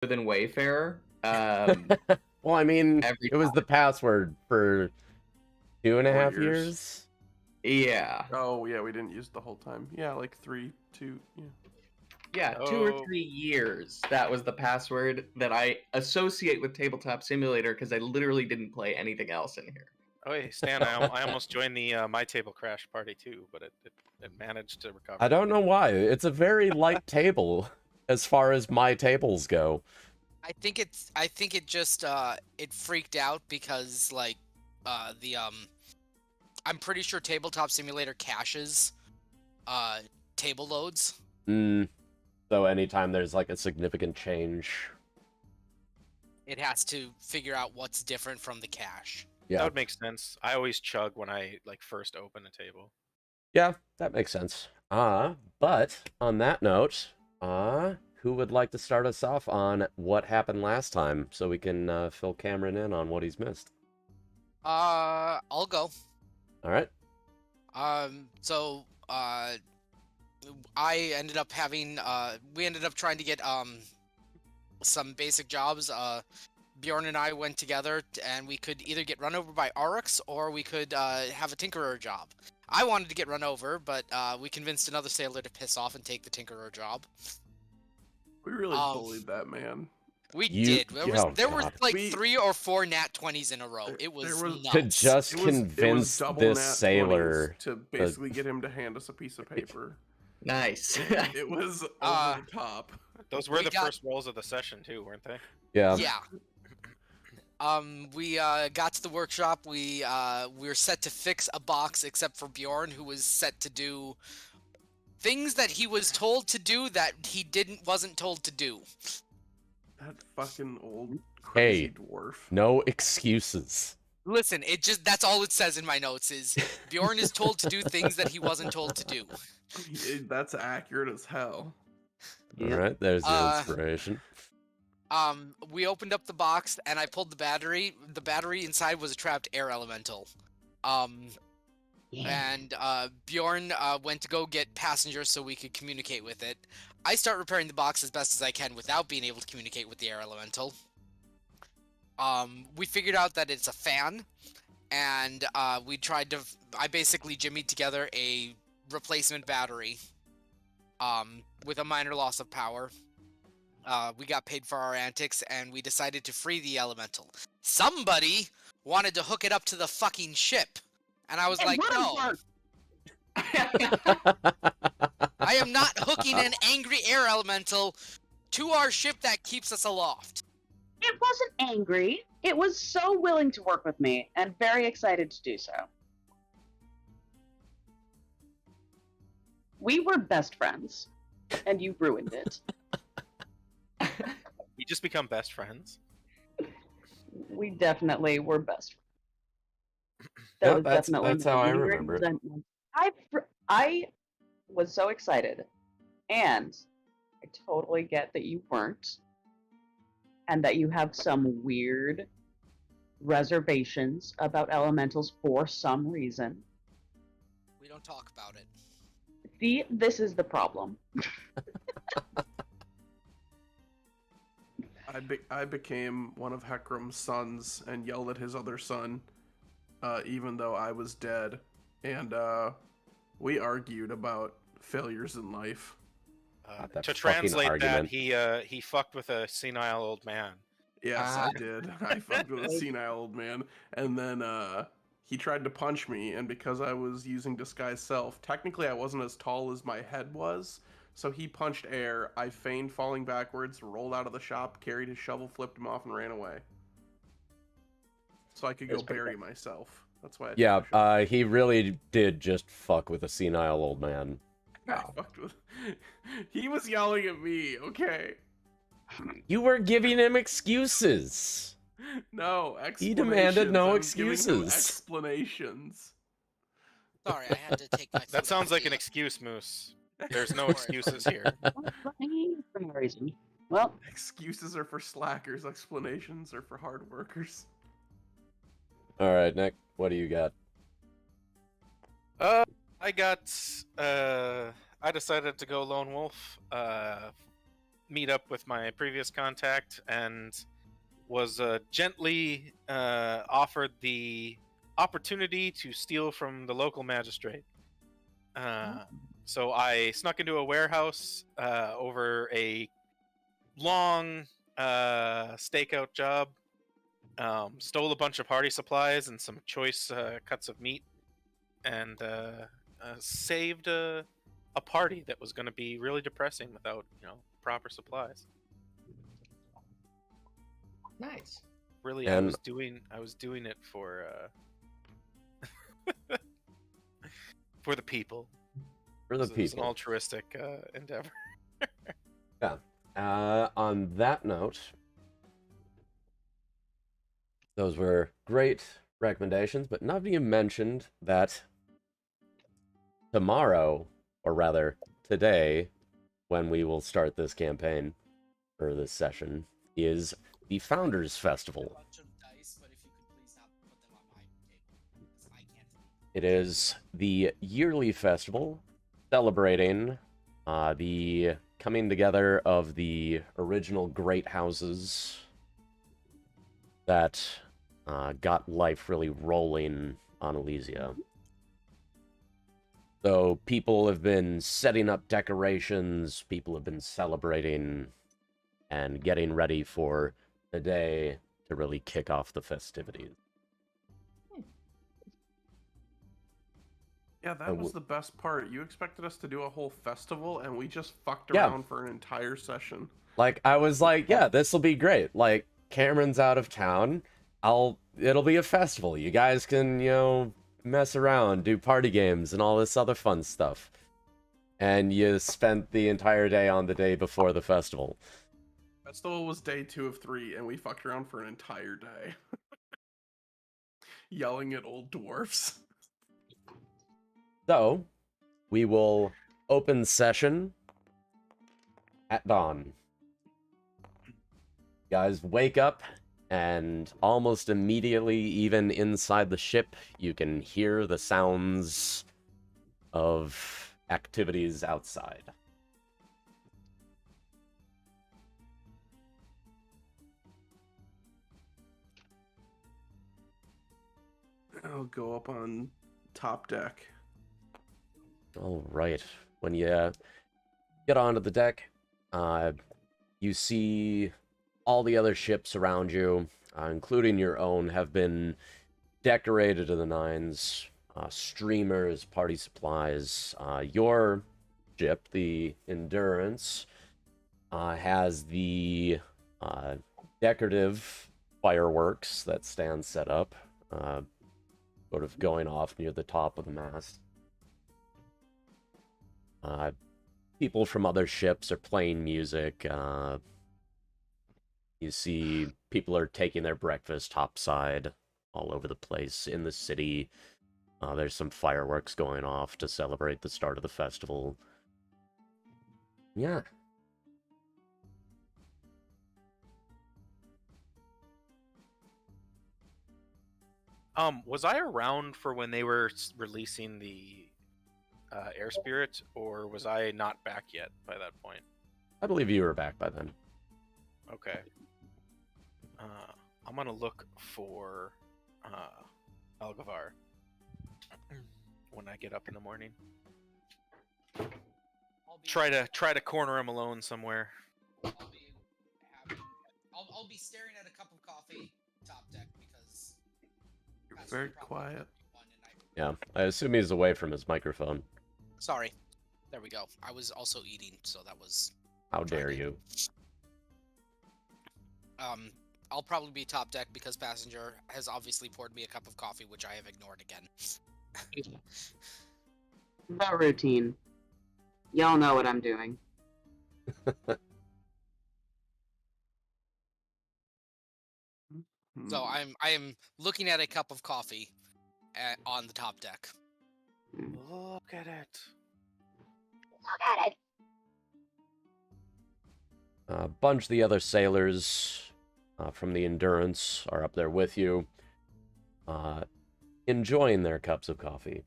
than Wayfarer. Well, I mean, Every it was the password for 2.5 4 years. years. Yeah. Oh, yeah, we didn't use it the whole time. Yeah, like 2, yeah. Yeah, 2 or 3 years. That was the password that I associate with Tabletop Simulator because I literally didn't play anything else in here. Oh, hey, Stan, I almost joined the My Table Crash party too, but it managed to recover. I don't know why. It's a very light table as far as my tables go. I think it just it freaked out because like I'm pretty sure Tabletop Simulator caches table loads. So anytime there's like a significant change, it has to figure out what's different from the cache. Yeah, that would make sense. I always chug when I like first open a table. Yeah, that makes sense. But on that note, who would like to start us off on what happened last time so we can fill Cameron in on what he's missed? I'll go. All right. So I ended up having we ended up trying to get some basic jobs. Bjorn and I went together, and we could either get run over by Aurochs or we could have a Tinkerer job. I wanted to get run over, but we convinced another sailor to piss off and take the Tinkerer job. We really bullied that man. We did. There were like 3 or 4 nat 20s in a row. It was nuts. To just convince this sailor to basically get him to hand us a piece of paper. Nice. It was over the top. Those were the first rolls of the session too, weren't they? Yeah. Yeah. We got to the workshop. We were set to fix a box, except for Bjorn, who was set to do things that he was told to do that he wasn't told to do. That fucking old crazy dwarf. No excuses. Listen, that's all it says in my notes is Bjorn is told to do things that he wasn't told to do. That's accurate as hell. All right, there's the inspiration. We opened up the box and I pulled the battery. The battery inside was a trapped air elemental. And Bjorn went to go get passengers so we could communicate with it. I start repairing the box as best as I can without being able to communicate with the air elemental. We figured out that it's a fan, and I basically jimmied together a replacement battery with a minor loss of power. We got paid for our antics, and we decided to free the elemental. Somebody wanted to hook it up to the fucking ship, and I was like, no. I am not hooking an angry air elemental to our ship that keeps us aloft. It wasn't angry. It was so willing to work with me, and very excited to do so. We were best friends, and you ruined it. You just become best friends? We definitely were best friends. That's how I remember it. I was so excited, and I totally get that you weren't, and that you have some weird reservations about elementals for some reason. We don't talk about it. See, this is the problem. I became one of Heckram's sons and yelled at his other son, even though I was dead, and we argued about failures in life. To translate that, he fucked with a senile old man. Yes, I did. I fucked with a senile old man, and then he tried to punch me, and because I was using disguise self, technically I wasn't as tall as my head was, so he punched air. I feigned falling backwards, rolled out of the shop, carried his shovel, flipped him off, and ran away. So I could go bury myself. That's why I did he really did just fuck with a senile old man. I fucked with... He was yelling at me, okay? You were giving him excuses. No, explanations. He demanded no I'm excuses. giving him explanations. Sorry, I had to take my That sounds like an excuse, Moose. There's no excuses here. For no reason. Well, excuses are for slackers, explanations are for hard workers. All right, Nick, what do you got? I decided to go lone wolf. meet up with my previous contact and was gently offered the opportunity to steal from the local magistrate. So I snuck into a warehouse over a long stakeout job, stole a bunch of party supplies and some choice cuts of meat, and saved a party that was going to be really depressing without, proper supplies. Nice. Really, And- I was doing it for for the people. For the It was an people. altruistic endeavor. On that note, those were great recommendations, but none of you mentioned that tomorrow, or rather today, when we will start this campaign, or this session, is the Founders Festival. It is the yearly festival celebrating the coming together of the original great houses that got life really rolling on Elysia. So people have been setting up decorations, people have been celebrating and getting ready for the day to really kick off the festivities. Yeah, that was the best part. You expected us to do a whole festival, and we just fucked Yeah. around for an entire session. Like, I was like, yeah, this will be great. Like, Cameron's out of town. It'll be a festival. You guys can, mess around, do party games and all this other fun stuff. And you spent the entire day on the day before the festival. Festival was day 2 of 3, and we fucked around for an entire day. Yelling at old dwarfs. So, we will open session at dawn. You guys wake up, and almost immediately, even inside the ship, you can hear the sounds of activities outside. I'll go up on top deck. All right. When you get onto the deck, you see all the other ships around you, including your own, have been decorated to the nines. Streamers, party supplies. Your ship, the Endurance, has the decorative fireworks that stand set up, sort of going off near the top of the mast. People from other ships are playing music. You see people are taking their breakfast topside all over the place in the city. There's some fireworks going off to celebrate the start of the festival. Yeah. Was I around for when they were releasing the Air Spirit, or was I not back yet by that point? I believe you were back by then. Okay. I'm gonna look for Algavar when I get up in the morning. Try to corner him alone somewhere. I'll be staring at a cup of coffee top deck because You're very quiet. Yeah, I assume he's away from his microphone. Sorry. There we go. I was also eating, so that was... How dare you? I'll probably be top deck because Passenger has obviously poured me a cup of coffee, which I have ignored again. The routine. Y'all know what I'm doing. So I am looking at a cup of coffee on the top deck. Look at it. Look at it. A bunch of the other sailors from the Endurance are up there with you, enjoying their cups of coffee.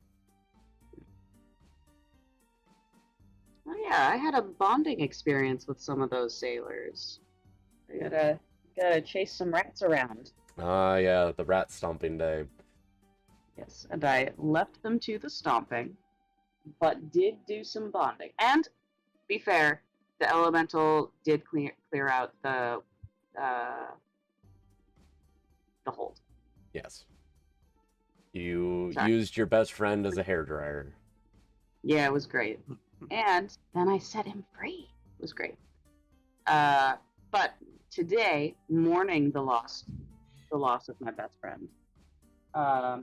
Oh yeah, I had a bonding experience with some of those sailors. I gotta chase some rats around. Ah, yeah, the rat stomping day. Yes, and I left them to the stomping, but did do some bonding. And be fair, the elemental did clear out the hold. Yes. You Sorry. used your best friend as a hairdryer. Yeah, it was great. And then I set him free. It was great. But today, mourning the loss of my best friend, I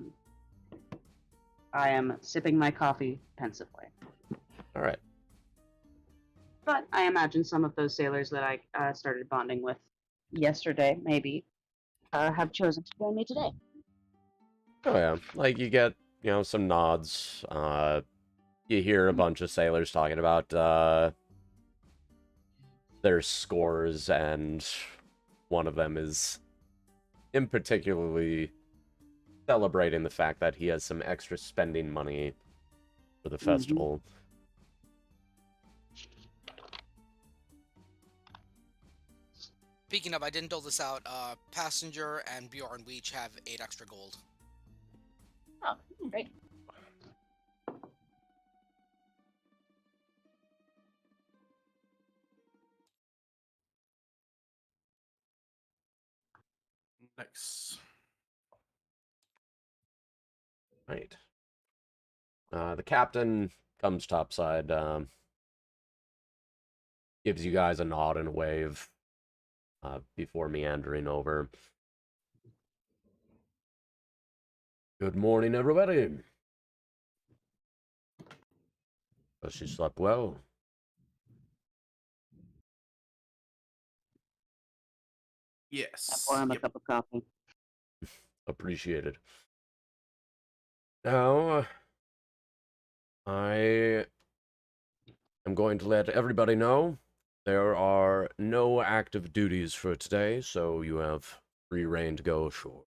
am sipping my coffee pensively. All right. But I imagine some of those sailors that I started bonding with yesterday, maybe, have chosen to join me today. Oh yeah, like you get, some nods. You hear a bunch of sailors talking about their scores, and one of them is in particularly celebrating the fact that he has some extra spending money for the festival. Speaking of, I didn't dole this out. Passenger and Bjorn, we each have 8 extra gold. Oh, great. Nice. Right. The captain comes topside, gives you guys a nod and a wave before meandering over. Good morning, everybody. Hope you slept well. Yes. Pour him a Yep. cup of coffee. Appreciated. Now, I am going to let everybody know there are no active duties for today, so you have free reign to go ashore.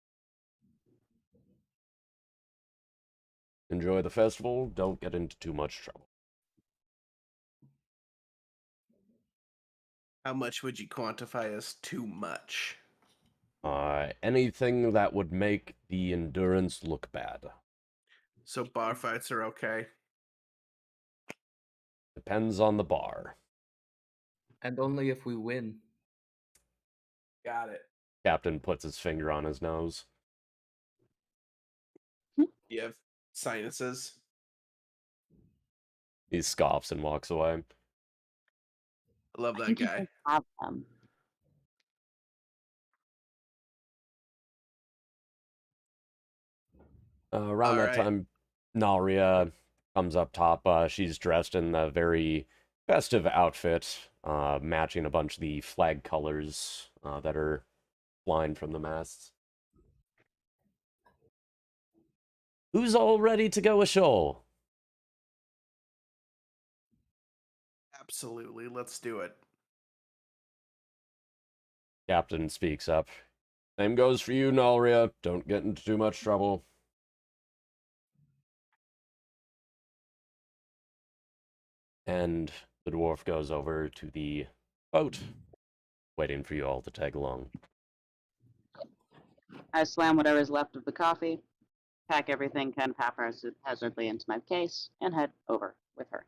Enjoy the festival. Don't get into too much trouble. How much would you quantify as too much? Anything that would make the endurance look bad. So bar fights are okay. Depends on the bar. And only if we win. Got it. Captain puts his finger on his nose. You have sinuses. He scoffs and walks away. I love I that think you guy. can have them. Around that time, Naria comes up top. She's dressed in a very festive outfit, matching a bunch of the flag colors that are flying from the masts. Who's all ready to go ashore? Absolutely. Let's do it. Captain speaks up. Same goes for you, Nalria. Don't get into too much trouble. And the dwarf goes over to the boat, waiting for you all to tag along. I slam whatever's left of the coffee, pack everything kind of haphazardly into my case, and head over with her.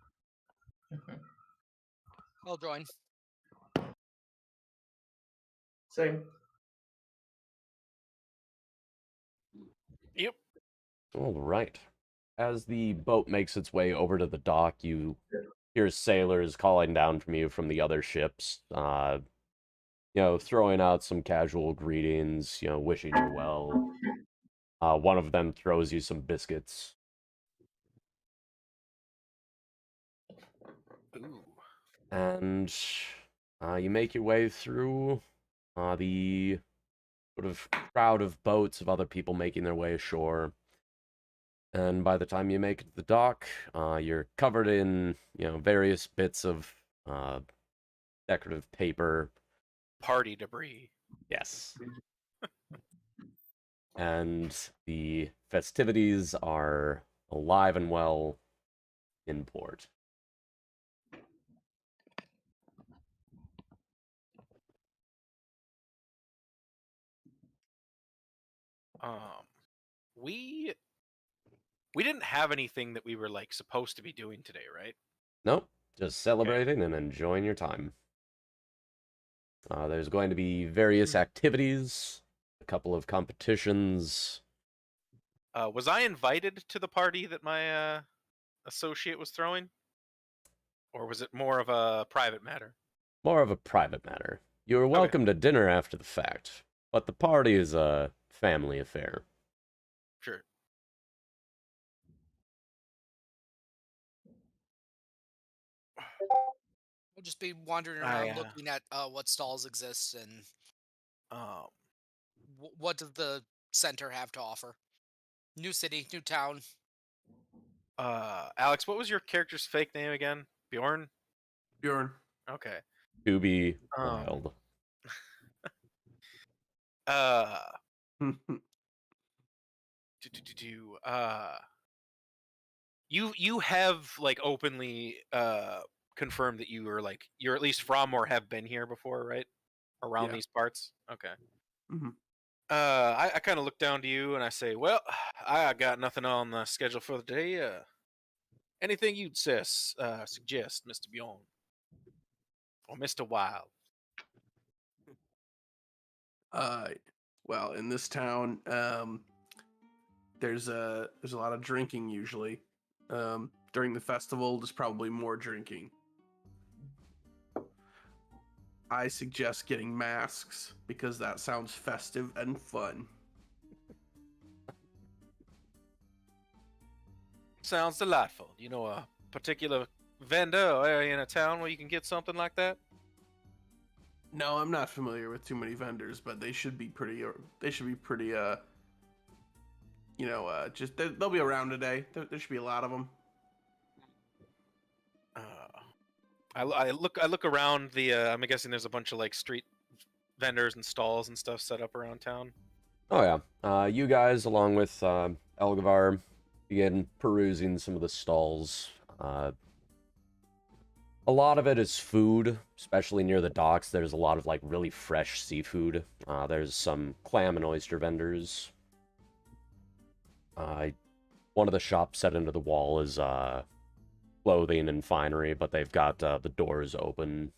I'll join. Same. Yep. All right. As the boat makes its way over to the dock, you hear sailors calling down from you from the other ships, throwing out some casual greetings, wishing you well. One of them throws you some biscuits. Ooh. And you make your way through the sort of crowd of boats of other people making their way ashore. And by the time you make it to the dock, you're covered in, various bits of decorative paper. Party debris. Yes. And the festivities are alive and well in port. We didn't have anything that we were like supposed to be doing today, right? Nope, just celebrating and enjoying your time. There's going to be various activities, a couple of competitions. Was I invited to the party that my associate was throwing? Or was it more of a private matter? More of a private matter. You are welcome to dinner after the fact, but the party is a family affair. Sure. We'll just be wandering around looking at what stalls exist and what does the center have to offer. New city, new town. Alex, what was your character's fake name again? Bjorn? Bjorn. Okay. To be wild. You have like openly confirmed that you're at least from or have been here before, right? Around these parts? Okay. Mm-hmm. I kind of look down to you and I say, well, I got nothing on the schedule for the day. Anything you'd suggest, Mr. Bjorn? Or Mr. Wild? Well, in this town, there's a lot of drinking usually. During the festival, there's probably more drinking. I suggest getting masks because that sounds festive and fun. Sounds delightful. You know a particular vendor or area in a town where you can get something like that? No, I'm not familiar with too many vendors, but they should be pretty. Just they'll be around today. There should be a lot of them. I look around the. I'm guessing there's a bunch of like street vendors and stalls and stuff set up around town. Oh yeah, you guys along with Elgavar begin perusing some of the stalls. A lot of it is food, especially near the docks. There's a lot of like really fresh seafood. There's some clam and oyster vendors. One of the shops set into the wall is clothing and finery, but they've got the doors open.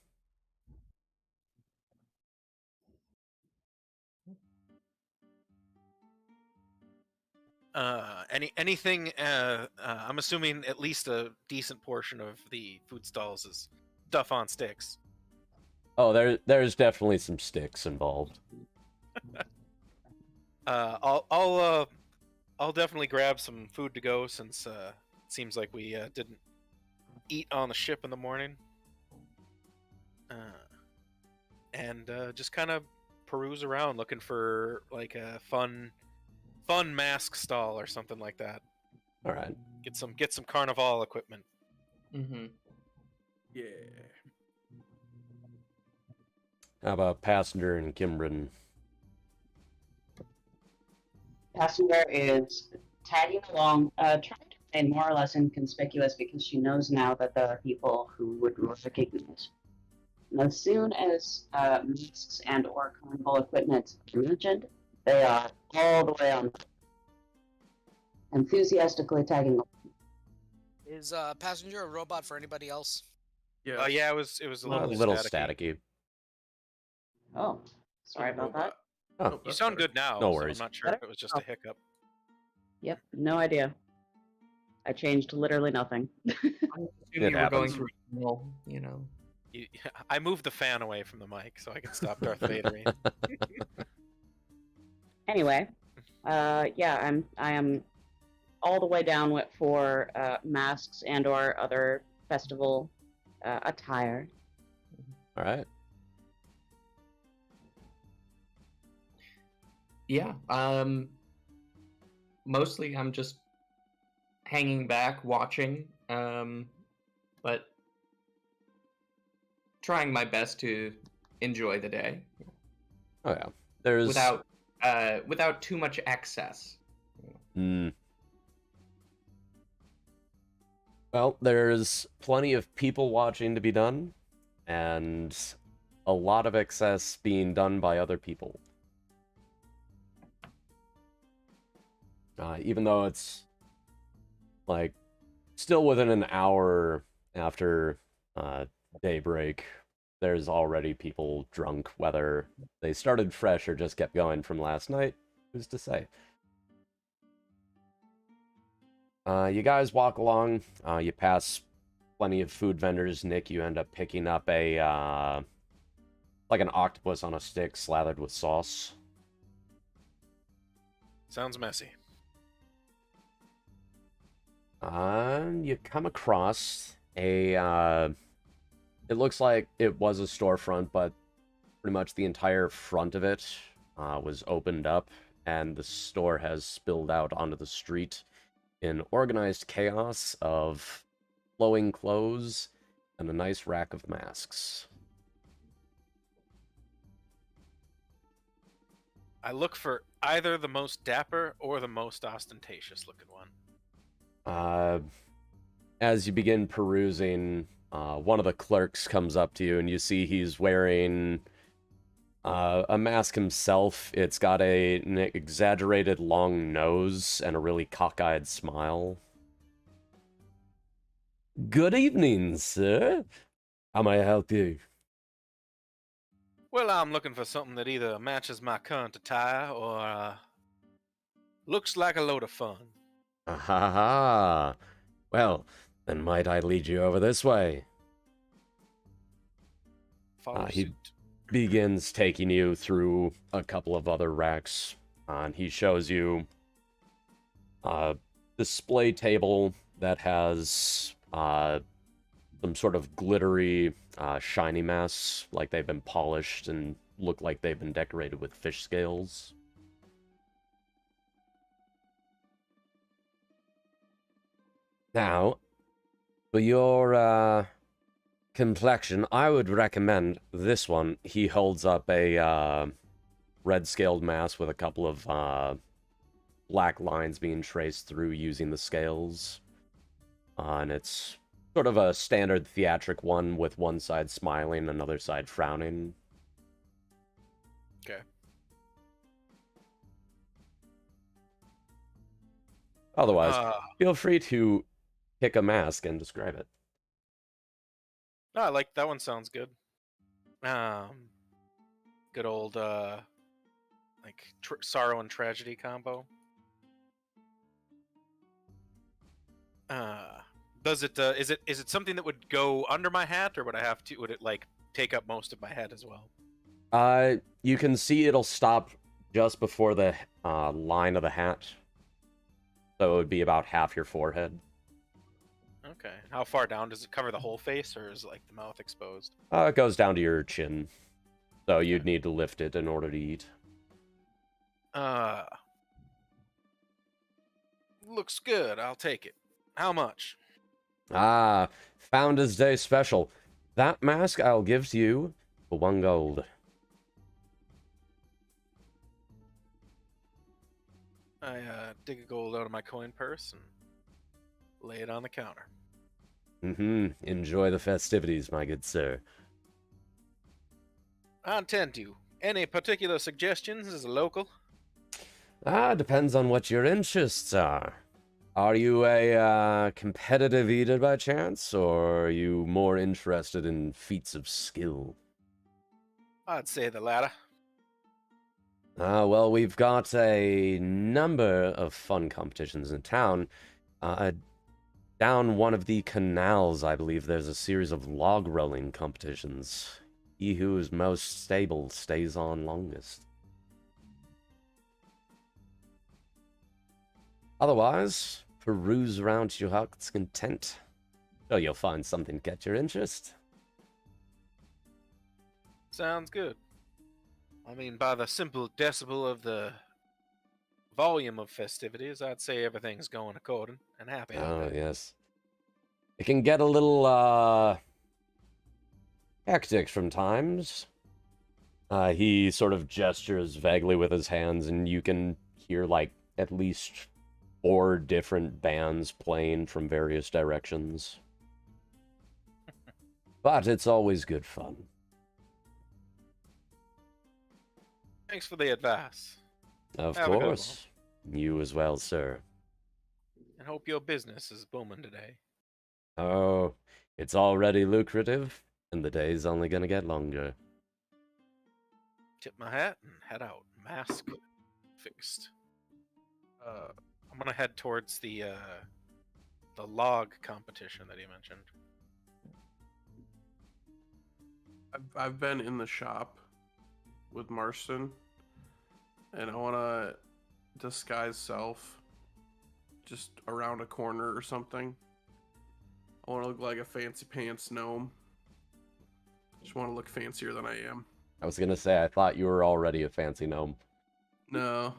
Anything? I'm assuming at least a decent portion of the food stalls is stuff on sticks. Oh, there's definitely some sticks involved. I'll definitely grab some food to go since it seems like we didn't eat on the ship in the morning. And just kind of peruse around looking for like a fun mask stall or something like that. All right. Get some carnival equipment. Mm-hmm. Yeah. How about Passenger and Kimbrin? Passenger is tagging along, trying to remain more or less inconspicuous because she knows now that there are people who would recognize. And as soon as masks and or carnival equipment are mentioned, they are all the way on, enthusiastically tagging along. Is Passenger a robot for anybody else? Yeah. Yeah, it was a little staticky. staticky. Oh, sorry about that. Oh, You sound good now. No so worries. I'm not sure if it was just a hiccup. Yep, no idea. I changed literally nothing. You were going happens. through, you know. I moved the fan away from the mic so I could stop Darth Vadering. Anyway, yeah, I am all the way down for masks and or other festival attire. All right. Yeah. Mostly I'm just hanging back, watching, but trying my best to enjoy the day. Oh yeah. There's without too much excess. Well, there's plenty of people watching to be done, and a lot of excess being done by other people. even though it's like still within an hour after daybreak. There's already people drunk, whether they started fresh or just kept going from last night, who's to say? You guys walk along, you pass plenty of food vendors. Nick, you end up picking up a, like an octopus on a stick slathered with sauce. Sounds messy. You come across a, it looks like it was a storefront, but pretty much the entire front of it was opened up, and the store has spilled out onto the street in organized chaos of flowing clothes and a nice rack of masks. I look for either the most dapper or the most ostentatious looking one. As you begin perusing, one of the clerks comes up to you, and you see he's wearing a mask himself. It's got an exaggerated long nose and a really cockeyed smile. Good evening, sir. How may I help you? Well, I'm looking for something that either matches my current attire or looks like a load of fun. Ha. Well, then might I lead you over this way? Follow He suit. begins taking you through a couple of other racks, and he shows you a display table that has some sort of glittery, shiny masks, like they've been polished and look like they've been decorated with fish scales. Now, for your complexion, I would recommend this one. He holds up a red scaled mask with a couple of black lines being traced through using the scales. And it's sort of a standard theatric one with one side smiling, another side frowning. Okay. Otherwise, feel free to pick a mask and describe it. No, I like that one. Sounds good. Good old like sorrow and tragedy combo. Does it? Is it something that would go under my hat, or would I have to? Would it like take up most of my head as well? You can see it'll stop just before the line of the hat, so it would be about half your forehead. Okay. How far down does it cover the whole face, or is like the mouth exposed? It goes down to your chin, so you'd need to lift it in order to eat. Looks good. I'll take it. How much? Founders Day special. That mask I'll give to you for 1 gold. I dig a gold out of my coin purse and lay it on the counter. Enjoy the festivities, my good sir. I intend to. Any particular suggestions as a local? Depends on what your interests are. Are you a competitive eater by chance, or are you more interested in feats of skill? I'd say the latter. Well, we've got a number of fun competitions in town. Down one of the canals, I believe, there's a series of log rolling competitions. He who is most stable stays on longest. Otherwise, peruse around to your heart's content. Sure, you'll find something to catch your interest. Sounds good. I mean, by the simple decibel of the volume of festivities, I'd say everything's going according and happy. Oh, yes. It can get a little, hectic from times. He sort of gestures vaguely with his hands, and you can hear, like, at least 4 different bands playing from various directions. But it's always good fun. Thanks for the advice. Of Have a good course. You as well, sir. And hope your business is booming today. Oh, it's already lucrative, and the day's only gonna get longer. Tip my hat and head out. Mask fixed. I'm gonna head towards the log competition that he mentioned. I've been in the shop with Marston, and I want to disguise self just around a corner or something. I want to look like a fancy pants gnome. Just want to look fancier than I am. I was gonna say, I thought you were already a fancy gnome. No.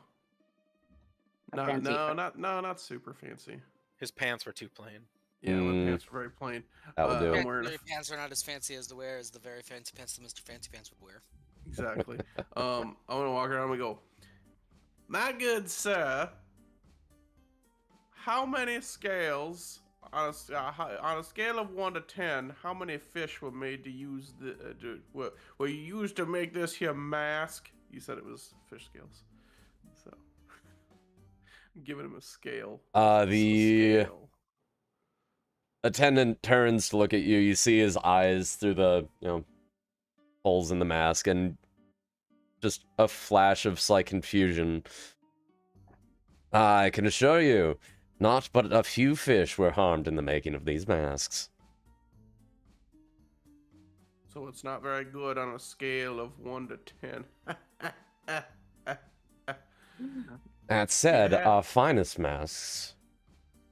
Fancy. Not super fancy. His pants were too plain. Yeah, my pants were very plain. That'll do. I'm wearing Your pants are not as fancy as the very fancy pants that Mr. Fancy Pants would wear. Exactly. I want to walk around and go, my good sir, how many scales on a scale of 1 to 10? How many fish were made to use were used to make this here mask? You said it was fish scales, so I'm giving him a scale. The Scale. attendant turns to look at you. You see his eyes through the, holes in the mask, and just a flash of slight confusion. I can assure you, not but a few fish were harmed in the making of these masks. So it's not very good on a scale of 1 to 10. That said, Yeah. our finest masks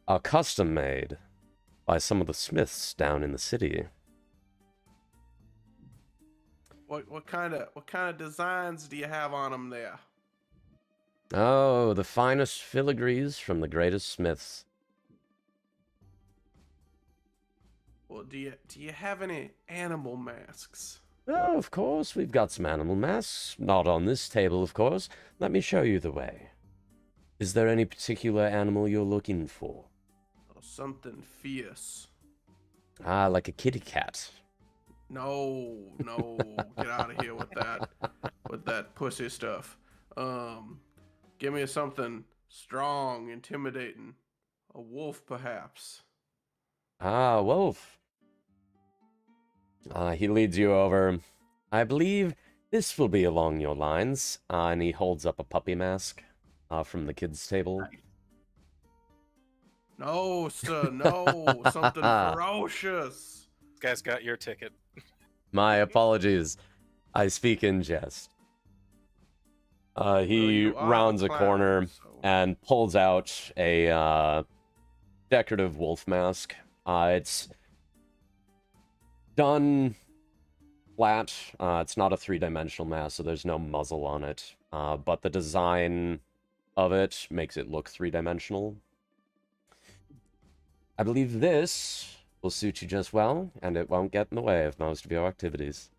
are custom made by some of the smiths down in the city. What kind of designs do you have on them there? Oh, the finest filigrees from the greatest smiths. Well, do you have any animal masks? Oh, of course, we've got some animal masks. Not on this table, of course. Let me show you the way. Is there any particular animal you're looking for? Oh, something fierce. Ah, like a kitty cat. No, get out of here with that pussy stuff. Give me something strong, intimidating. A wolf, perhaps. Ah, wolf. He leads you over. I believe this will be along your lines. And he holds up a puppy mask from the kids' table. No, sir, no, something ferocious. This guy's got your ticket. My apologies. I speak in jest. He You are rounds the a corner clown, so- and pulls out a decorative wolf mask. It's done flat. It's not a three-dimensional mask, so there's no muzzle on it. But the design of it makes it look three-dimensional. I believe this will suit you just well, and it won't get in the way of most of your activities.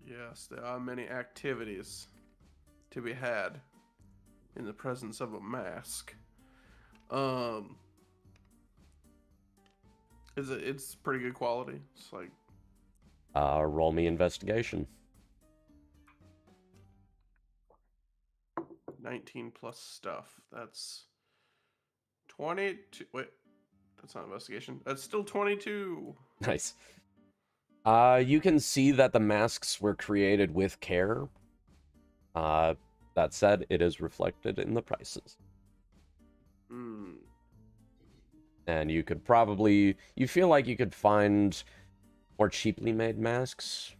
Yes, there are many activities to be had in the presence of a mask. It's pretty good quality. It's like Roll me investigation. 19 plus stuff. That's 22. Wait, that's not investigation. That's still 22. Nice. You can see that the masks were created with care. That said, it is reflected in the prices. Hmm. And you could probably... You feel like you could find more cheaply made masks?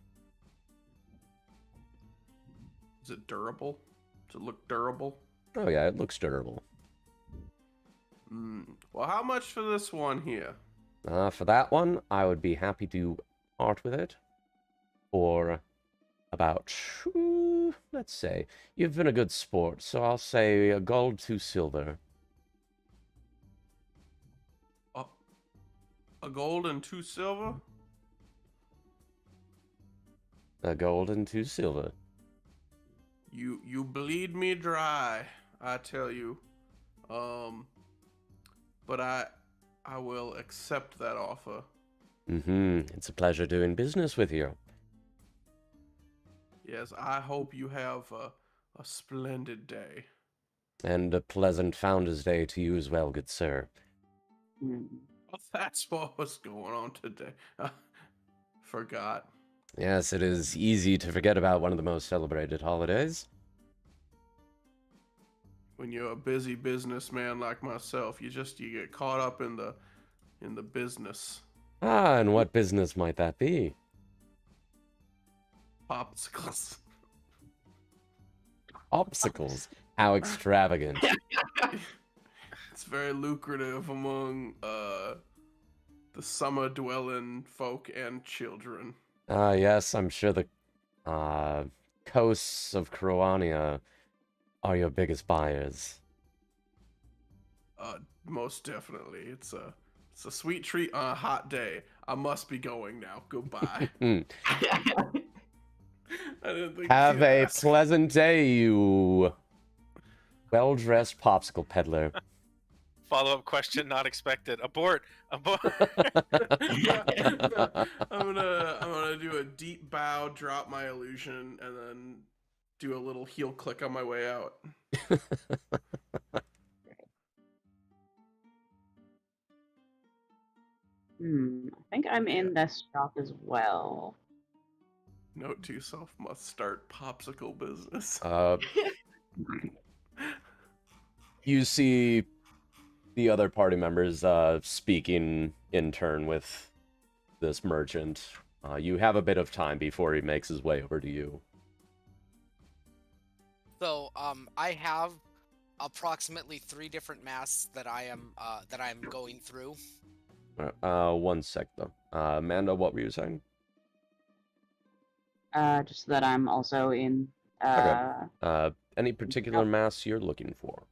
Is it durable? Does it look durable? Oh yeah, it looks durable. Hmm. Well, how much for this one here? For that one, I would be happy to part with it for about, let's say, you've been a good sport, so I'll say a gold, 2 silver. A gold and 2 silver? A gold and 2 silver. You bleed me dry, I tell you. But I will accept that offer. It's a pleasure doing business with you. Yes, I hope you have A splendid day. And a pleasant Founder's Day to you as well, good sir. Hmm. Oh, that's what was going on today. Forgot. Yes, it is easy to forget about one of the most celebrated holidays. When you're a busy businessman like myself, you get caught up in the business. Ah, and what business might that be? Popsicles. Obstacles. How extravagant. It's very lucrative among the summer dwelling folk and children. Ah, yes, I'm sure the coasts of Croania are your biggest buyers. Most definitely. It's a sweet treat on a hot day. I must be going now. Goodbye. I didn't think Have you'd a ask. pleasant day, you well-dressed popsicle peddler. Follow-up question not expected. Abort. Abort. I'm gonna do a deep bow, drop my illusion, and then do a little heel click on my way out. I think I'm in this shop as well. Note to self: must start popsicle business. You see the other party members speaking in turn with this merchant. You have a bit of time before he makes his way over to you. So, I have approximately 3 different masks that I'm going through. One sec though. Amanda, what were you saying? Just that I'm also in. Any particular mass you're looking for?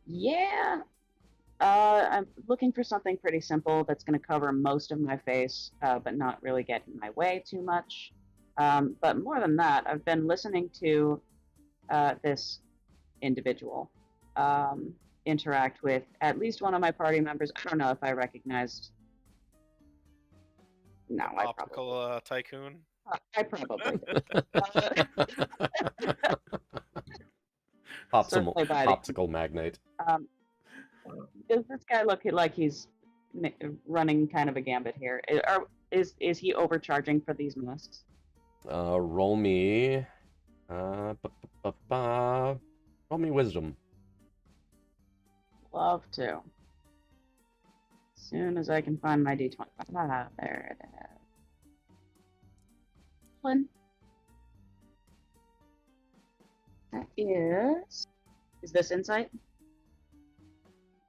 Yeah. I'm looking for something pretty simple that's going to cover most of my face, but not really get in my way too much. But more than that, I've been listening to this individual interact with at least one of my party members. I don't know if I recognized. No, I probably. Optical tycoon. I probably did. Popsicle magnate. Does this guy look like he's running kind of a gambit here? Or is he overcharging for these masks? Roll me. Roll me wisdom. Love to. As soon as I can find my D20. There it is. One. That is. Is this insight?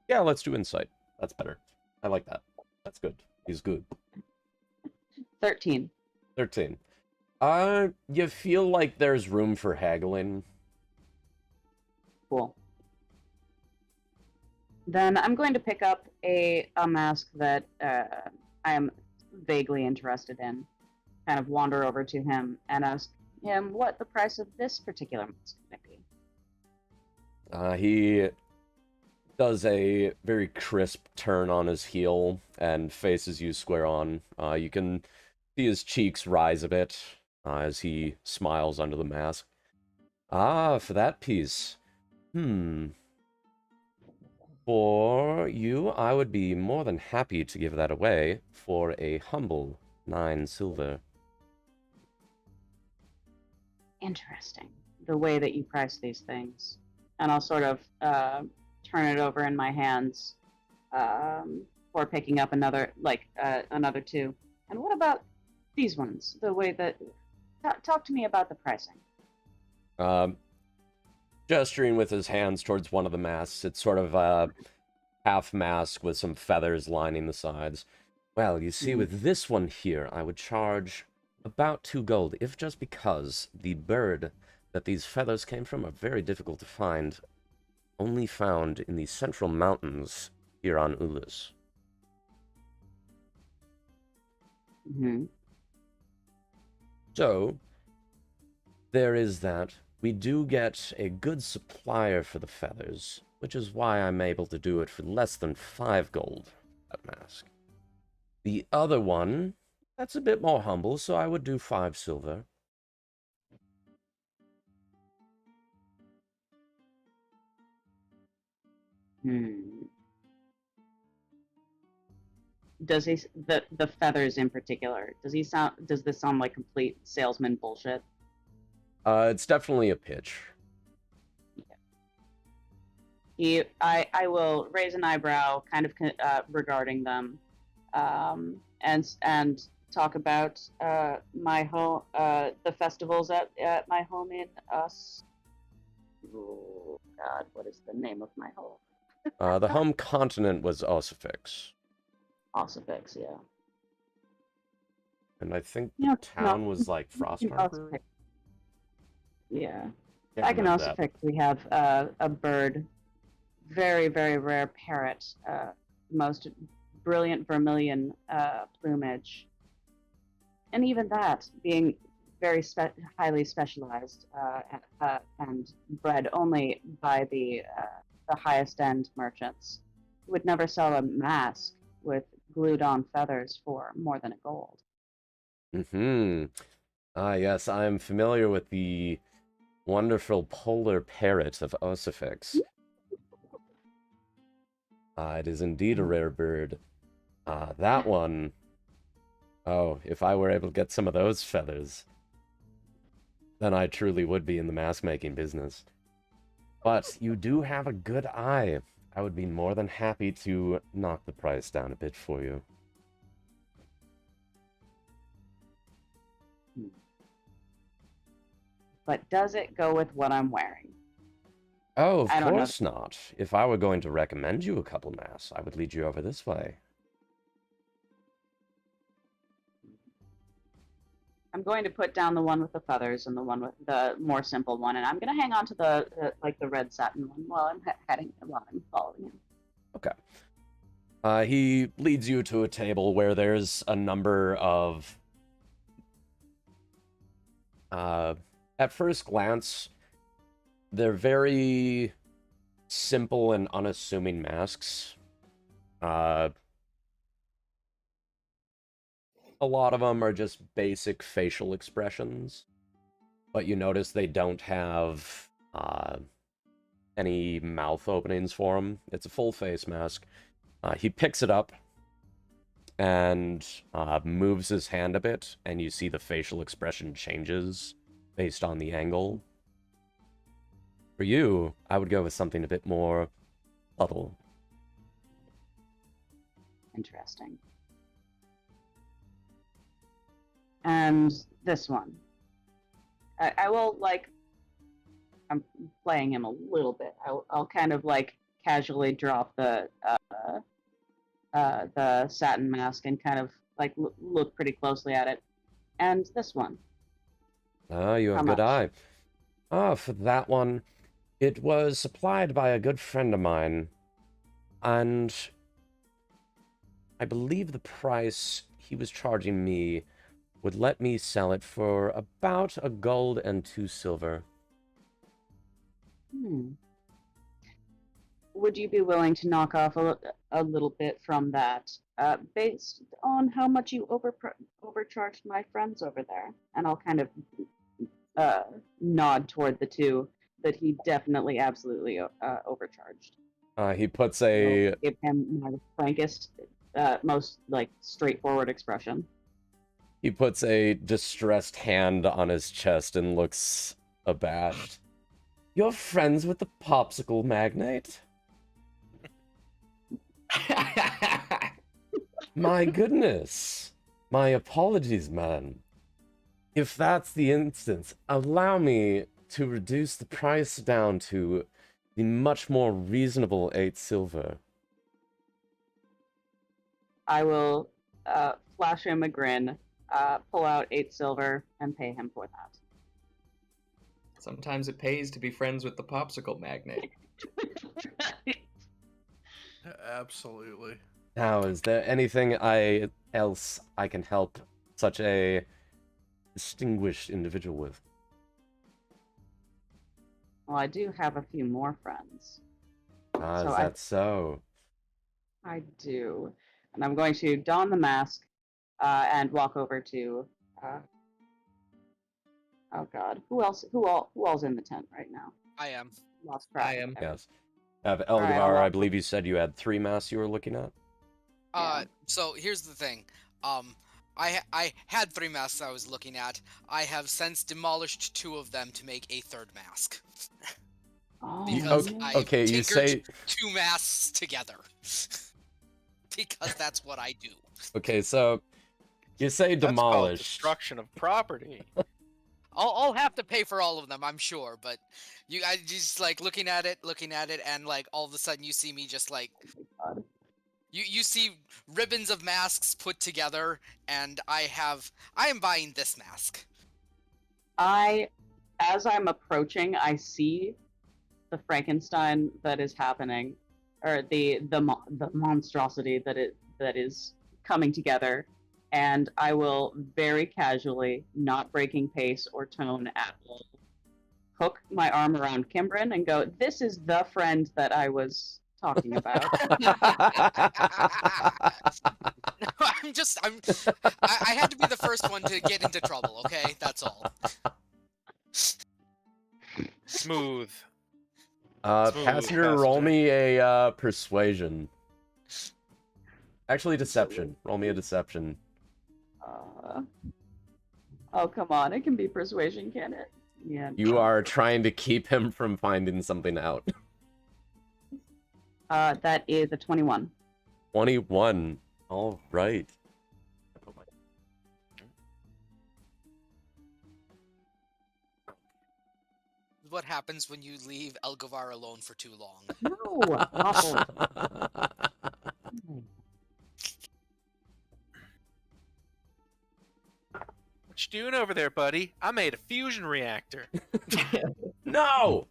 Yeah, let's do insight. That's better. I like that. That's good. He's good. 13. 13. You feel like there's room for haggling. Cool. Then I'm going to pick up a mask that I am vaguely interested in. Kind of wander over to him and ask him what the price of this particular mask might be. He does a very crisp turn on his heel and faces you square on. You can see his cheeks rise a bit as he smiles under the mask. Ah, for that piece. For you, I would be more than happy to give that away for a humble 9 silver. Interesting. The way that you price these things. And I'll sort of turn it over in my hands for picking up another 2. And what about these ones? The way that... Talk to me about the pricing. Gesturing with his hands towards one of the masks. It's sort of a half mask with some feathers lining the sides. Well, you see, with this one here, I would charge about 2 gold, if just because the bird that these feathers came from are very difficult to find, only found in the central mountains here on Ulus. So, there is that. We do get a good supplier for the feathers, which is why I'm able to do it for less than 5 gold, that mask. The other one, that's a bit more humble, so I would do 5 silver. Does he the feathers in particular? Does this sound like complete salesman bullshit? It's definitely a pitch. I will raise an eyebrow, kind of regarding them, and talk about my home, the festivals at my home in Oh God, what is the name of my home? The home continent was Ossifix. Ossifix, yeah. And I think the town was like Frostmark. Yeah. Back in Ossifix, we have a bird, very, very rare parrot, most brilliant vermilion plumage. And even that being very highly specialized and bred only by the highest end merchants, who would never sell a mask with glued on feathers for more than a gold. Ah, yes, I'm familiar with the wonderful polar parrot of Ossifix. It is indeed a rare bird. That one... Oh, if I were able to get some of those feathers, then I truly would be in the mask-making business. But you do have a good eye. I would be more than happy to knock the price down a bit for you. But does it go with what I'm wearing? Oh, of course not. If I were going to recommend you a couple masks, I would lead you over this way. I'm going to put down the one with the feathers and the one with the more simple one, and I'm going to hang on to the red satin one while I'm while I'm following him. Okay. He leads you to a table where there's a number of... at first glance, they're very simple and unassuming masks. A lot of them are just basic facial expressions, but you notice they don't have any mouth openings for them. It's a full face mask. He picks it up and moves his hand a bit, and you see the facial expression changes based on the angle. For you, I would go with something a bit more subtle. Interesting. And this one. I will, like, I'm playing him a little bit. I'll kind of, like, casually drop the satin mask and kind of, like, look pretty closely at it. And this one. Ah, you have a good eye. Ah, for that one, it was supplied by a good friend of mine, and I believe the price he was charging me would let me sell it for about a gold and 2 silver. Would you be willing to knock off a little bit from that, based on how much you overcharged my friends over there? And I'll kind of nod toward the two that he definitely, absolutely overcharged. He puts a... I'll give him my frankest, most, like, straightforward expression. He puts a distressed hand on his chest and looks abashed. You're friends with the popsicle magnate? My goodness. My apologies, man. If that's the instance, allow me to reduce the price down to the much more reasonable 8 silver. I will flash him a grin, pull out 8 silver, and pay him for that. Sometimes it pays to be friends with the popsicle magnate. Absolutely. Now, is there anything else I can help such a distinguished individual with? Well, I do have a few more friends. Is that so? I do. And I'm going to don the mask and walk over to... oh God, who all's in the tent right now? I am. Lost track. I am. Yes. Elgavar, well- I believe you said you had 3 masks you were looking at? Yeah. So here's the thing. I had 3 masks I was looking at. I have since demolished 2 of them to make a 3rd mask. Oh, Because yeah. I Okay, you tinkered say... 2 masks together. Because that's what I do. Okay, so... You say That's called demolished. destruction of property. I'll have to pay for all of them, I'm sure, but I just like looking at it, and like all of a sudden you see me just like God. you see ribbons of masks put together, and I am buying this mask. As I'm approaching, I see the Frankenstein that is happening, or the monstrosity that is coming together, and I will very casually, not breaking pace or tone at all, hook my arm around Kimbrin and go, "This is the friend that I was talking about." I had to be the first one to get into trouble, okay? That's all. Smooth. Passenger, roll me a persuasion. Actually, deception. Roll me a deception. Oh, come on. It can be persuasion, can it? Yeah. You are trying to keep him from finding something out. That is a 21. 21. All right. What happens when you leave Elgavar alone for too long? No! Awful. What you doing over there, buddy? I made a fusion reactor. No!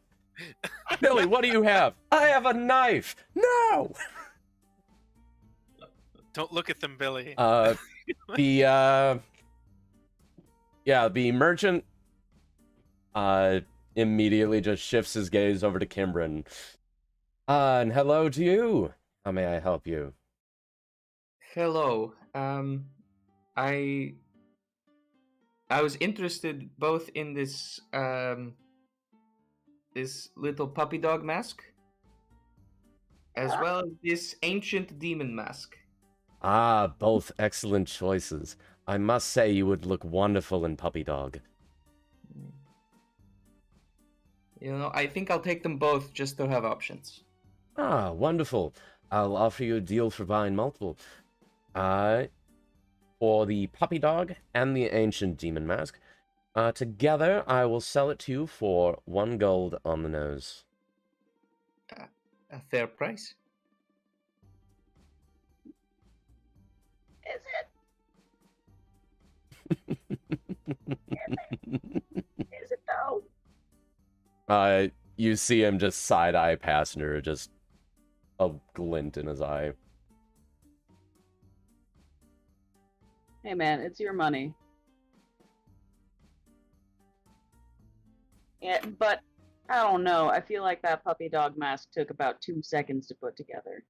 Billy, what do you have? I have a knife! No! Don't look at them, Billy. The merchant immediately just shifts his gaze over to Kimbrin. And hello to you. How may I help you? Hello. I was interested both in this this little puppy dog mask, as well as this ancient demon mask. Ah, both excellent choices. I must say you would look wonderful in puppy dog. You know, I think I'll take them both just to have options. Ah, wonderful. I'll offer you a deal for buying multiple. For the puppy dog and the ancient demon mask, together I will sell it to you for 1 gold on the nose. A fair price. Is it though? You see him just side-eye Passenger, just a glint in his eye. Hey man, it's your money. Yeah, but I don't know. I feel like that puppy dog mask took about 2 seconds to put together.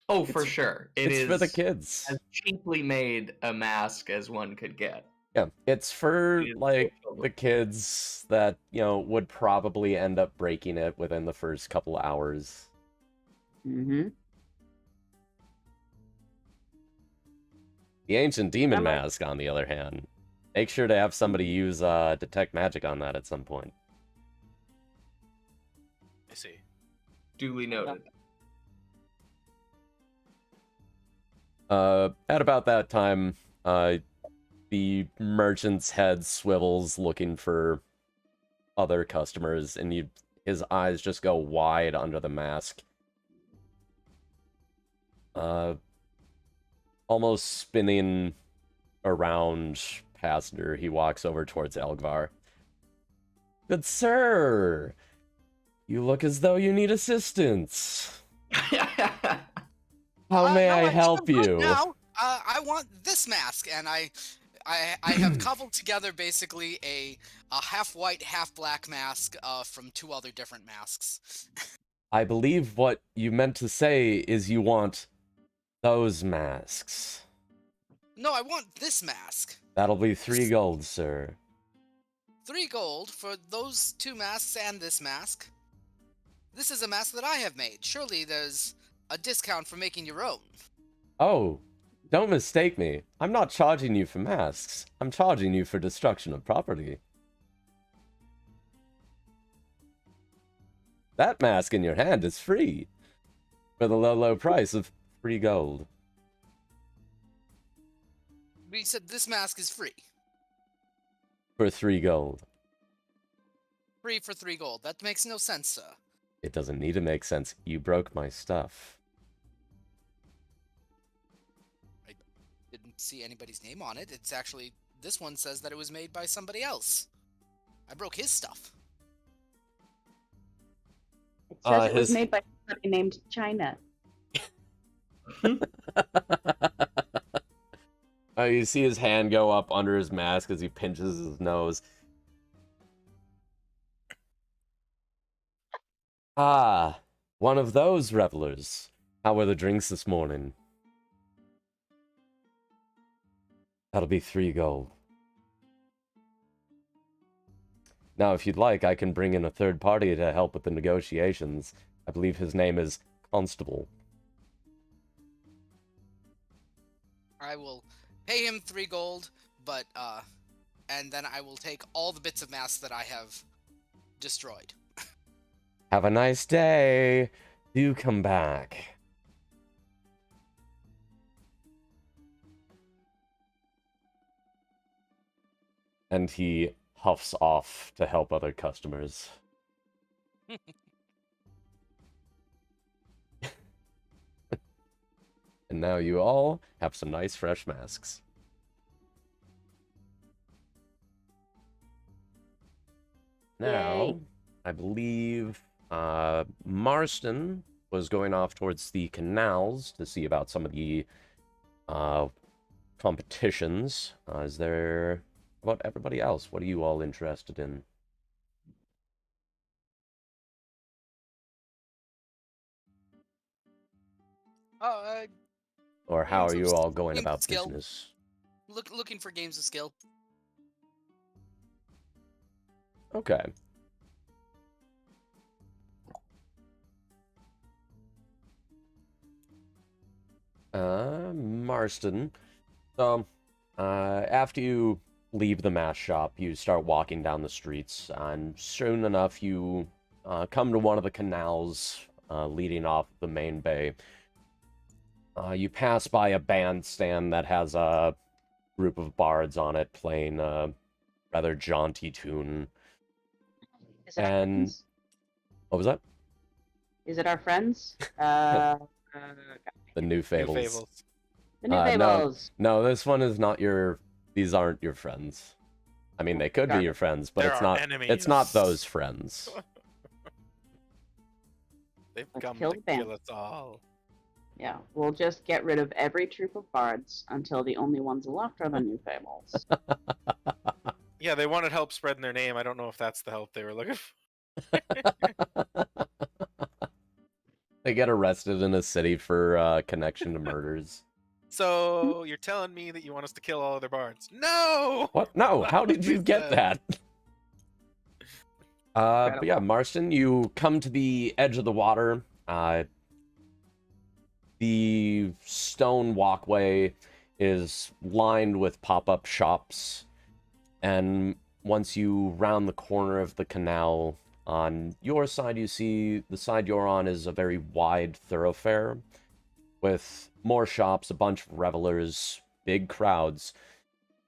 Oh, for sure. It's for the kids. As cheaply made a mask as one could get. Yeah, it's for, It is like, so the kids that, you know, would probably end up breaking it within the first couple hours. Mm-hmm. The ancient demon mask, on the other hand, make sure to have somebody use detect magic on that at some point. I see. Duly noted. At about that time, the merchant's head swivels looking for other customers, and his eyes just go wide under the mask. Almost spinning around Passenger, he walks over towards Elgvar. Good sir! You look as though you need assistance. How may I help you? Now, I want this mask, and I have cobbled together basically a half white, half black mask from 2 other different masks. I believe what you meant to say is you want those masks. No, I want this mask. That'll be 3 gold, sir. 3 gold for those 2 masks and this mask. This is a mask that I have made. Surely there's a discount for making your own. Oh, don't mistake me. I'm not charging you for masks. I'm charging you for destruction of property. That mask in your hand is free. For the low, low price of 3 gold. We said this mask is free. For 3 gold. Free for 3 gold. That makes no sense, sir. It doesn't need to make sense. You broke my stuff. I didn't see anybody's name on it. It's actually... This one says that it was made by somebody else. I broke his stuff. It says it was made by somebody named China. You see his hand go up under his mask as he pinches his nose. Ah, one of those revelers. How were the drinks this morning? That'll be 3 gold. Now, if you'd like, I can bring in a third party to help with the negotiations. I believe his name is Constable. I will pay him 3 gold, but, and then I will take all the bits of masks that I have destroyed. Have a nice day. Do come back. And he huffs off to help other customers. And now you all have some nice fresh masks. Now, Yay. I believe Marston was going off towards the canals to see about some of the competitions. Is there... How about everybody else? What are you all interested in? Or how are games you of all going games of about skill. business? Looking for games of skill. Okay. Marston. So, after you leave the mask shop, you start walking down the streets, and soon enough you come to one of the canals leading off the main bay. You pass by a bandstand that has a group of bards on it playing a rather jaunty tune. Is it our And friends? what was that? Is it our friends? The New Fables. New Fables. The New No, Fables. no, this one is not your. These aren't your friends. I mean, they could be Got it. your friends, but They're it's our not. enemies. It's not those friends. They've Let's come kill to the band. kill us all. Yeah, we'll just get rid of every troop of bards until the only ones left are the New Fables. Yeah, they wanted help spreading their name. I don't know if that's the help they were looking for. They get arrested in a city for connection to murders. So you're telling me that you want us to kill all other bards? No! What? No, how did you get that? But yeah, Marston, you come to the edge of the water. The stone walkway is lined with pop-up shops. And once you round the corner of the canal, on your side, you see the side you're on is a very wide thoroughfare with more shops, a bunch of revelers, big crowds.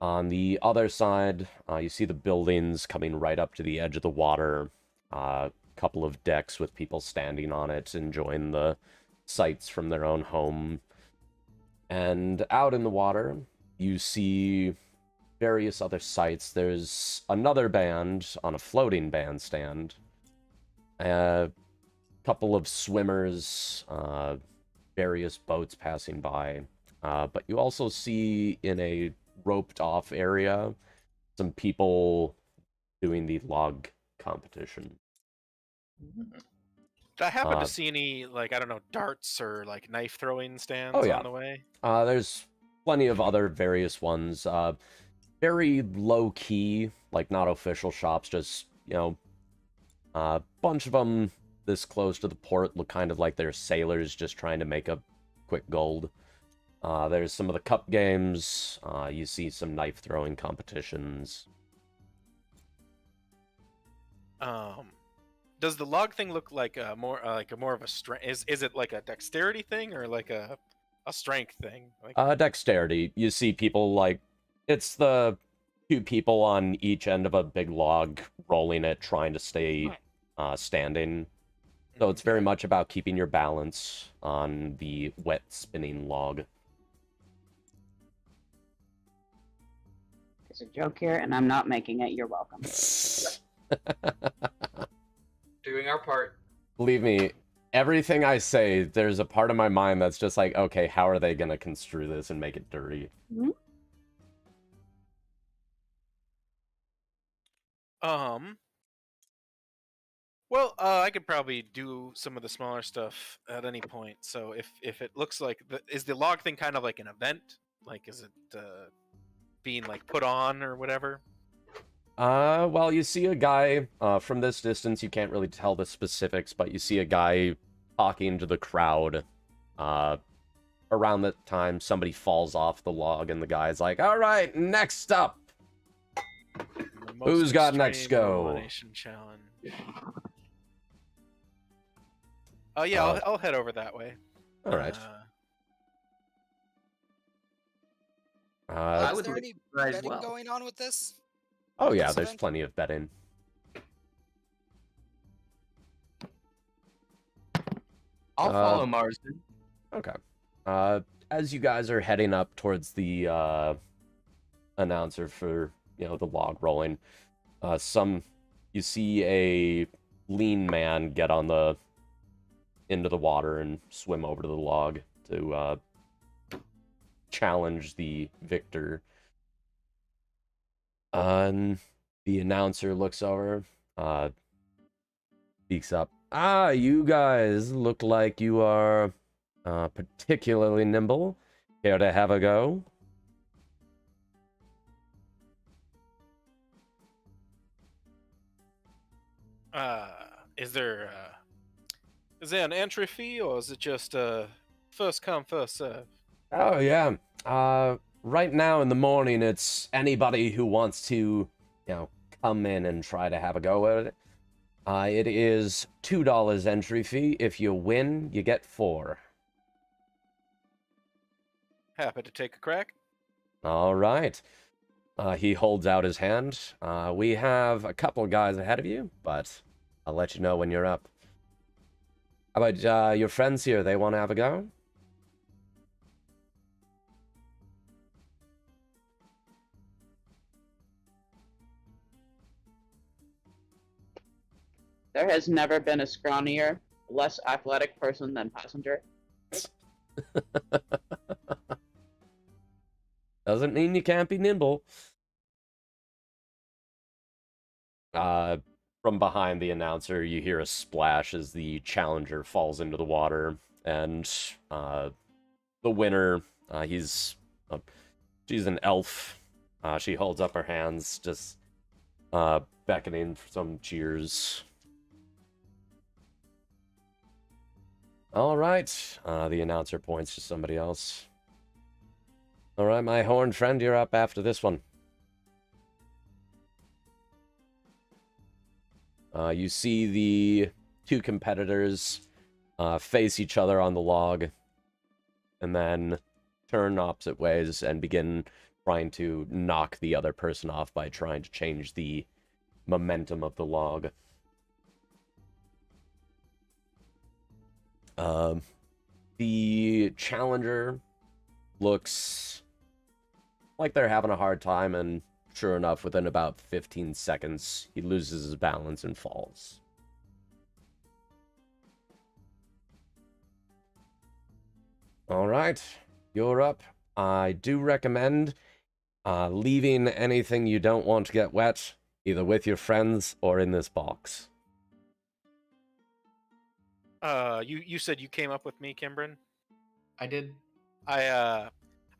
On the other side, you see the buildings coming right up to the edge of the water. A couple of decks with people standing on it, enjoying the sights from their own home. And out in the water, you see various other sights. There's another band on a floating bandstand. A couple of swimmers, various boats passing by. But you also see in a roped off area some people doing the log competition. Did I happen to see any, like, I don't know, darts or, like, knife throwing stands Oh, yeah. on the way? There's plenty of other various ones. Very low-key, like not official shops, just, you know, a bunch of them this close to the port look kind of like they're sailors just trying to make a quick gold. There's some of the cup games. You see some knife throwing competitions. Does the log thing look like more of a strength? Is it like a dexterity thing or like a strength thing? Like... Dexterity. You see people like it's the two people on each end of a big log rolling it, trying to stay standing. So it's very much about keeping your balance on the wet spinning log. There's a joke here, and I'm not making it. You're welcome. Doing our part. Believe me, everything I say, there's a part of my mind that's just like, okay, how are they gonna construe this and make it dirty? Mm-hmm. Well, I could probably do some of the smaller stuff at any point. So if it looks like is the log thing kind of like an event? Like, is it being like put on or whatever? Well, you see a guy from this distance. You can't really tell the specifics, but you see a guy talking to the crowd. Around that time, somebody falls off the log, and the guy's like, "All right, next up, who's got next go?" Challenge. Oh yeah, I'll head over that way. All right. Is there any betting going on with this? Oh yeah, there's plenty of betting. I'll follow Marsden. Okay. As you guys are heading up towards the announcer for the log rolling, you see a lean man get on into the water and swim over to the log to challenge the victor. And the announcer looks over, speaks up. Ah, you guys look like you are particularly nimble. Care to have a go? Is there an entry fee, or is it just first come, first serve? Oh yeah. Right now in the morning, it's anybody who wants to, come in and try to have a go at it. It is $2 entry fee. If you win, you get 4. Happy to take a crack. All right. He holds out his hand. We have a couple guys ahead of you, but I'll let you know when you're up. How about your friends here? They want to have a go? There has never been a scrawnier, less athletic person than Passenger. Doesn't mean you can't be nimble. From behind the announcer, you hear a splash as the challenger falls into the water, and the winner, she's an elf. She holds up her hands, just beckoning for some cheers. All right, the announcer points to somebody else. All right, my horned friend, you're up after this one. You see the two competitors face each other on the log, and then turn opposite ways and begin trying to knock the other person off by trying to change the momentum of the log. The challenger looks like they're having a hard time, and sure enough, within about 15 seconds, he loses his balance and falls. All right, you're up. I do recommend leaving anything you don't want to get wet, either with your friends or in this box. You said you came up with me, Kimbrin? I did. I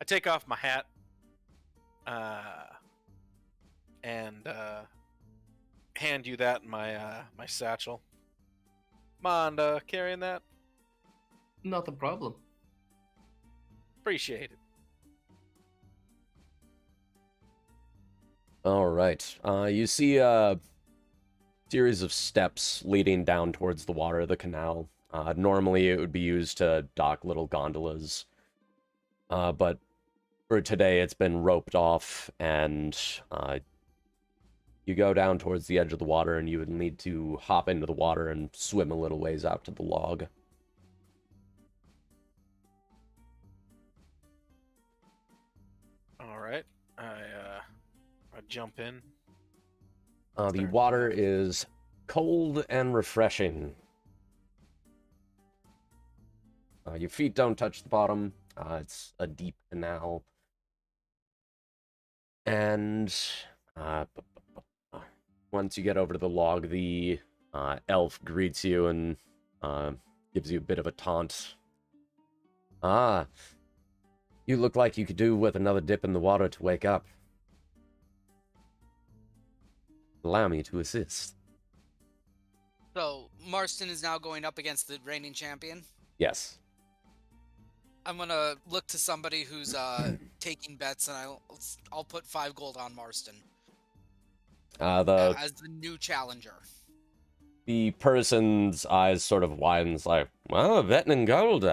take off my hat, and hand you that in my my satchel. mind carrying that? Not a problem. Appreciate it. All right. You see a series of steps leading down towards the water of the canal. Normally, it would be used to dock little gondolas. But for today, it's been roped off, and you go down towards the edge of the water, and you would need to hop into the water and swim a little ways out to the log. All right. I jump in. The water is cold and refreshing. Your feet don't touch the bottom. It's a deep canal. And once you get over to the log, the elf greets you and gives you a bit of a taunt. Ah, you look like you could do with another dip in the water to wake up. Allow me to assist. So, Marston is now going up against the reigning champion? Yes. I'm gonna look to somebody who's taking bets, and I'll put 5 gold on Marston as the new challenger. The person's eyes sort of widens, like, well, betting in gold.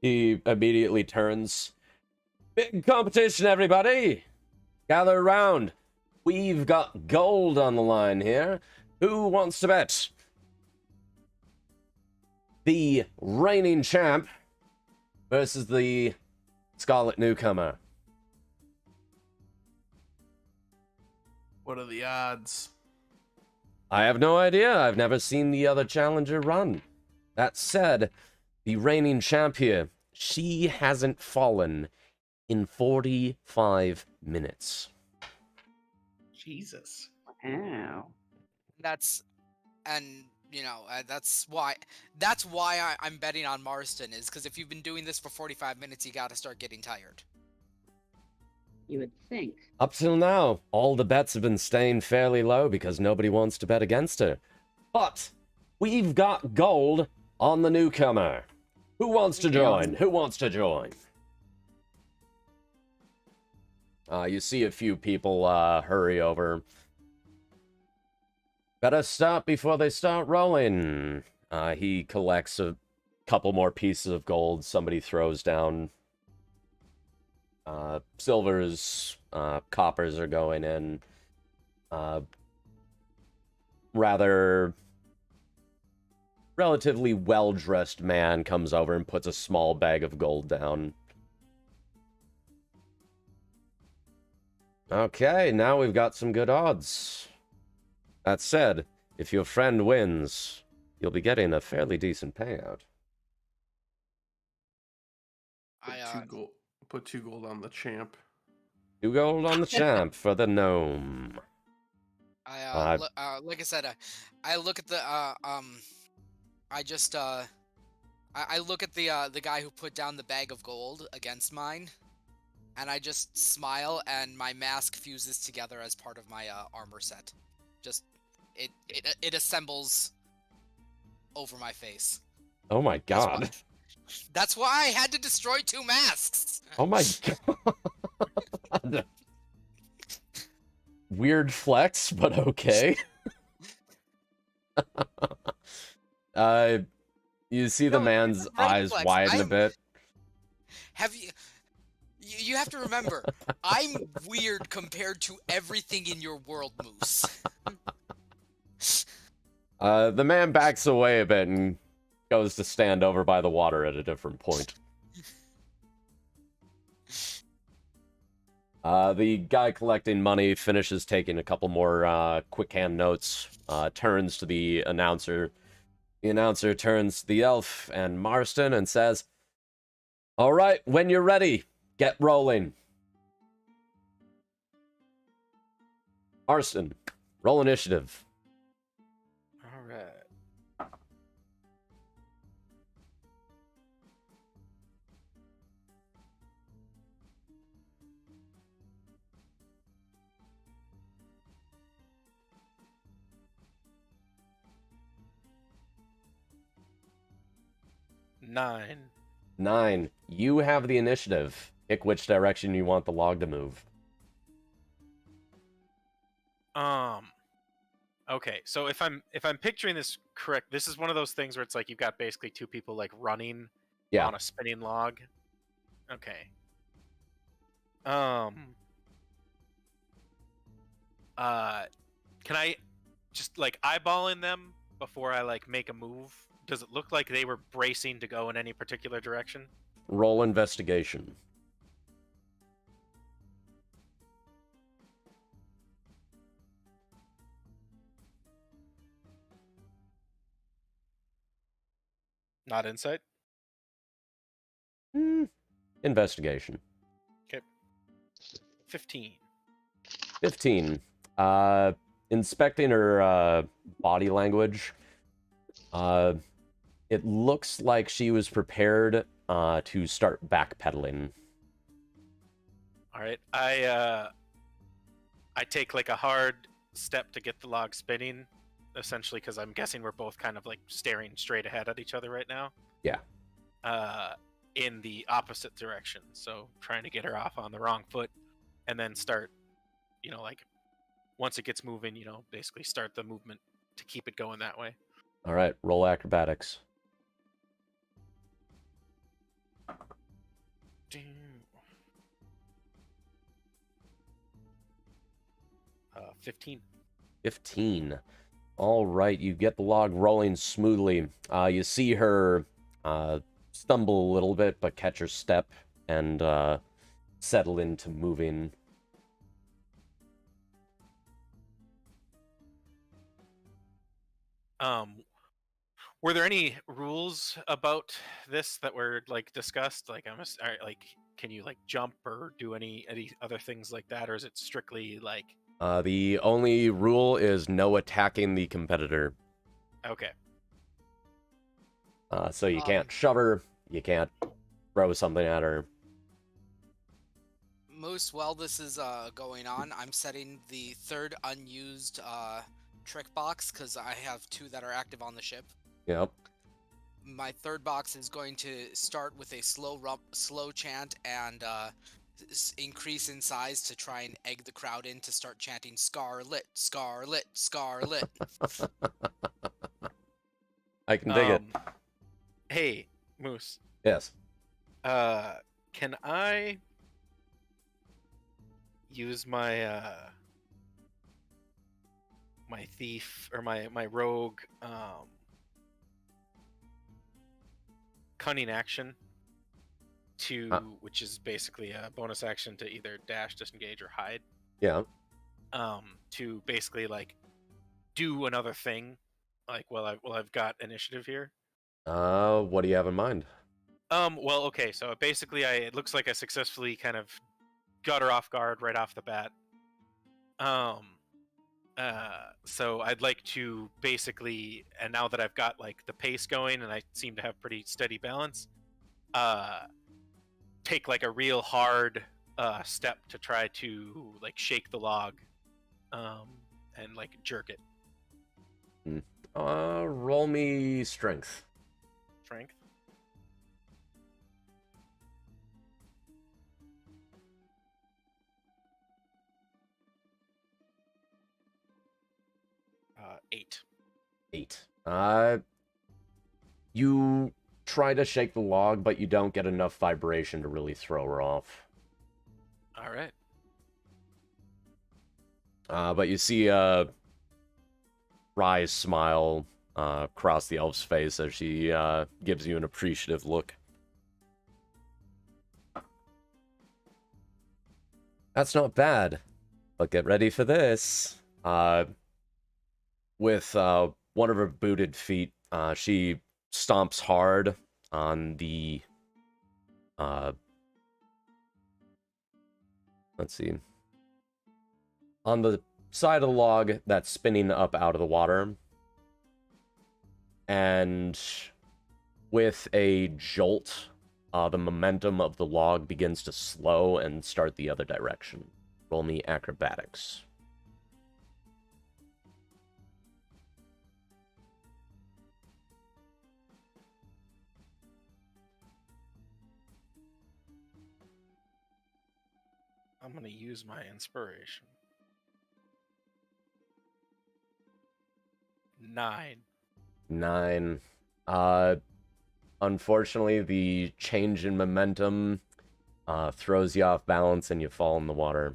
He immediately turns. Big competition, everybody! Gather around. We've got gold on the line here. Who wants to bet? The reigning champ versus the Scarlet newcomer. What are the odds? I have no idea. I've never seen the other challenger run. That said, the reigning champ here, she hasn't fallen in 45 minutes. Jesus. Wow. That's why I'm betting on Marston, is because if you've been doing this for 45 minutes, you gotta start getting tired. You would think. Up till now, all the bets have been staying fairly low because nobody wants to bet against her. But we've got gold on the newcomer. Who wants to join? Who wants to join? You see a few people hurry over. Better stop before they start rolling. He collects a couple more pieces of gold. Somebody throws down silvers, coppers are going in. Relatively well-dressed man comes over and puts a small bag of gold down. Okay, now we've got some good odds. That said, if your friend wins, you'll be getting a fairly decent payout. Put 2 gold on the champ. 2 gold on the champ for the gnome. Like I said, I look at the I look at the guy who put down the bag of gold against mine, and I just smile, and my mask fuses together as part of my armor set. Just it assembles over my face. Oh my god. That's why I had to destroy 2 masks. Oh my god. Weird flex, but okay. You see the man's eyes widen a bit. Have you? You have to remember, I'm weird compared to everything in your world, Moose. The man backs away a bit and goes to stand over by the water at a different point. The guy collecting money finishes taking a couple more quick hand notes, turns to the announcer. The announcer turns to the elf and Marston and says, "All right, when you're ready, get rolling." Marston, roll initiative. All right. 9. 9. You have the initiative. Pick which direction you want the log to move. Okay, so if I'm picturing this correct, this is one of those things where it's like you've got basically two people like running on a spinning log. Okay. Can I just like eyeballing them before I like make a move? Does it look like they were bracing to go in any particular direction? Roll investigation. Not insight? Investigation. Okay. 15. 15. Inspecting her body language, it looks like she was prepared to start backpedaling. All right. I take like a hard step to get the log spinning, essentially because I'm guessing we're both kind of like staring straight ahead at each other right now. Yeah. In the opposite direction, so trying to get her off on the wrong foot, and then start, like once it gets moving, basically start the movement to keep it going that way. All right, roll acrobatics. 15. 15. All right, you get the log rolling smoothly. You see her stumble a little bit, but catch her step and settle into moving. Were there any rules about this that were like discussed? Like, can you like jump or do any other things like that, or is it strictly like? The only rule is no attacking the competitor. Okay. So you can't shove her, you can't throw something at her. Moose, while this is going on, I'm setting the third unused trick box because I have 2 that are active on the ship. Yep. My third box is going to start with a slow chant and increase in size to try and egg the crowd in to start chanting Scarlet, Scarlet, Scarlet. I can dig it. Hey, Moose. Yes. Can I use my my thief or my rogue cunning action to which is basically a bonus action to either dash, disengage, or hide? Yeah. To basically like do another thing, like while I've got initiative here. What do you have in mind? Well, okay, so basically it looks like I successfully kind of got her off guard right off the bat. So I'd like to basically, and now that I've got like the pace going and I seem to have pretty steady balance, take like a real hard step to try to like shake the log, and like jerk it. Roll me strength. Strength. Eight. 8. You try to shake the log, but you don't get enough vibration to really throw her off. All right. But you see a wry smile across the elf's face as she gives you an appreciative look. That's not bad, but get ready for this. With one of her booted feet, she stomps hard on the... let's see. On the side of the log that's spinning up out of the water. And with a jolt, the momentum of the log begins to slow and start the other direction. Roll me acrobatics. I'm gonna use my inspiration. 9. 9. Unfortunately, the change in momentum throws you off balance and you fall in the water.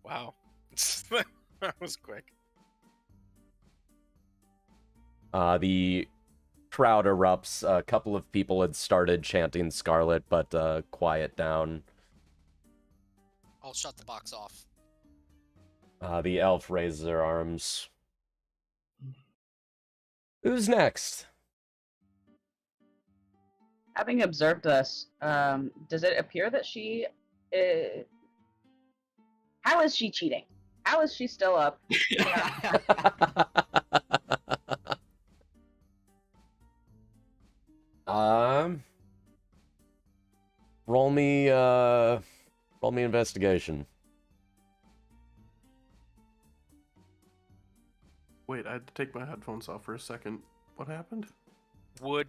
Wow. That was quick. The crowd erupts. A couple of people had started chanting Scarlet, but quiet down. I'll shut the box off. The elf raises their arms. Who's next? Having observed this, does it appear that she... How is she cheating? How is she still up? Roll me investigation. Wait, I had to take my headphones off for a second. What happened? Would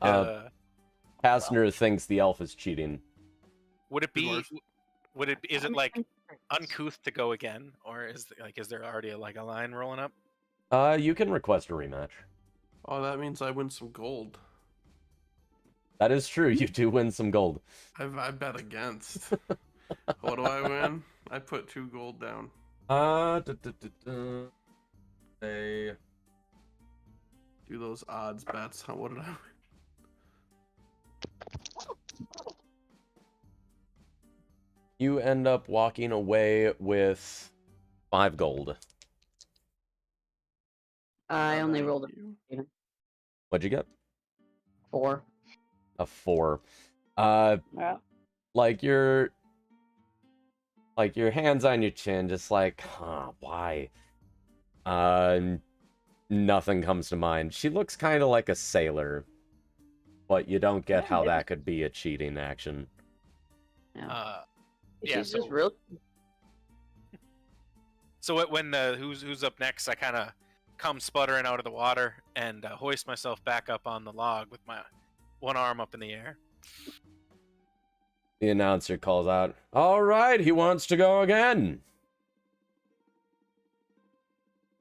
Kastner thinks the elf is cheating. would it be? Yours. Would it? Is it like uncouth to go again, or is there already a line rolling up? You can request a rematch. Oh, that means I win some gold. That is true. You do win some gold. I bet against. What do I win? I put 2 gold down. Hey. Do those odds bets. What did I win? You end up walking away with 5 gold. I only rolled a What'd you get? 4. A 4. Yeah. Like your hands on your chin, just like, why? Nothing comes to mind. She looks kind of like a sailor, but you don't get how that could be a cheating action. Yeah. Yeah. She's just real. So when who's up next, I kind of come sputtering out of the water and hoist myself back up on the log with my one arm up in the air. The announcer calls out, "All right, he wants to go again."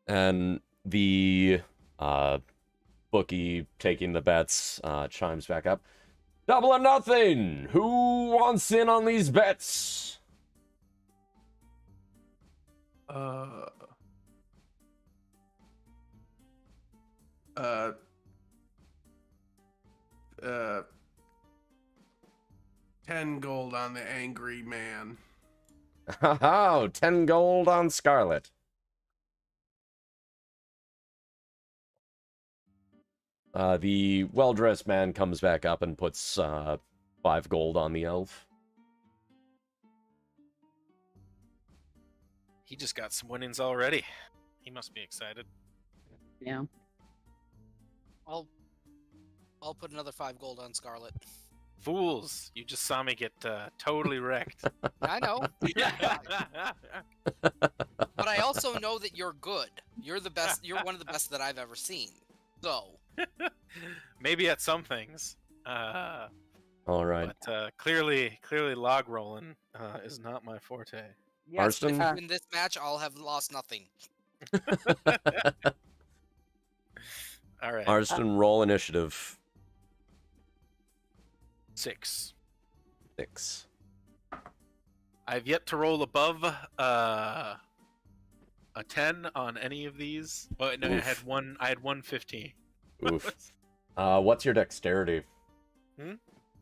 And the bookie taking the bets chimes back up. "Double or nothing! Who wants in on these bets?" 10 gold on the angry man. Oh, 10 gold on Scarlet. The well-dressed man comes back up and puts 5 gold on the elf. He just got some winnings already. He must be excited. Yeah. I'll put another 5 gold on Scarlet. Fools! You just saw me get totally wrecked. I know. But I also know that you're good. You're the best. You're one of the best that I've ever seen. So. Maybe at some things. All right. But clearly log rolling is not my forte. Yes, Marston? if you win this match, I'll have lost nothing. All right. Marston, roll initiative. 6. 6. I've yet to roll above a 10 on any of these. Oh, no, I had one 15. Oof. What's your dexterity? Hmm?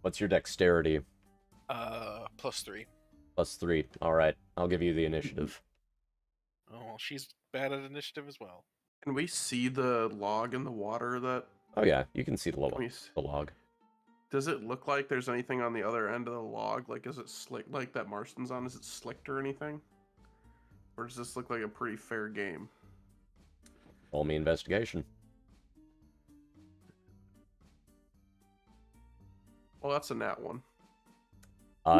What's your dexterity? +3. +3. All right. I'll give you the initiative. Oh, well, she's bad at initiative as well. Can we see the log in the water that... Oh, yeah. You can see the Can we log. Does it look like there's anything on the other end of the log? Like, is it slick, like that Marston's on? Is it slicked or anything? Or does this look like a pretty fair game? Roll me investigation. Well, that's a nat 1.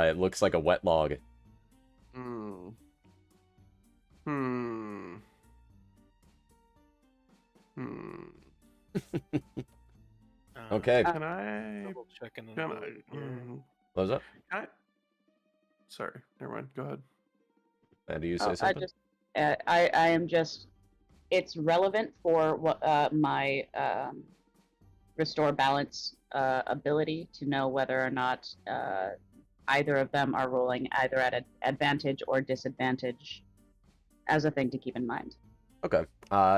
It looks like a wet log. Okay. Can I... Double checking. What was that? Sorry, never mind. Go ahead. Do you say I something? just, I am just. It's relevant for what my restore balance ability to know whether or not either of them are rolling either at an advantage or disadvantage, as a thing to keep in mind. Okay.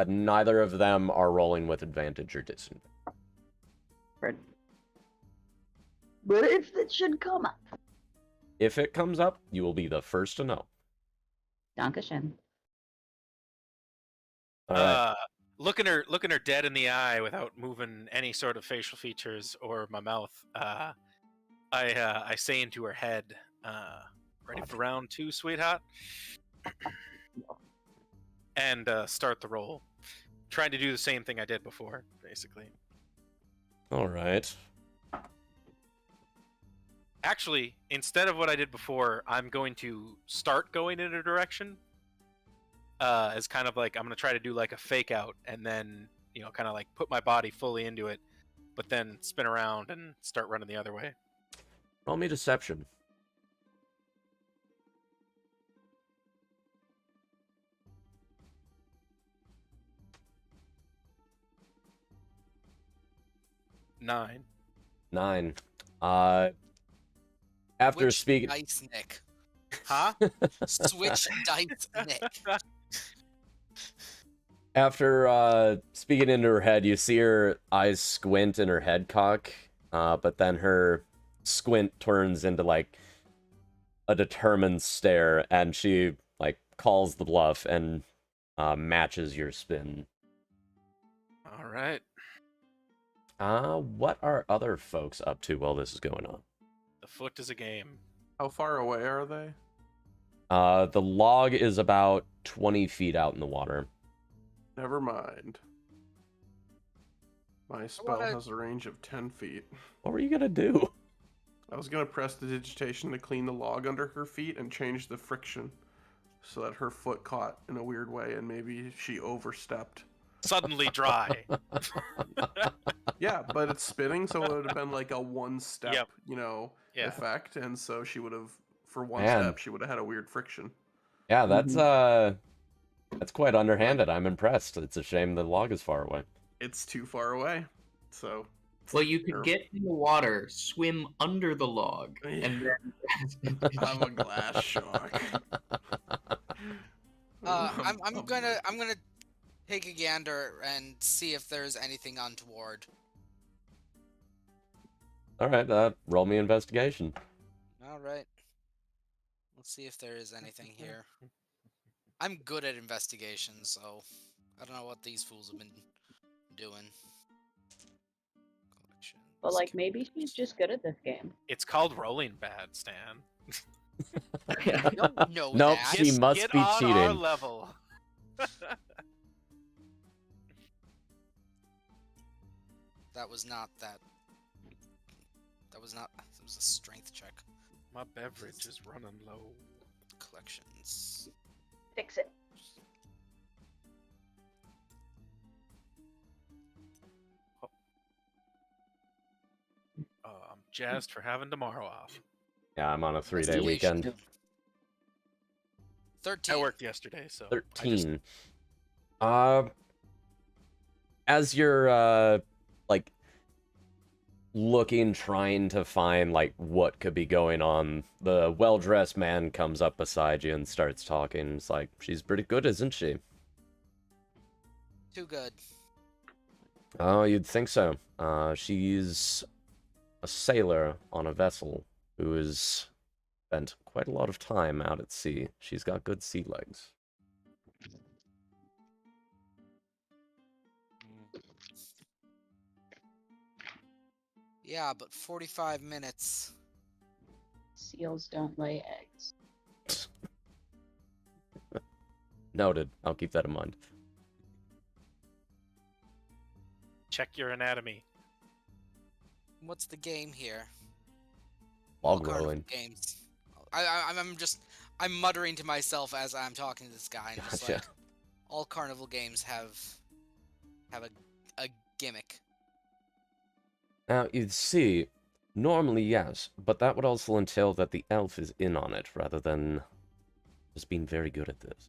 Neither of them are rolling with advantage or disadvantage. But if it should come up, If it comes up, you will be the first to know. Dankeschön. All right. Looking her dead in the eye without moving any sort of facial features or my mouth. I say into her head, "Ready for round 2, sweetheart?" And start the roll, trying to do the same thing I did before, basically. All right. Actually, instead of what I did before, I'm going to start going in a direction. As kind of like I'm going to try to do like a fake out, and then kind of like put my body fully into it, but then spin around and start running the other way. Roll me deception. Nine. 9. After Which speaking, dice, Nick? Huh? Switch dice, Nick. after speaking into her head, you see her eyes squint and her head cock, but then her squint turns into like a determined stare, and she like calls the bluff and matches your spin. All right. What are other folks up to while this is going on? The foot is a game. How far away are they? The log is about 20 feet out in the water. Never mind. My spell has a range of 10 feet. What were you gonna do? I was gonna press the digitation to clean the log under her feet and change the friction so that her foot caught in a weird way and maybe she overstepped. Suddenly dry. Yeah, but it's spinning, so it would have been like a one-step, Yep. Yeah. effect, and so she would have, for one Man. step, she would have had a weird friction. Yeah, that's quite underhanded. I'm impressed. It's a shame the log is far away. It's too far away, so... Well, you could get in the water, swim under the log, and then I'm a glass shark. I'm gonna take a gander and see if there's anything untoward. All right, roll me investigation. All right. Let's see if there is anything here. I'm good at investigations, so I don't know what these fools have been doing. But like, maybe she's just good at this game. It's called rolling bad, Stan. I don't know Nope, that. she must Get be on cheating. our level. That was not that. That was not. It was a strength check. My beverage is running low. Collections. Fix it. I'm jazzed for having tomorrow off. Yeah, I'm on a 3-day weekend. 13. I worked yesterday, so 13. As you're like looking, trying to find like what could be going on, the well-dressed man comes up beside you and starts talking. It's like, she's pretty good, isn't she? Too good. Oh, you'd think so. She's a sailor on a vessel who has spent quite a lot of time out at sea. She's got good sea legs. Yeah, but 45 minutes. Seals don't lay eggs. Noted. I'll keep that in mind. check your anatomy. What's the game here? Log All carnival rolling. games. I'm muttering to myself as I'm talking to this guy. And just Gotcha. like, all carnival games have a gimmick. Now, you'd see, normally yes, but that would also entail that the elf is in on it, rather than Just being very good at this.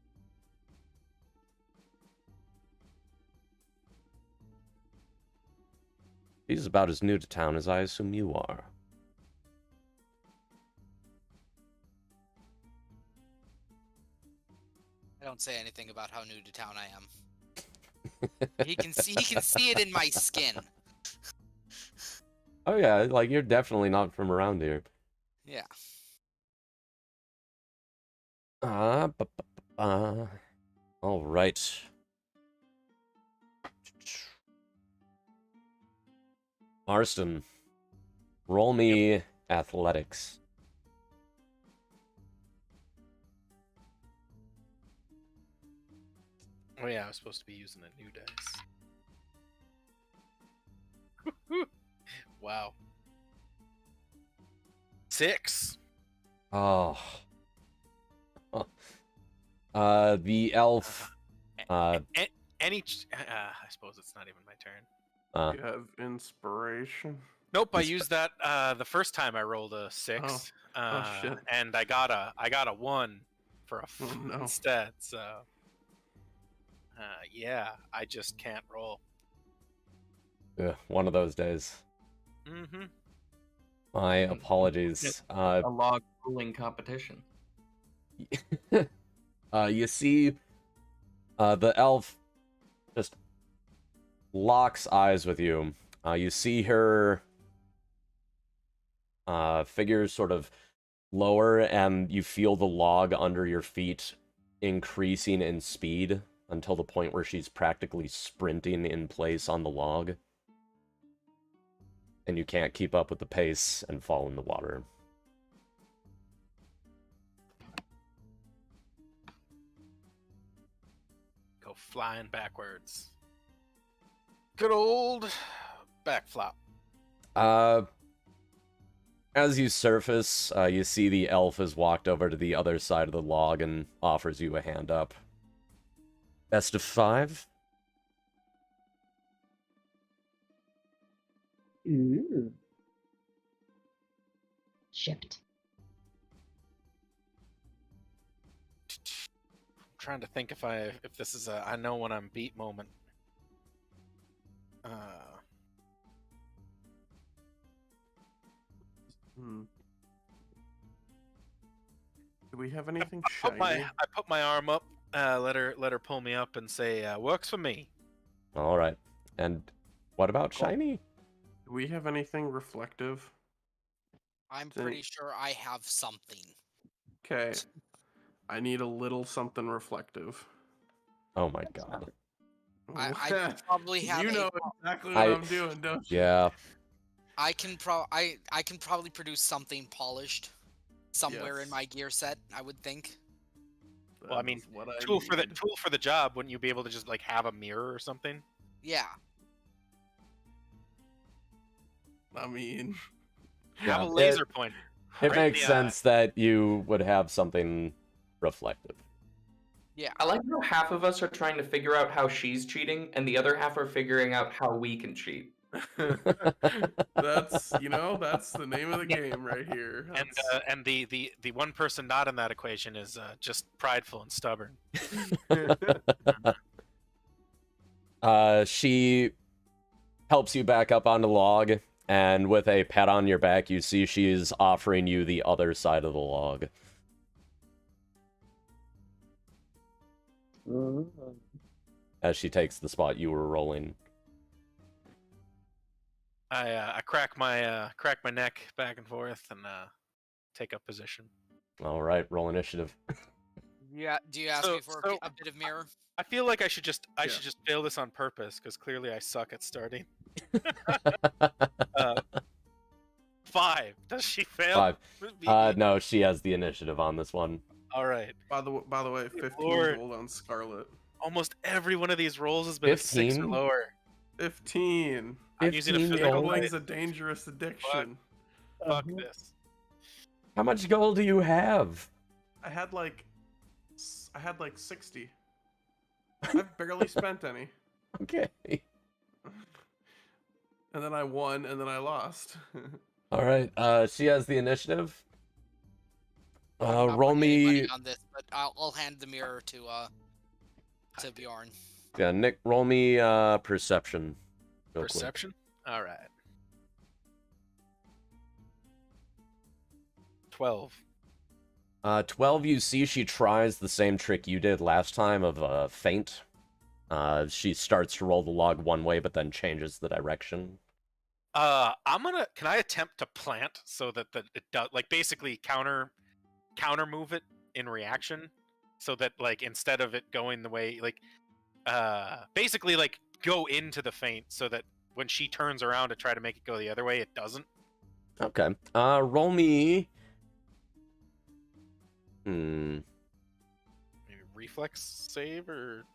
She's about as new to town as I assume you are. I don't say anything about how new to town I am. He can see it in my skin. Oh yeah, like you're definitely not from around here. Yeah. All right. Marston, roll me athletics. Oh yeah, I was supposed to be using a new dice. Wow. 6. Oh. The elf. I suppose it's not even my turn. You have inspiration. Nope, I used that the first time I rolled a 6. Shit. And I got a 1 for a no. instead. So yeah, I just can't roll. Yeah, one of those days. Mm-hmm. My apologies. A log rolling competition. You see, the elf just locks eyes with you. You see her figure sort of lower, and you feel the log under your feet increasing in speed until the point where she's practically sprinting in place on the log. And you can't keep up with the pace and fall in the water. Go flying backwards. Good old backflop. As you surface, you see the elf has walked over to the other side of the log and offers you a hand up. Best of 5? Ooh. Shipped. I'm trying to think if this is a I know when I'm beat moment. Do we have anything I shiny? put my arm up, let her pull me up and say, works for me. All right. And what about shiny? Do we have anything reflective? I'm pretty sure I have something. Okay. I need a little something reflective. Oh my god. I probably have. You know exactly what I'm doing, don't you? Yeah. I can probably produce something polished somewhere in my gear set, I would think. Well, I mean, tool for the job. Wouldn't you be able to just like have a mirror or something? Yeah. I mean, have a laser pointer. It makes sense that you would have something reflective. Yeah. I like how half of us are trying to figure out how she's cheating, and the other half are figuring out how we can cheat. that's the name of the game right here. And the one person not in that equation is just prideful and stubborn. She helps you back up on the log, and with a pat on your back, you see she's offering you the other side of the log. As she takes the spot you were rolling. I crack my neck back and forth and take up position. All right, roll initiative. Yeah. Do you ask me for a bit of mirror? I feel like I should just fail this on purpose because clearly I suck at starting. 5. Does she fail? 5. No, she has the initiative on this one. All right. By the way, 15 gold on Scarlet. Almost every one of these rolls has been 15? A 6 or lower. 15. I'm using a physical. Gambling's a dangerous addiction. Fuck this. How much gold do you have? I had like 60. I've barely spent any. Okay. And then I won, and then I lost. All right. She has the initiative. I'm not roll putting any money me. on this, but I'll hand the mirror to Bjorn. Yeah, Nick, roll me perception. Real quick. Perception. All right. 12. 12, you see she tries the same trick you did last time of feint. She starts to roll the log one way, but then changes the direction. Can I attempt to plant so that it does, like, basically counter move it in reaction, so that, like, instead of it going the way, like, basically, like, go into the feint so that when she turns around to try to make it go the other way, it doesn't. Okay. Roll me. Maybe reflex save or.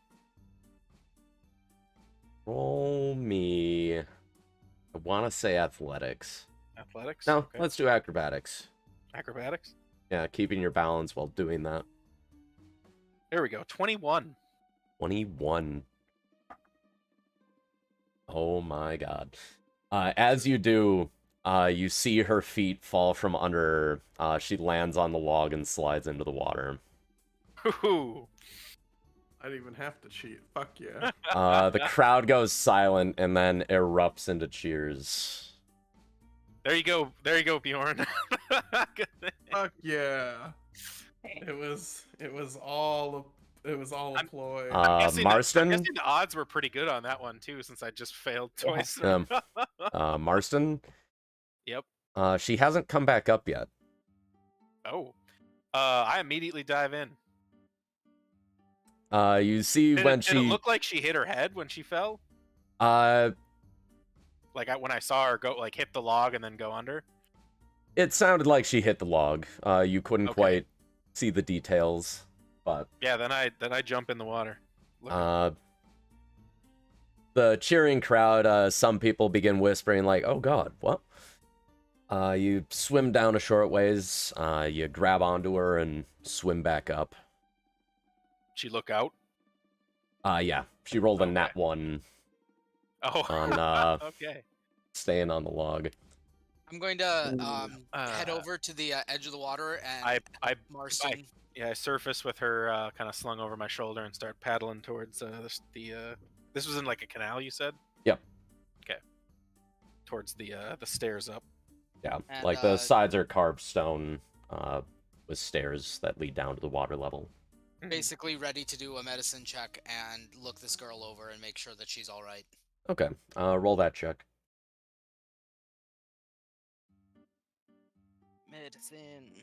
Roll me. I want to say athletics. Athletics? No, Okay. let's do acrobatics. Acrobatics? Yeah, keeping your balance while doing that. There we go. 21. 21. Oh my god. As you do, you see her feet fall from under her. She lands on the log and slides into the water. Ooh. I didn't even have to cheat. Fuck yeah. The crowd goes silent and then erupts into cheers. There you go, Bjorn. Fuck yeah. It was all a ploy. Marston? I'm guessing the odds were pretty good on that one too, since I just failed twice. Marston? Yep. She hasn't come back up yet. Oh. I immediately dive in. You see Did it look like she hit her head when she fell? Like when I saw her go, like, hit the log and then go under? It sounded like she hit the log. You couldn't quite see the details, but yeah. Then I jump in the water. The cheering crowd. Some people begin whispering like, "Oh God, what?" You swim down a short ways. You grab onto her and swim back up. She look out? Yeah. She rolled a nat 1. Oh. On okay. Staying on the log. I'm going to head over to the edge of the water and Marston. I surface with her kind of slung over my shoulder and start paddling towards this was in like a canal, you said? Yep. Okay. Towards the stairs up. Yeah, And, like the sides are carved stone with stairs that lead down to the water level. Basically ready to do a medicine check and look this girl over and make sure that she's all right. Okay, roll that check. Medicine.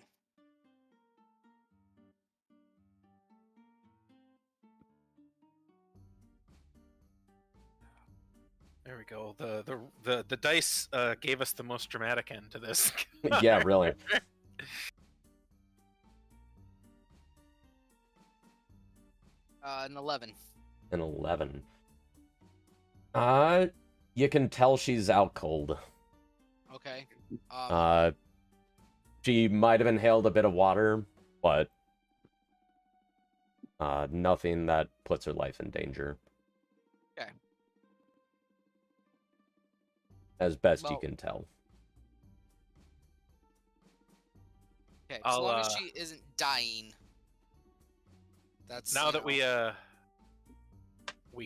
There we go. The dice gave us the most dramatic end to this. Yeah, really. An 11. An 11. You can tell she's out cold. Okay. She might have inhaled a bit of water, but nothing that puts her life in danger. Okay. As best you can tell. Okay, as long as she isn't dying. That's now that we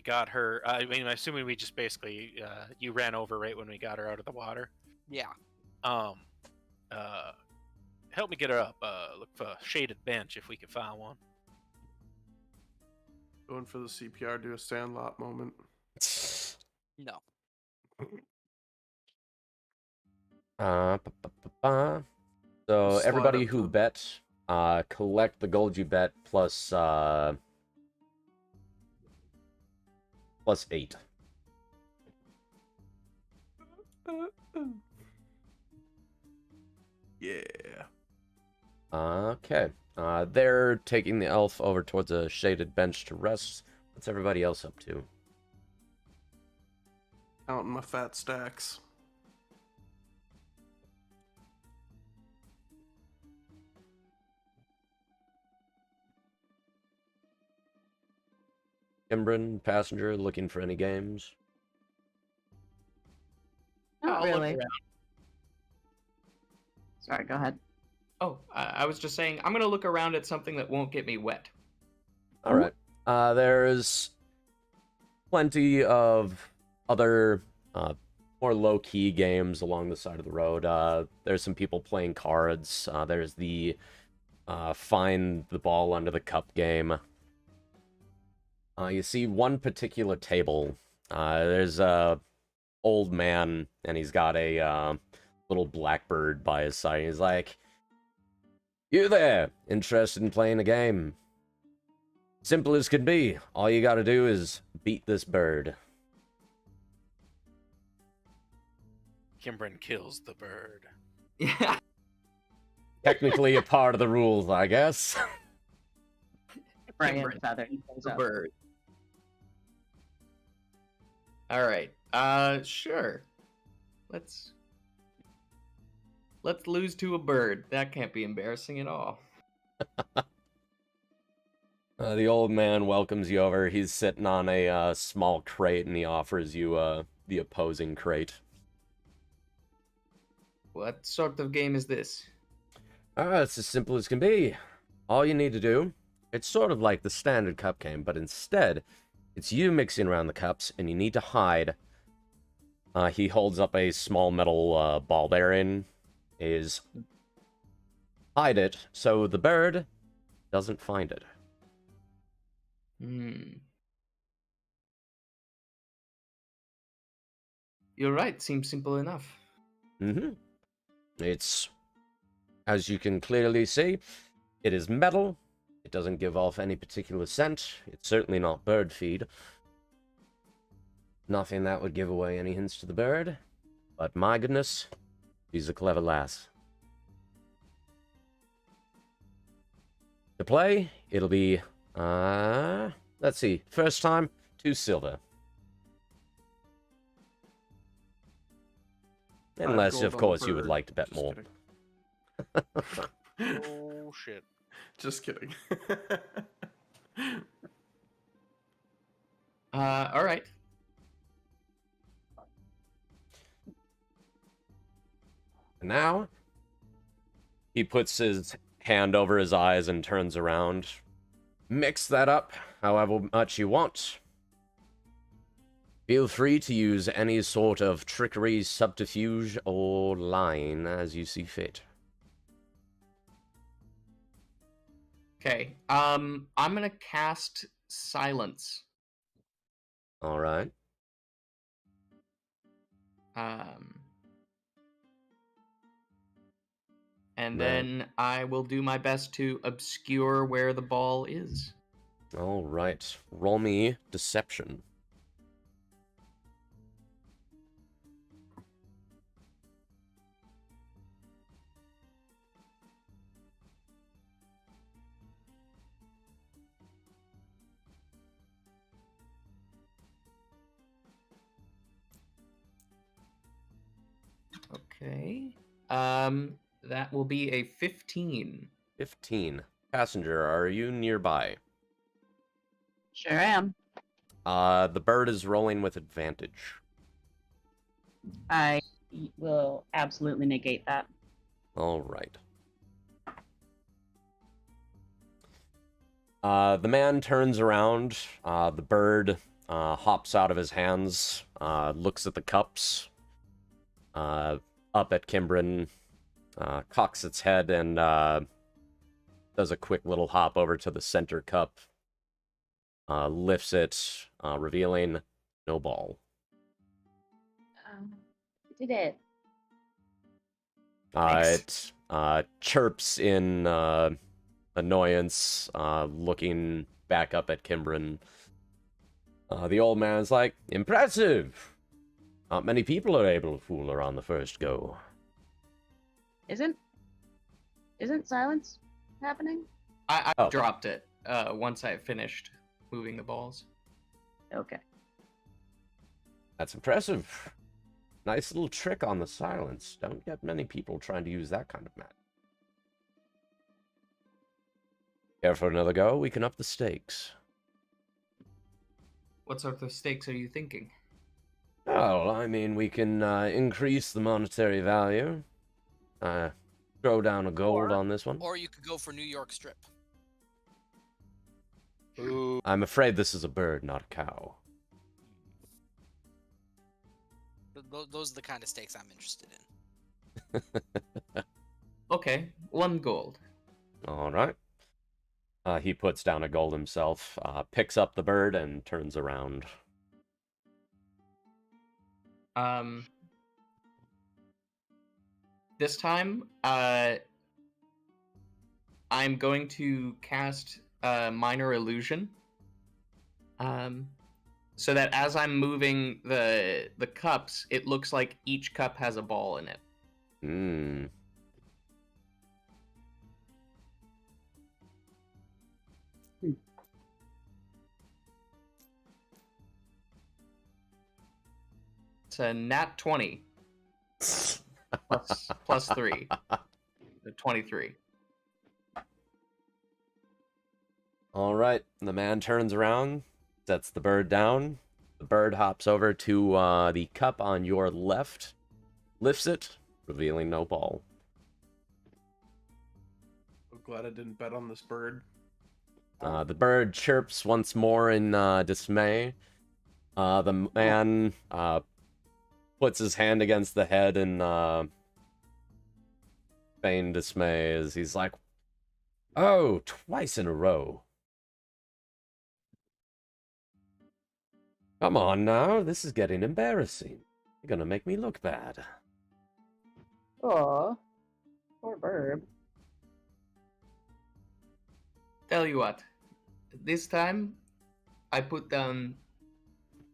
got her. I mean, assuming we just basically you ran over right when we got her out of the water. Yeah. Help me get her up. Look for a shaded bench if we can find one. Going for the CPR, do a Sandlot moment. No. So Slide everybody up who to- bet, collect the gold you bet plus 8. Yeah. Okay. They're taking the elf over towards a shaded bench to rest. What's everybody else up to? Counting my fat stacks. Kimbrin, passenger, looking for any games? Not I'll look really. around. Sorry, go ahead. Oh, I was just saying, I'm gonna look around at something that won't get me wet. All right. There's plenty of other more low-key games along the side of the road. There's some people playing cards. There's the find the ball under the cup game. You see one particular table. There's a old man, and he's got a little blackbird by his side. He's like, "You there? Interested in playing a game? Simple as can be. All you gotta do is beat this bird." Kimbrin kills the bird. Yeah. Technically a part of the rules, I guess. Brian Feather. The bird. All right. Sure. Let's lose to a bird. That can't be embarrassing at all. The old man welcomes you over. He's sitting on a small crate, and he offers you the opposing crate. What sort of game is this? It's as simple as can be. All you need to do, it's sort of like the standard cup game, but instead, it's you mixing around the cups, and you need to hide. He holds up a small metal ball bearing. Is hide it so the bird doesn't find it. You're right. Seems simple enough. It's, as you can clearly see, it is metal. It doesn't give off any particular scent. It's certainly not bird feed. Nothing that would give away any hints to the bird. But my goodness, she's a clever lass. To play, it'll be, let's see, first time, 2 silver. Unless, of course, you would like to bet Just more. Oh shit. Just kidding. All right. Now, he puts his hand over his eyes and turns around. Mix that up however much you want. Feel free to use any sort of trickery, subterfuge, or line as you see fit. Okay. I'm gonna cast Silence. All right. And Right. then I will do my best to obscure where the ball is. All right. Roll me deception. Okay. That will be a 15. 15. Passenger, are you nearby? Sure am. The bird is rolling with advantage. I will absolutely negate that. All right. The man turns around. The bird hops out of his hands, looks at the cups, up at Kimbrin, cocks its head, and does a quick little hop over to the center cup, lifts it, revealing no ball. Did it. Nice. It chirps in annoyance, looking back up at Kimbrin. The old man's like, "Impressive! Not many people are able to fool her on the first go." Isn't silence happening? I Oh. dropped it once I finished moving the balls. Okay. That's impressive. Nice little trick on the silence. Don't get many people trying to use that kind of magic. Care for another go? We can up the stakes. What sort of stakes are you thinking? Oh, I mean, we can increase the monetary value. throw down a gold on this one. Or you could go for New York Strip. Ooh. I'm afraid this is a bird, not a cow. Those are the kind of stakes I'm interested in. Okay, 1 gold. All right. He puts down a gold himself, picks up the bird, and turns around. This time, I'm going to cast Minor Illusion. So that as I'm moving the cups, it looks like each cup has a ball in it. Hmm. It's a nat 20. plus 3. 23. All right. The man turns around, sets the bird down. The bird hops over to the cup on your left, lifts it, revealing no ball. I'm glad I didn't bet on this bird. The bird chirps once more in dismay. The man puts his hand against the head in feigned dismay as he's like, "Oh, twice in a row. Come on now, this is getting embarrassing. You're gonna make me look bad." Aw, poor bird. Tell you what, this time I put down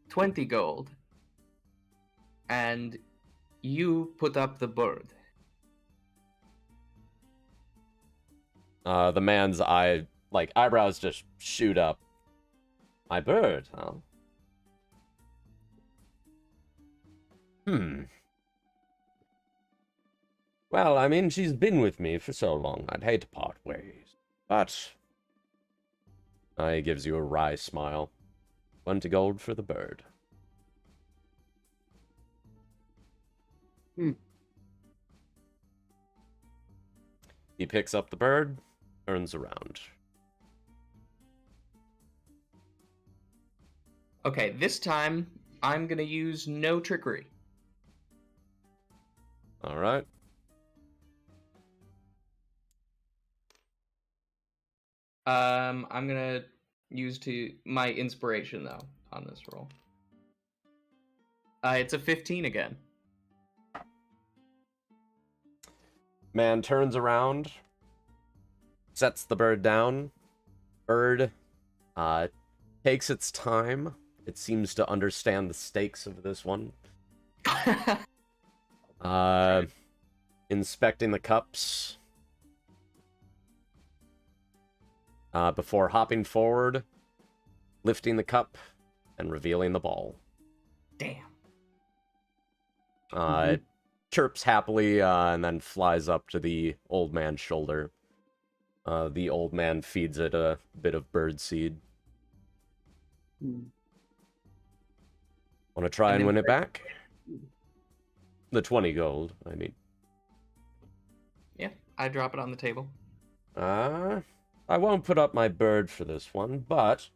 20 gold, and you put up the bird. The man's eyebrows just shoot up. My bird, huh? Well, I mean, she's been with me for so long, I'd hate to part ways. But he gives you a wry smile. 20 gold for the bird. He picks up the bird, turns around. Okay, this time I'm gonna use no trickery. All right. I'm gonna use my inspiration though on this roll. It's a 15 again. Man turns around, sets the bird down. Bird takes its time. It seems to understand the stakes of this one. Inspecting the cups. Before hopping forward, lifting the cup, and revealing the ball. Damn. It chirps happily and then flies up to the old man's shoulder. The old man feeds it a bit of bird seed. Want to try and win it back? The 20 gold, I mean. Yeah, I drop it on the table. I won't put up my bird for this one, but...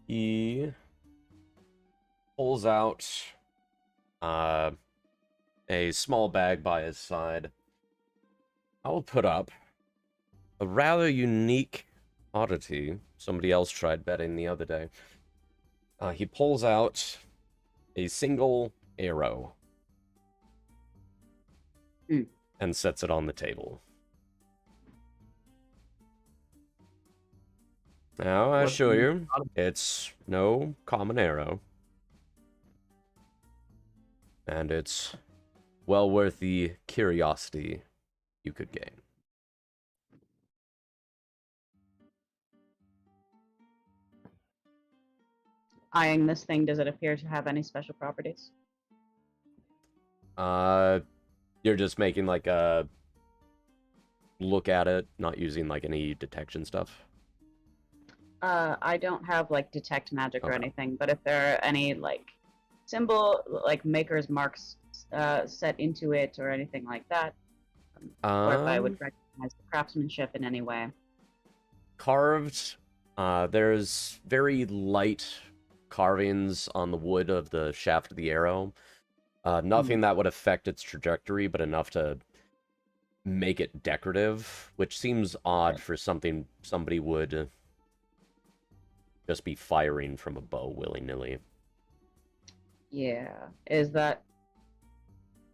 He pulls out a small bag by his side. I will put up a rather unique oddity. Somebody else tried betting the other day. He pulls out a single arrow. And and sets it on the table. Now, I assure you, it's no common arrow. And it's well worth the curiosity you could gain. Eyeing this thing, does it appear to have any special properties? You're just making like a look at it, not using like any detection stuff. I don't have like detect magic or Okay. anything, but if there are any like symbol, like maker's marks set into it or anything like that, or if I would recognize the craftsmanship in any way. Carved, there's very light carvings on the wood of the shaft of the arrow. Nothing that would affect its trajectory, but enough to make it decorative, which seems odd for something somebody would just be firing from a bow willy-nilly. Yeah. Is that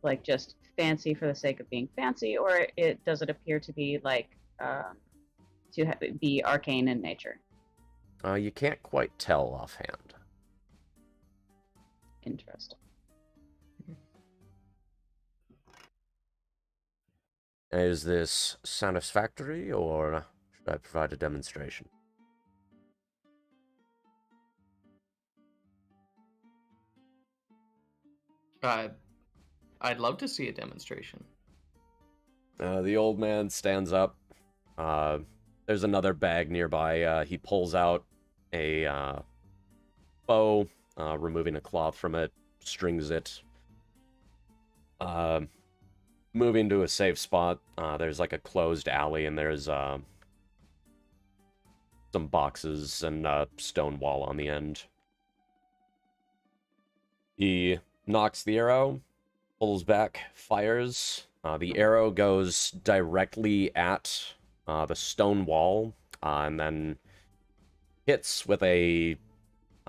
like just fancy for the sake of being fancy, or does it appear to be like be arcane in nature? You can't quite tell offhand. Interesting. Is this satisfactory, or should I provide a demonstration? I'd love to see a demonstration. The old man stands up. There's another bag nearby. He pulls out a bow, removing a cloth from it, strings it. Moving to a safe spot. There's like a closed alley, and there's some boxes and a stone wall on the end. He knocks the arrow, pulls back, fires. The arrow goes directly at the stone wall, and then hits with a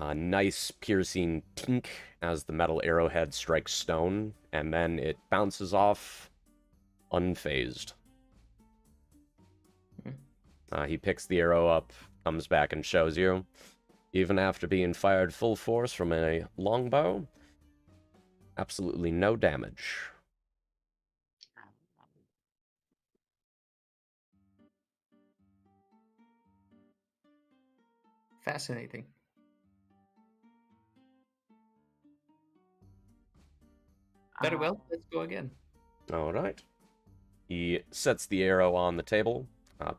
nice piercing tink as the metal arrowhead strikes stone, and then it bounces off unfazed. He picks the arrow up, comes back and shows you. Even after being fired full force from a longbow, absolutely no damage. Fascinating. Very well, let's go again. All right. He sets the arrow on the table,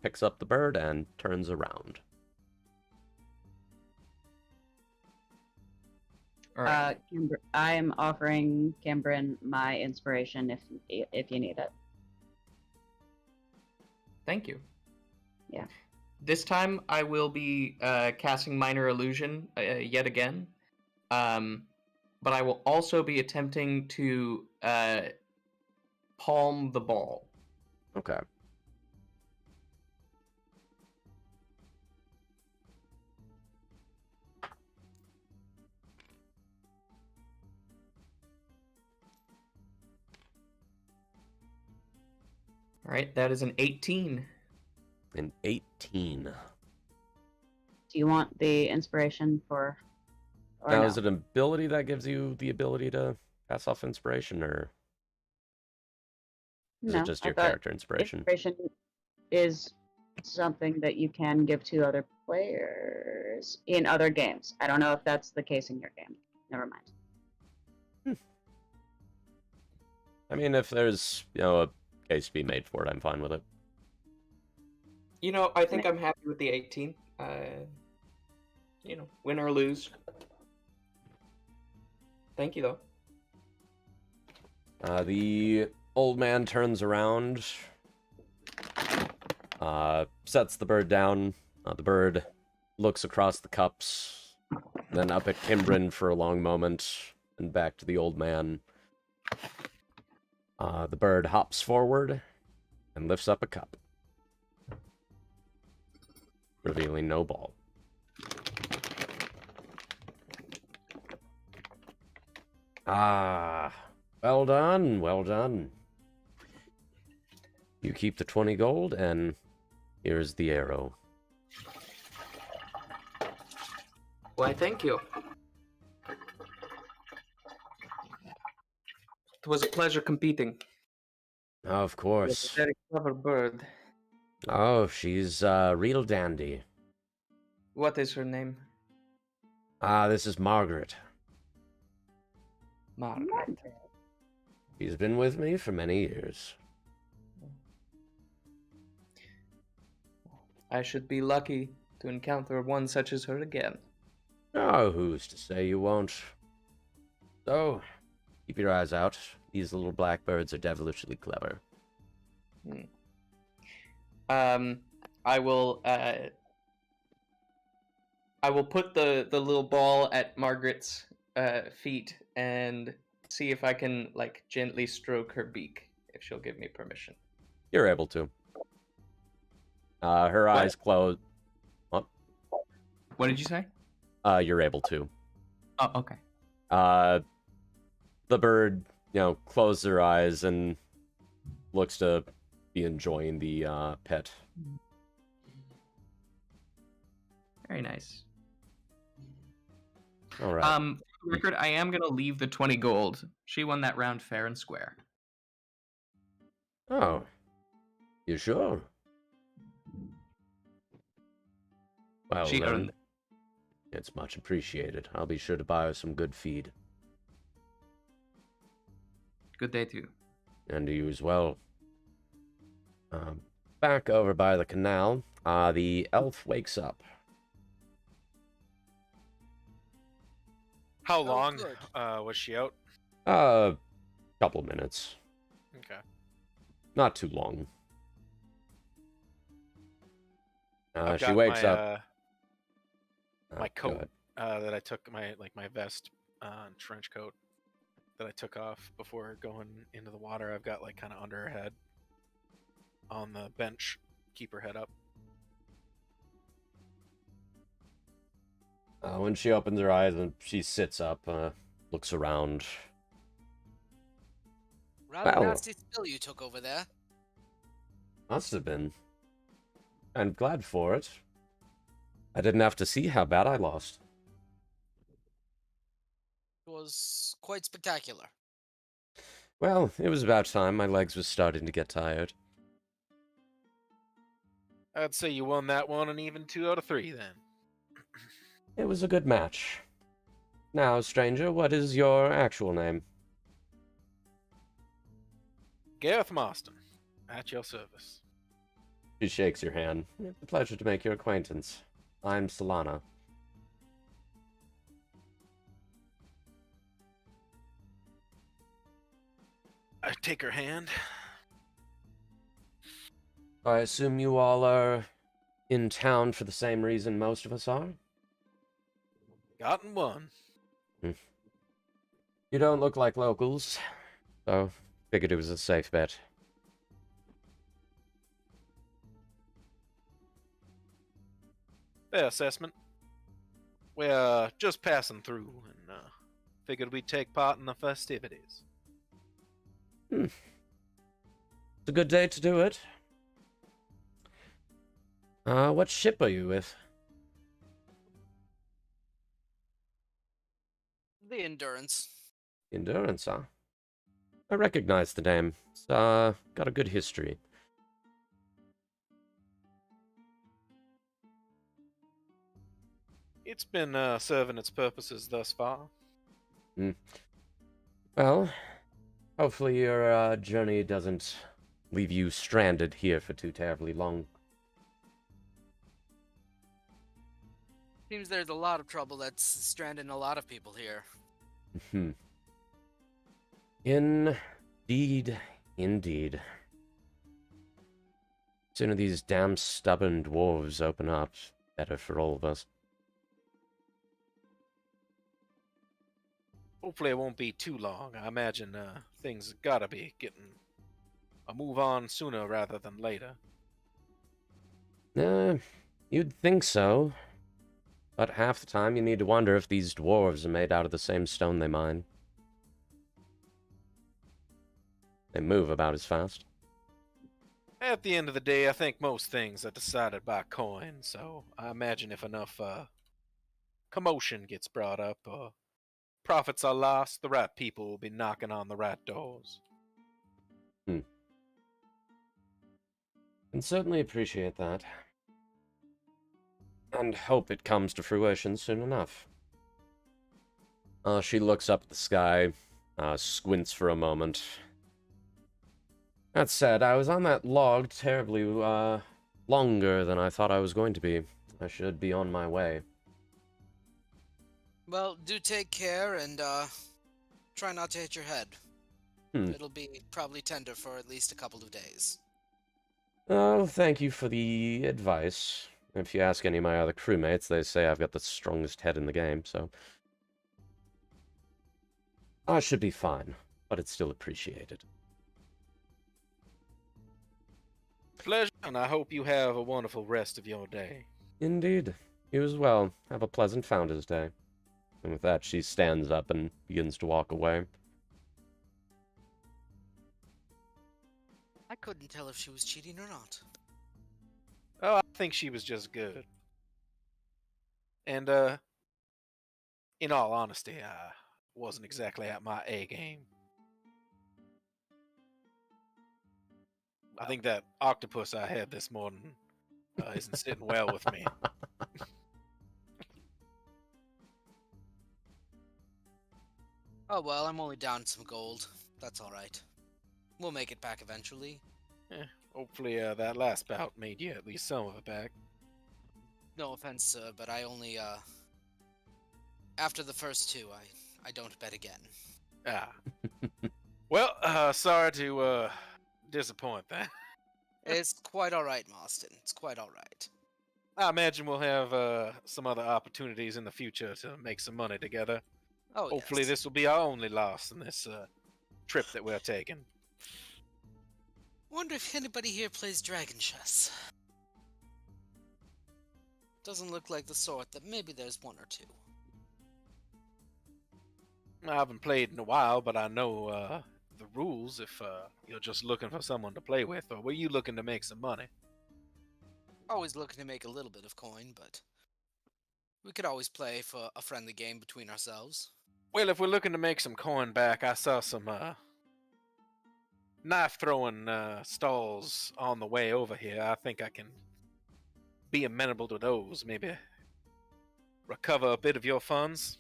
picks up the bird, and turns around. All right. I am offering Kimbrin my inspiration if you need it. Thank you. Yeah. This time I will be casting Minor Illusion yet again. But I will also be attempting to palm the ball. Okay. All right, that is an 18. An 18. Do you want the inspiration for? Now, no? is it an ability that gives you the ability to pass off inspiration, or is it just your character inspiration? Inspiration is something that you can give to other players in other games. I don't know if that's the case in your game. Never mind. I mean, if there's, a case to be made for it, I'm fine with it. I think I'm happy with the 18. Win or lose. Thank you, though. The old man turns around, sets the bird down. The bird looks across the cups, then up at Kimbrin for a long moment, and back to the old man. The bird hops forward and lifts up a cup, revealing no ball. Ah, well done, well done. You keep the 20 gold, and here's the arrow. Why, thank you. It was a pleasure competing. Of course. Very clever bird. Oh, she's a real dandy. What is her name? This is Margaret. Margaret. She's been with me for many years. I should be lucky to encounter one such as her again. Oh, who's to say you won't? So, keep your eyes out. These little blackbirds are devilishly clever. I will put the little ball at Margaret's feet and see if I can like gently stroke her beak if she'll give me permission. You're able to. Her eyes close. What? What did you say? You're able to. Oh, okay. The bird, closes her eyes and looks to be enjoying the pet. Very nice. All right. For the record, I am gonna leave the 20 gold. She won that round fair and square. Oh. You sure? Well, She then, earned it. it's much appreciated. I'll be sure to buy her some good feed. Good day to you. And to you as well. Back over by the canal, the elf wakes up. How Oh, long good. was she out? Couple minutes. Okay. Not too long. I've She got wakes my, up. my Go coat ahead. that I took, my vest and trench coat that I took off before going into the water. I've got like kind of under her head on the bench. Keep her head up. When she opens her eyes and she sits up, looks around. Rather Wow. nasty spill you took over there. Must have been. I'm glad for it. I didn't have to see how bad I lost. It was quite spectacular. Well, it was about time. My legs were starting to get tired. I'd say you won that one, an even 2 out of 3 then. It was a good match. Now, stranger, what is your actual name? Gareth Marston, at your service. She shakes your hand. It's a pleasure to make your acquaintance. I'm Solana. I take her hand. I assume you all are in town for the same reason most of us are? Gotten one. You don't look like locals, so figured it was a safe bet. Fair assessment. We're just passing through and figured we'd take part in the festivities. It's a good day to do it. What ship are you with? The endurance. Endurance, huh? I recognize the name. It's, got a good history. It's been serving its purposes thus far. Well, hopefully your journey doesn't leave you stranded here for too terribly long. Seems there's a lot of trouble that's stranding a lot of people here. Indeed, indeed. Sooner these damn stubborn dwarves open up, better for all of us. Hopefully it won't be too long. I imagine things gotta be getting a move on sooner rather than later. You'd think so. But half the time you need to wonder if these dwarves are made out of the same stone they mine. They move about as fast. At the end of the day, I think most things are decided by coin, so I imagine if enough commotion gets brought up, profits are lost, the right people will be knocking on the right doors. Can certainly appreciate that. And hope it comes to fruition soon enough. She looks up at the sky, squints for a moment. That said, I was on that log terribly, longer than I thought I was going to be. I should be on my way. Well, do take care and try not to hit your head. It'll be probably tender for at least a couple of days. Oh, thank you for the advice. If you ask any of my other crewmates, they say I've got the strongest head in the game, so... I should be fine, but it's still appreciated. Pleasure, and I hope you have a wonderful rest of your day. Indeed. You as well. Have a pleasant Founder's Day. And with that, she stands up and begins to walk away. I couldn't tell if she was cheating or not. Oh, I think she was just good. And, in all honesty, I wasn't exactly at my A game. I think that octopus I had this morning isn't sitting well with me. Oh well, I'm only down some gold. That's alright. We'll make it back eventually. Hopefully that last bout made you at least some of it back. No offense, sir, but I only, after the first two, I don't bet again. Ah. Well, sorry to disappoint that. It's quite alright, Marston. It's quite alright. I imagine we'll have some other opportunities in the future to make some money together. Oh, Hopefully yes. this will be our only loss in this trip that we're taking. Wonder if anybody here plays dragon chess. Doesn't look like the sort that maybe there's one or two. I haven't played in a while, but I know the rules if you're just looking for someone to play with, or were you looking to make some money? Always looking to make a little bit of coin, but we could always play for a friendly game between ourselves. Well, if we're looking to make some coin back, I saw some knife-throwing stalls on the way over here. I think I can be amenable to those. Maybe recover a bit of your funds.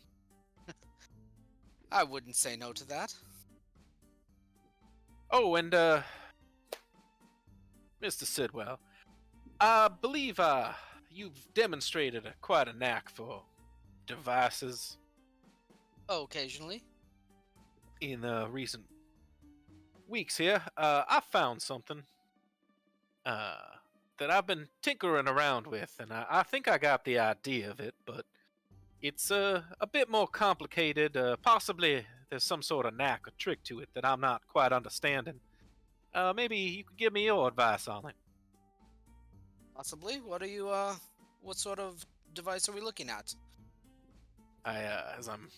I wouldn't say no to that. Oh, and Mr. Sidwell, I believe you've demonstrated quite a knack for devices Oh, occasionally. in recent weeks here. I found something that I've been tinkering around with, and I think I got the idea of it, but it's a bit more complicated. Possibly there's some sort of knack or trick to it that I'm not quite understanding. Maybe you could give me your advice on it. Possibly. What sort of device are we looking at? As I'm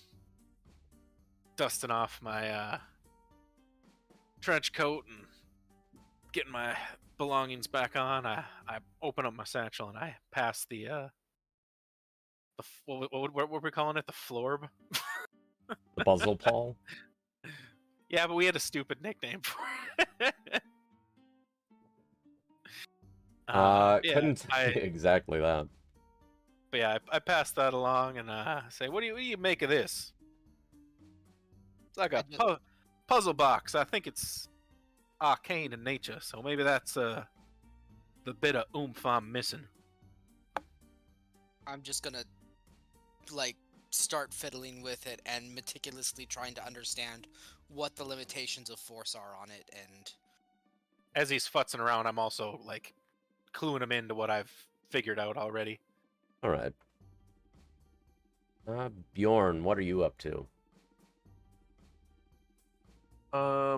dusting off my trench coat and getting my belongings back on, I open up my satchel and I pass the what were we calling it? The florb? The Buzzle Paul? Yeah, but we had a stupid nickname for it. Couldn't exactly that. But yeah, I passed that along and say, what do you make of this? It's like a puzzle box. I think it's arcane in nature, so maybe that's the bit of oomph I'm missing. I'm just gonna, start fiddling with it and meticulously trying to understand what the limitations of force are on it, and... As he's futzing around, I'm also, cluing him into what I've figured out already. Alright. Bjorn, what are you up to? I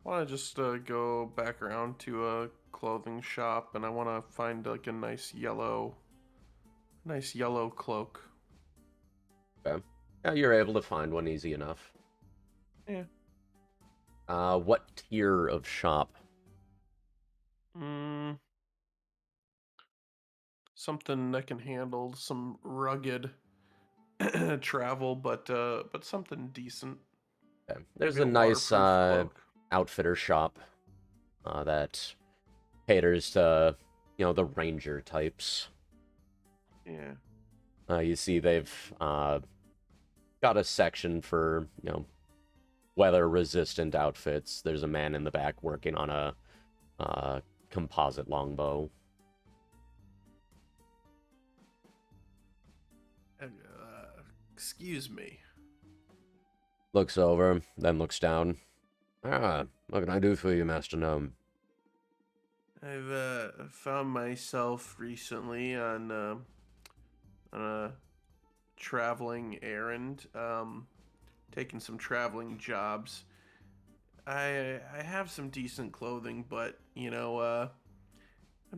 want to just go back around to a clothing shop, and I want to find a nice yellow cloak. Okay. Yeah, you're able to find one easy enough. Yeah. What tier of shop Mm, something that can handle some rugged travel, but something decent. Okay. There's Maybe a a nice waterproof cloak. outfitter shop that caters to, the ranger types. Yeah. You see they've got a section for, weather-resistant outfits. There's a man in the back working on a composite longbow. Uh, excuse me. Looks over, then looks down. Ah, what can I do for you, Master Gnome? I've found myself recently on a traveling errand, taking some traveling jobs. I have some decent clothing, but I'm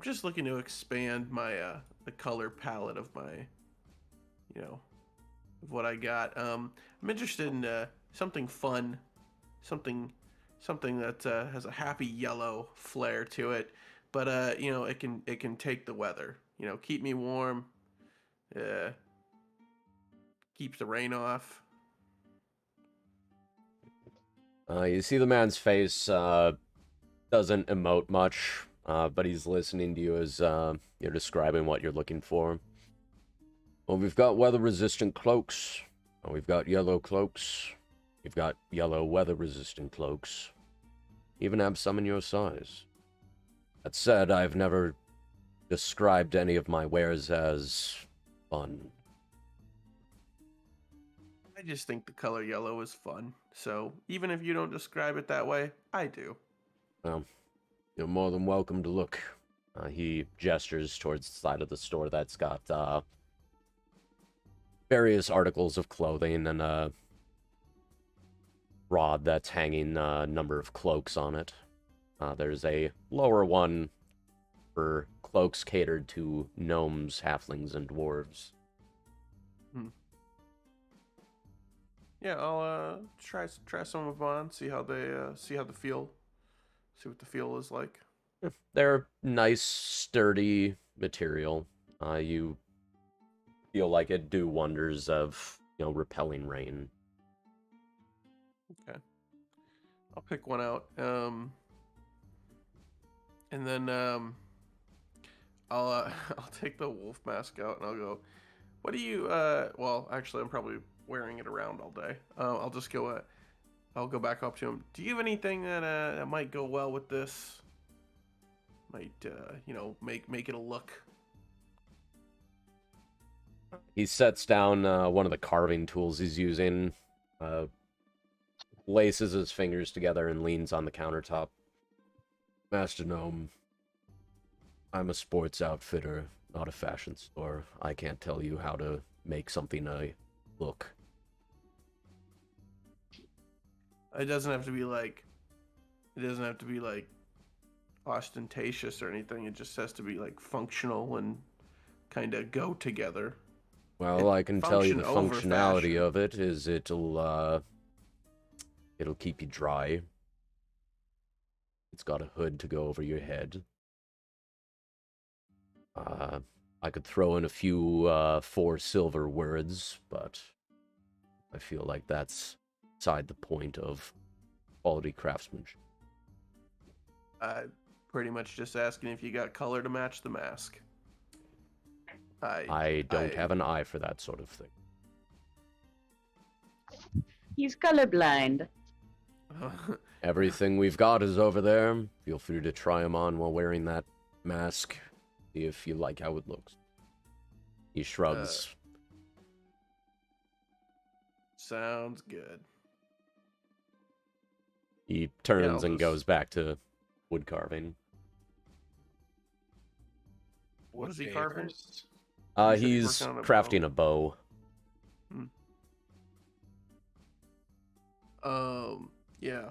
just looking to expand my the color palette of my of what I got. I'm interested in something fun, something that has a happy yellow flair to it, but it can take the weather. Keep me warm, uh, keep the rain off. You see the man's face doesn't emote much, but he's listening to you as you're describing what you're looking for. Well, we've got weather-resistant cloaks. We've got yellow cloaks. We've got yellow weather-resistant cloaks. Even have some in your size. That said, I've never described any of my wares as fun. I just think the color yellow is fun. So even if you don't describe it that way, I do. Well, you're more than welcome to look. He gestures towards the side of the store that's got various articles of clothing and a rod that's hanging a number of cloaks on it. There's a lower one for cloaks catered to gnomes, halflings, and dwarves. Yeah, I'll try some of them on, see how the feel, see what the feel is like. They're nice, sturdy material. You feel like it'd do wonders of, repelling rain. Okay, I'll pick one out. And then I'll I'll take the wolf mask out and I'll go. What do you? Well, actually, I'm probably wearing it around all day. I'll just go. I'll go back up to him. Do you have anything that might go well with this? Might make it a look. He sets down one of the carving tools he's using, laces his fingers together, and leans on the countertop. Master Gnome, I'm a sports outfitter, not a fashion store. I can't tell you how to make something a look. It doesn't have to be like. It doesn't have to be like ostentatious or anything. It just has to be like functional and kind of go together. Well, I can tell you the function over functionality fashion. of it is it'll keep you dry. It's got a hood to go over your head. I could throw in a few 4 silver words, but I feel like that's beside the point of quality craftsmanship. Pretty much just asking if you got color to match the mask. I don't have an eye for that sort of thing. He's colorblind. Everything we've got is over there. Feel free to try them on while wearing that mask. See if you like how it looks. He shrugs. Sounds good. He turns I'll and just- goes back to wood carving. What is he carving? Favors. said He's working on a crafting a bow. Yeah.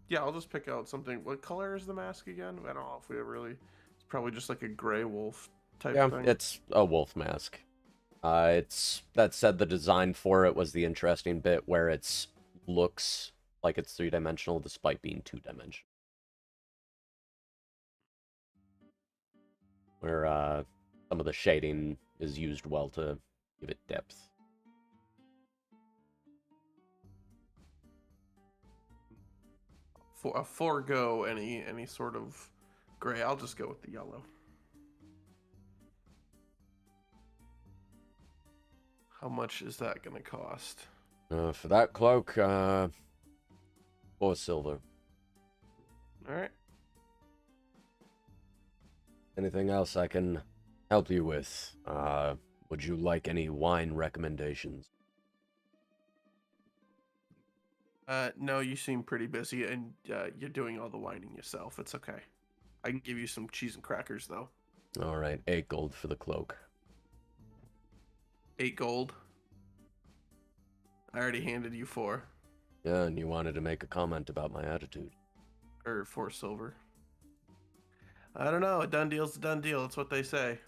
Yeah, I'll just pick out something. What color is the mask again? I don't know if we ever really. It's probably just like a gray wolf type Yeah, thing. it's a wolf mask. It's that said, the design for it was the interesting bit, where it looks like it's 3-dimensional despite being 2-dimensional. where some of the shading is used well to give it depth. Forego any sort of gray. I'll just go with the yellow. How much is that going to cost? For that cloak, 4 silver. All right. Anything else I can help you with? Would you like any wine recommendations? No, you seem pretty busy, and you're doing all the whining yourself. It's okay. I can give you some cheese and crackers, though. All right, 8 gold for the cloak. 8 gold. I already handed you 4. Yeah, and you wanted to make a comment about my attitude. Or 4 silver. I don't know. A done deal's a done deal. That's what they say.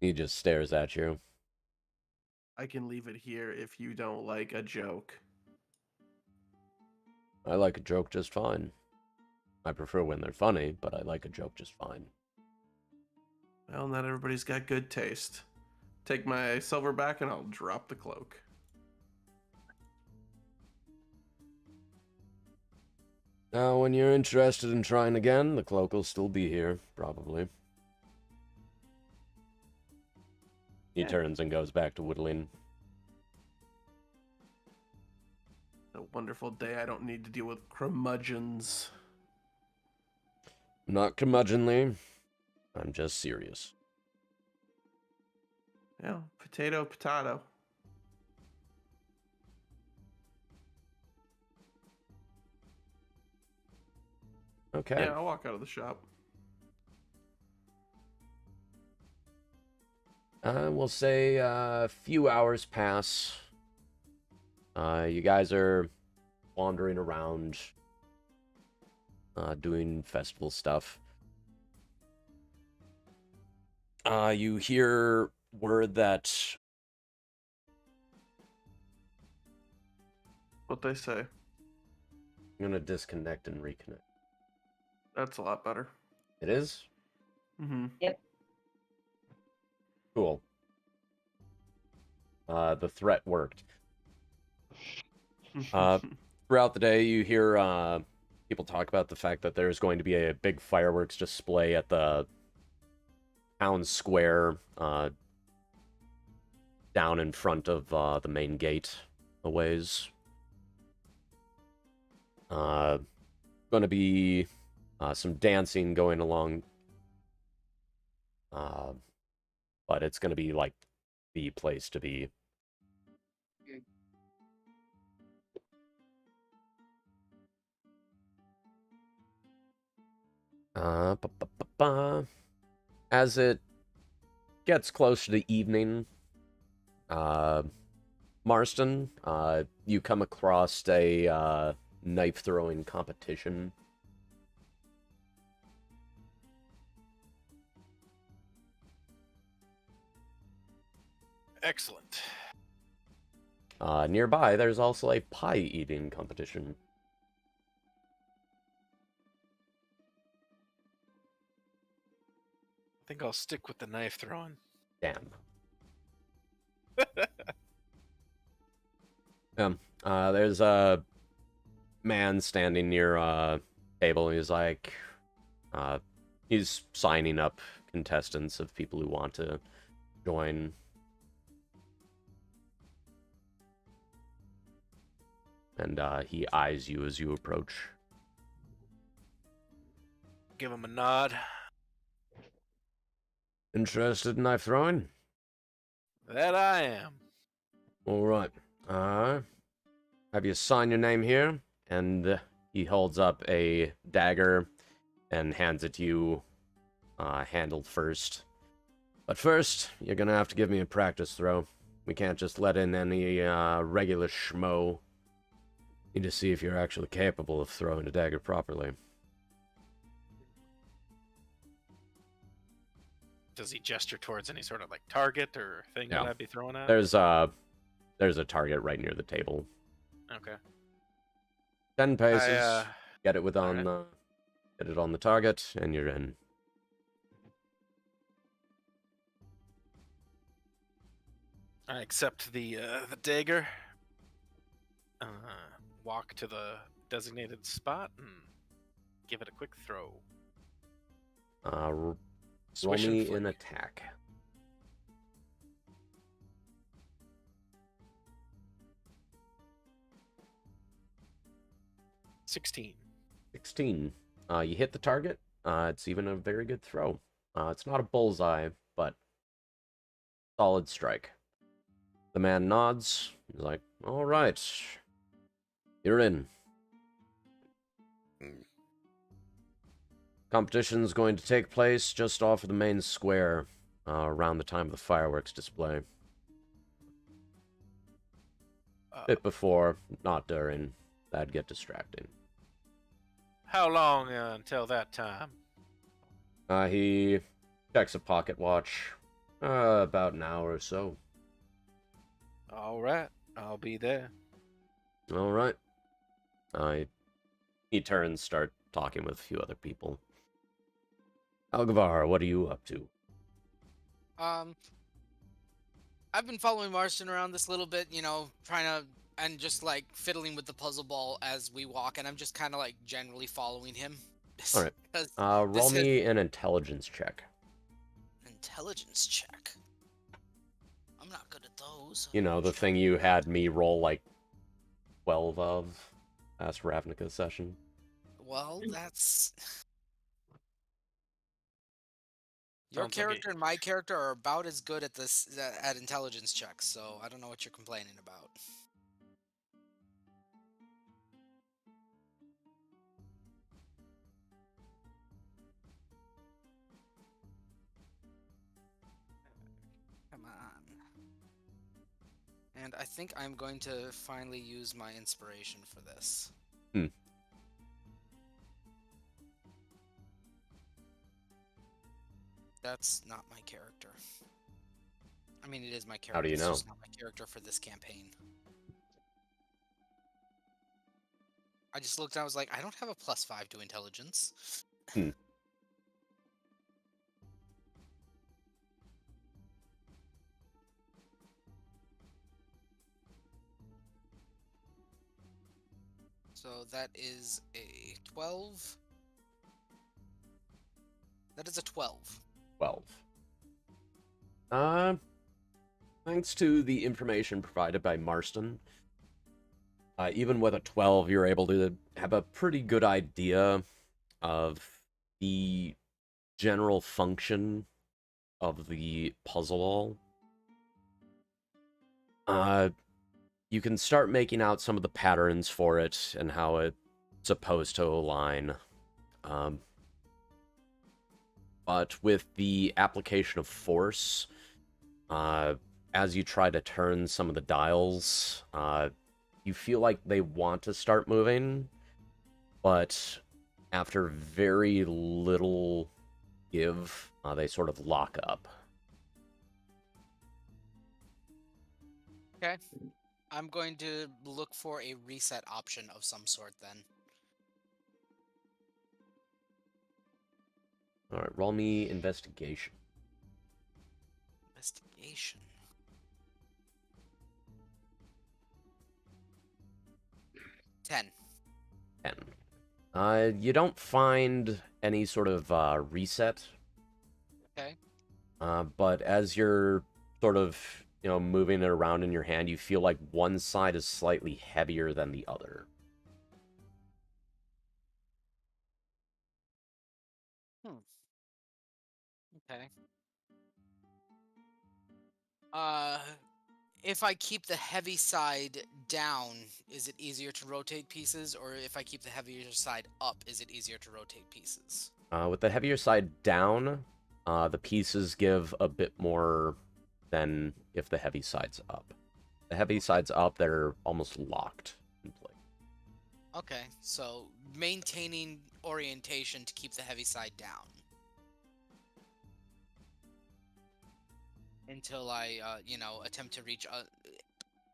He just stares at you. I can leave it here if you don't like a joke. I like a joke just fine. I prefer when they're funny, but I like a joke just fine. Well, not everybody's got good taste. Take my silver back and I'll drop the cloak. Now, when you're interested in trying again, the cloak will still be here, probably. He turns and goes back to whittling. A wonderful day. I don't need to deal with curmudgeons. Not curmudgeonly. I'm just serious. Yeah, potato, potato. Okay. Yeah, I'll walk out of the shop. We'll say a few hours pass. You guys are wandering around, doing festival stuff. You hear word that... What they say. I'm gonna disconnect and reconnect. That's a lot better. It is? Mm-hmm. Yep. Cool. The threat worked. Throughout the day, you hear people talk about the fact that there's going to be a big fireworks display at the town square down in front of the main gate a ways. Going to be some dancing going along, but it's going to be like the place to be. As it gets close to the evening, Marston, you come across a knife-throwing competition. Excellent. Nearby, there's also a pie-eating competition. I think I'll stick with the knife throwing. Damn. There's a man standing near a table. He's like, he's signing up contestants of people who want to join. And he eyes you as you approach. Give him a nod. Interested in knife throwing? That I am. All right. Have you sign your name here? And he holds up a dagger and hands it to you, handled first. But first, you're gonna have to give me a practice throw. We can't just let in any regular schmo. Need to see if you're actually capable of throwing a dagger properly. Does he gesture towards any sort of like target or thing that I'd be throwing at? There's a target right near the table. Okay. 10 paces. Get it alright. get it on the target, and you're in. I accept the dagger. Walk to the designated spot and give it a quick throw. Roll Swish and me flick. an attack. 16. 16. You hit the target. It's even a very good throw. It's not a bullseye, but solid strike. The man nods. He's like, all right. You're in. Competition's going to take place just off of the main square around the time of the fireworks display. Bit before, not during. That'd get distracting. How long until that time? He checks a pocket watch. About an hour or so. All right, I'll be there. All right. He turns, start talking with a few other people. Algavar, what are you up to? I've been following Marston around this little bit, you know, trying to, and just like fiddling with the puzzle ball as we walk, and I'm just kind of like generally following him. All right. 'Cause Roll me an intelligence check. intelligence check. I'm not good at those. You know, the thing you had me roll like 12 of last Ravnica session. Well, that's... Your Sounds like character and my character are about as good at this at intelligence checks, so I don't know what you're complaining about. Come on. And I think I'm going to finally use my inspiration for this. That's not my character. I mean, it is my character. How do you know? It's just not my character for this campaign. I just looked and I was like, I don't have a +5 to intelligence. So that is a 12. That is a 12. 12. Thanks to the information provided by Marston, even with a 12, you're able to have a pretty good idea of the general function of the puzzle all. You can start making out some of the patterns for it and how it's supposed to align. But with the application of force, as you try to turn some of the dials, you feel like they want to start moving, but after very little give, they sort of lock up. Okay. I'm going to look for a reset option of some sort then. Alright, roll me investigation. Investigation. Ten. 10. You don't find any sort of reset. Okay. But as you're sort of, you know, moving it around in your hand, you feel like one side is slightly heavier than the other. Okay. If I keep the heavy side down, is it easier to rotate pieces? Or if I keep the heavier side up, is it easier to rotate pieces? With the heavier side down, the pieces give a bit more than if the heavy side's up. The heavy side's up, they're almost locked in place. Okay, so maintaining orientation to keep the heavy side down. Until I, you know, attempt to reach...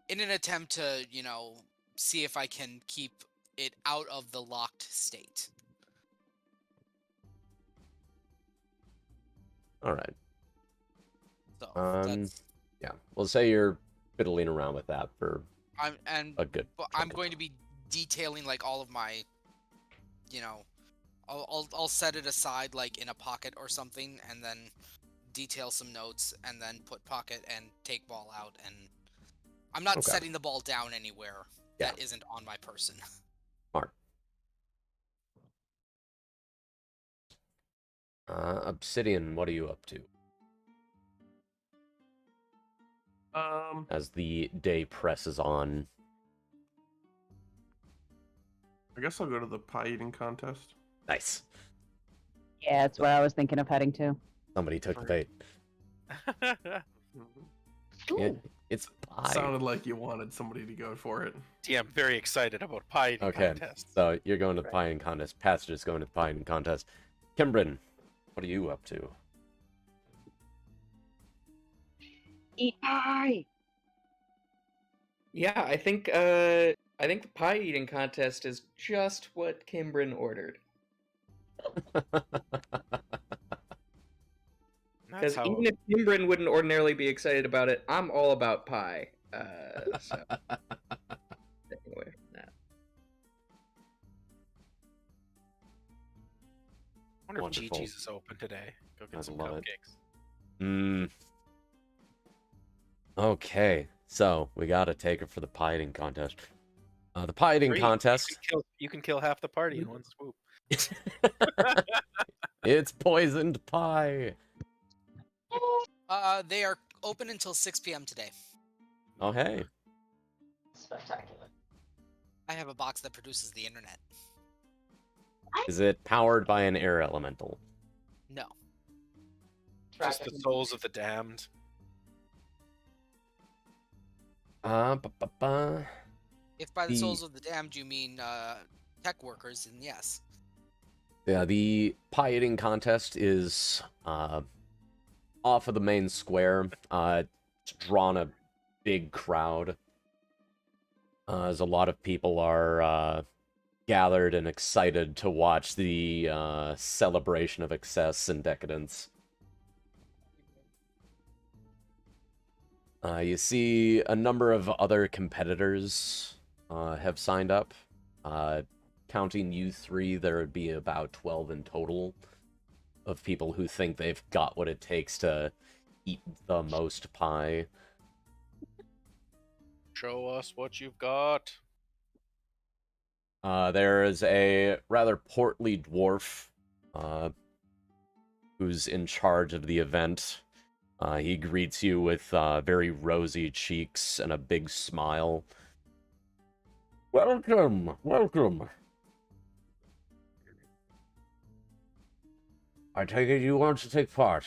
in an attempt to, you know, see if I can keep it out of the locked state. All right. So Um, yeah, we'll say you're fiddling around with that for a good. I'm going to be detailing like all of my, you know, I'll set it aside like in a pocket or something, and then detail some notes, and then put pocket and take ball out, and I'm not setting the ball down anywhere that isn't on my person. Smart. Obsidian, what are you up to? As the day presses on. I guess I'll go to the pie eating contest. Nice. Yeah, that's where I was thinking of heading to. Somebody took the bait. It's pie. Sounded like you wanted somebody to go for it. Yeah, I'm very excited about pie eating contest. So you're going to the pie eating contest. Passage is going to the pie eating contest. Kimbrin, what are you up to? Eat pie! Yeah, I think the pie eating contest is just what Kimbrin ordered. Because even if Kimbrin wouldn't ordinarily be excited about it, I'm all about pie. So staying away from that. I wonder Wonderful. if Gigi's is open today. Go get some love it. cupcakes. Okay, so we gotta take it for the pie eating contest. The pie eating contest. You can kill half the party in one swoop. It's poisoned pie. They are open until 6 p.m. today. Oh hey. Spectacular. I have a box that produces the internet. Is it powered by an air elemental? No. Just the souls of the damned. If by the souls of the damned you mean tech workers, then yes. Yeah, the pie eating contest is off of the main square. It's drawn a big crowd. As a lot of people are gathered and excited to watch the celebration of excess and decadence. You see a number of other competitors have signed up. Counting you three, there would be about 12 in total of people who think they've got what it takes to eat the most pie. Show us what you've got. There is a rather portly dwarf who's in charge of the event. He greets you with very rosy cheeks and a big smile. Welcome, welcome. I take it you want to take part.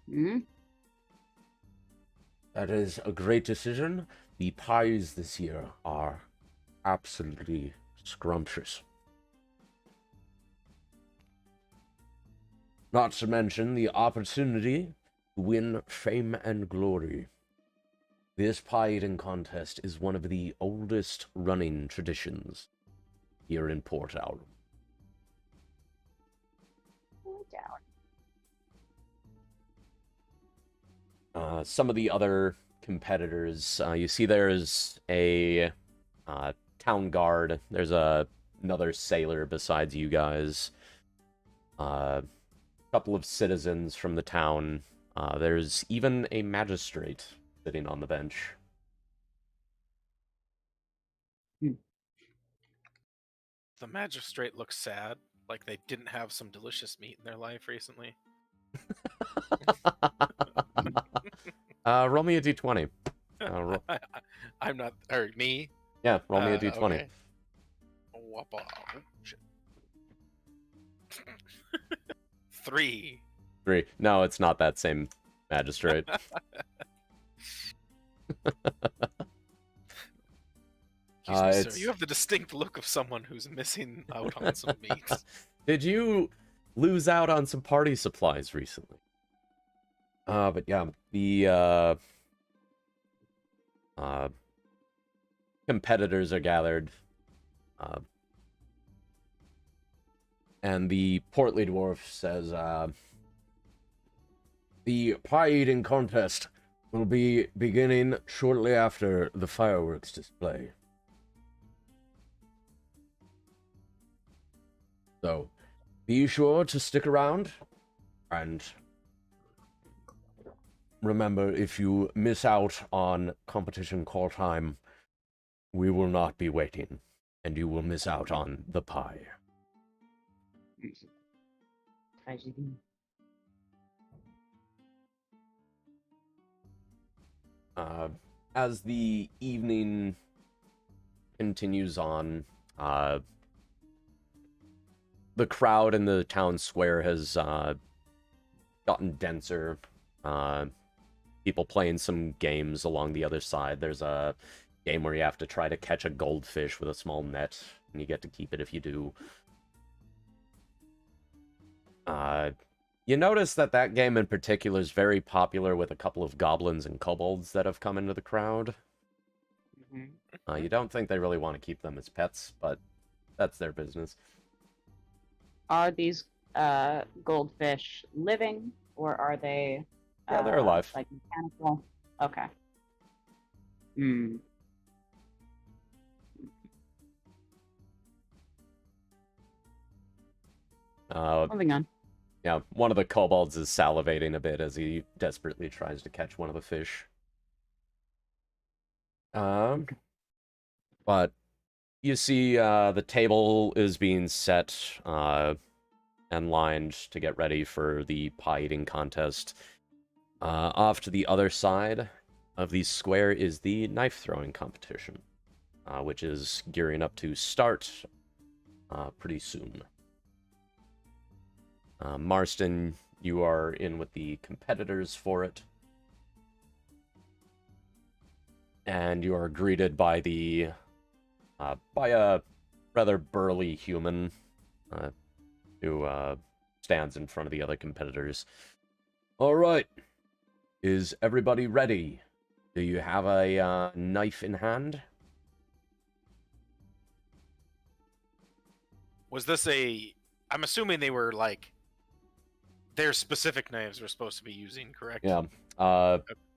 Hmm? That is a great decision. The pies this year are absolutely scrumptious. Not to mention the opportunity to win fame and glory. This pie eating contest is one of the oldest running traditions here in Port Owl. Some of the other competitors, you see there's a town guard, there's another sailor besides you guys, a couple of citizens from the town, there's even a magistrate sitting on the bench. The magistrate looks sad, like they didn't have some delicious meat in their life recently. Roll me a d20. I'm not, or me? Yeah, roll me a d20. Okay. Oh, shit. 3. 3. No, it's not that same magistrate. Excuse me, sir. You have the distinct look of someone who's missing out on some meat. Did you lose out on some party supplies recently? But yeah, the competitors are gathered. And the portly dwarf says, the pie-eating contest will be beginning shortly after the fireworks display. So, be sure to stick around, and remember, if you miss out on competition call time, we will not be waiting, and you will miss out on the pie. As the evening continues on, the crowd in the town square has gotten denser. People playing some games along the other side. There's a game where you have to try to catch a goldfish with a small net, and you get to keep it if you do. You notice that game in particular is very popular with a couple of goblins and kobolds that have come into the crowd. Mm-hmm. You don't think they really want to keep them as pets, but that's their business. Are these goldfish living, or are they? Yeah, they're alive. Like mechanical. Okay. Hmm. Moving on. Yeah, one of the kobolds is salivating a bit as he desperately tries to catch one of the fish. But you see the table is being set and lined to get ready for the pie-eating contest. Off to the other side of the square is the knife-throwing competition, which is gearing up to start pretty soon. Marston, you are in with the competitors for it. And you are greeted by by a rather burly human who stands in front of the other competitors. All right. Is everybody ready? Do you have a knife in hand? Was this I'm assuming they were like their specific knives we're supposed to be using, correct? Yeah.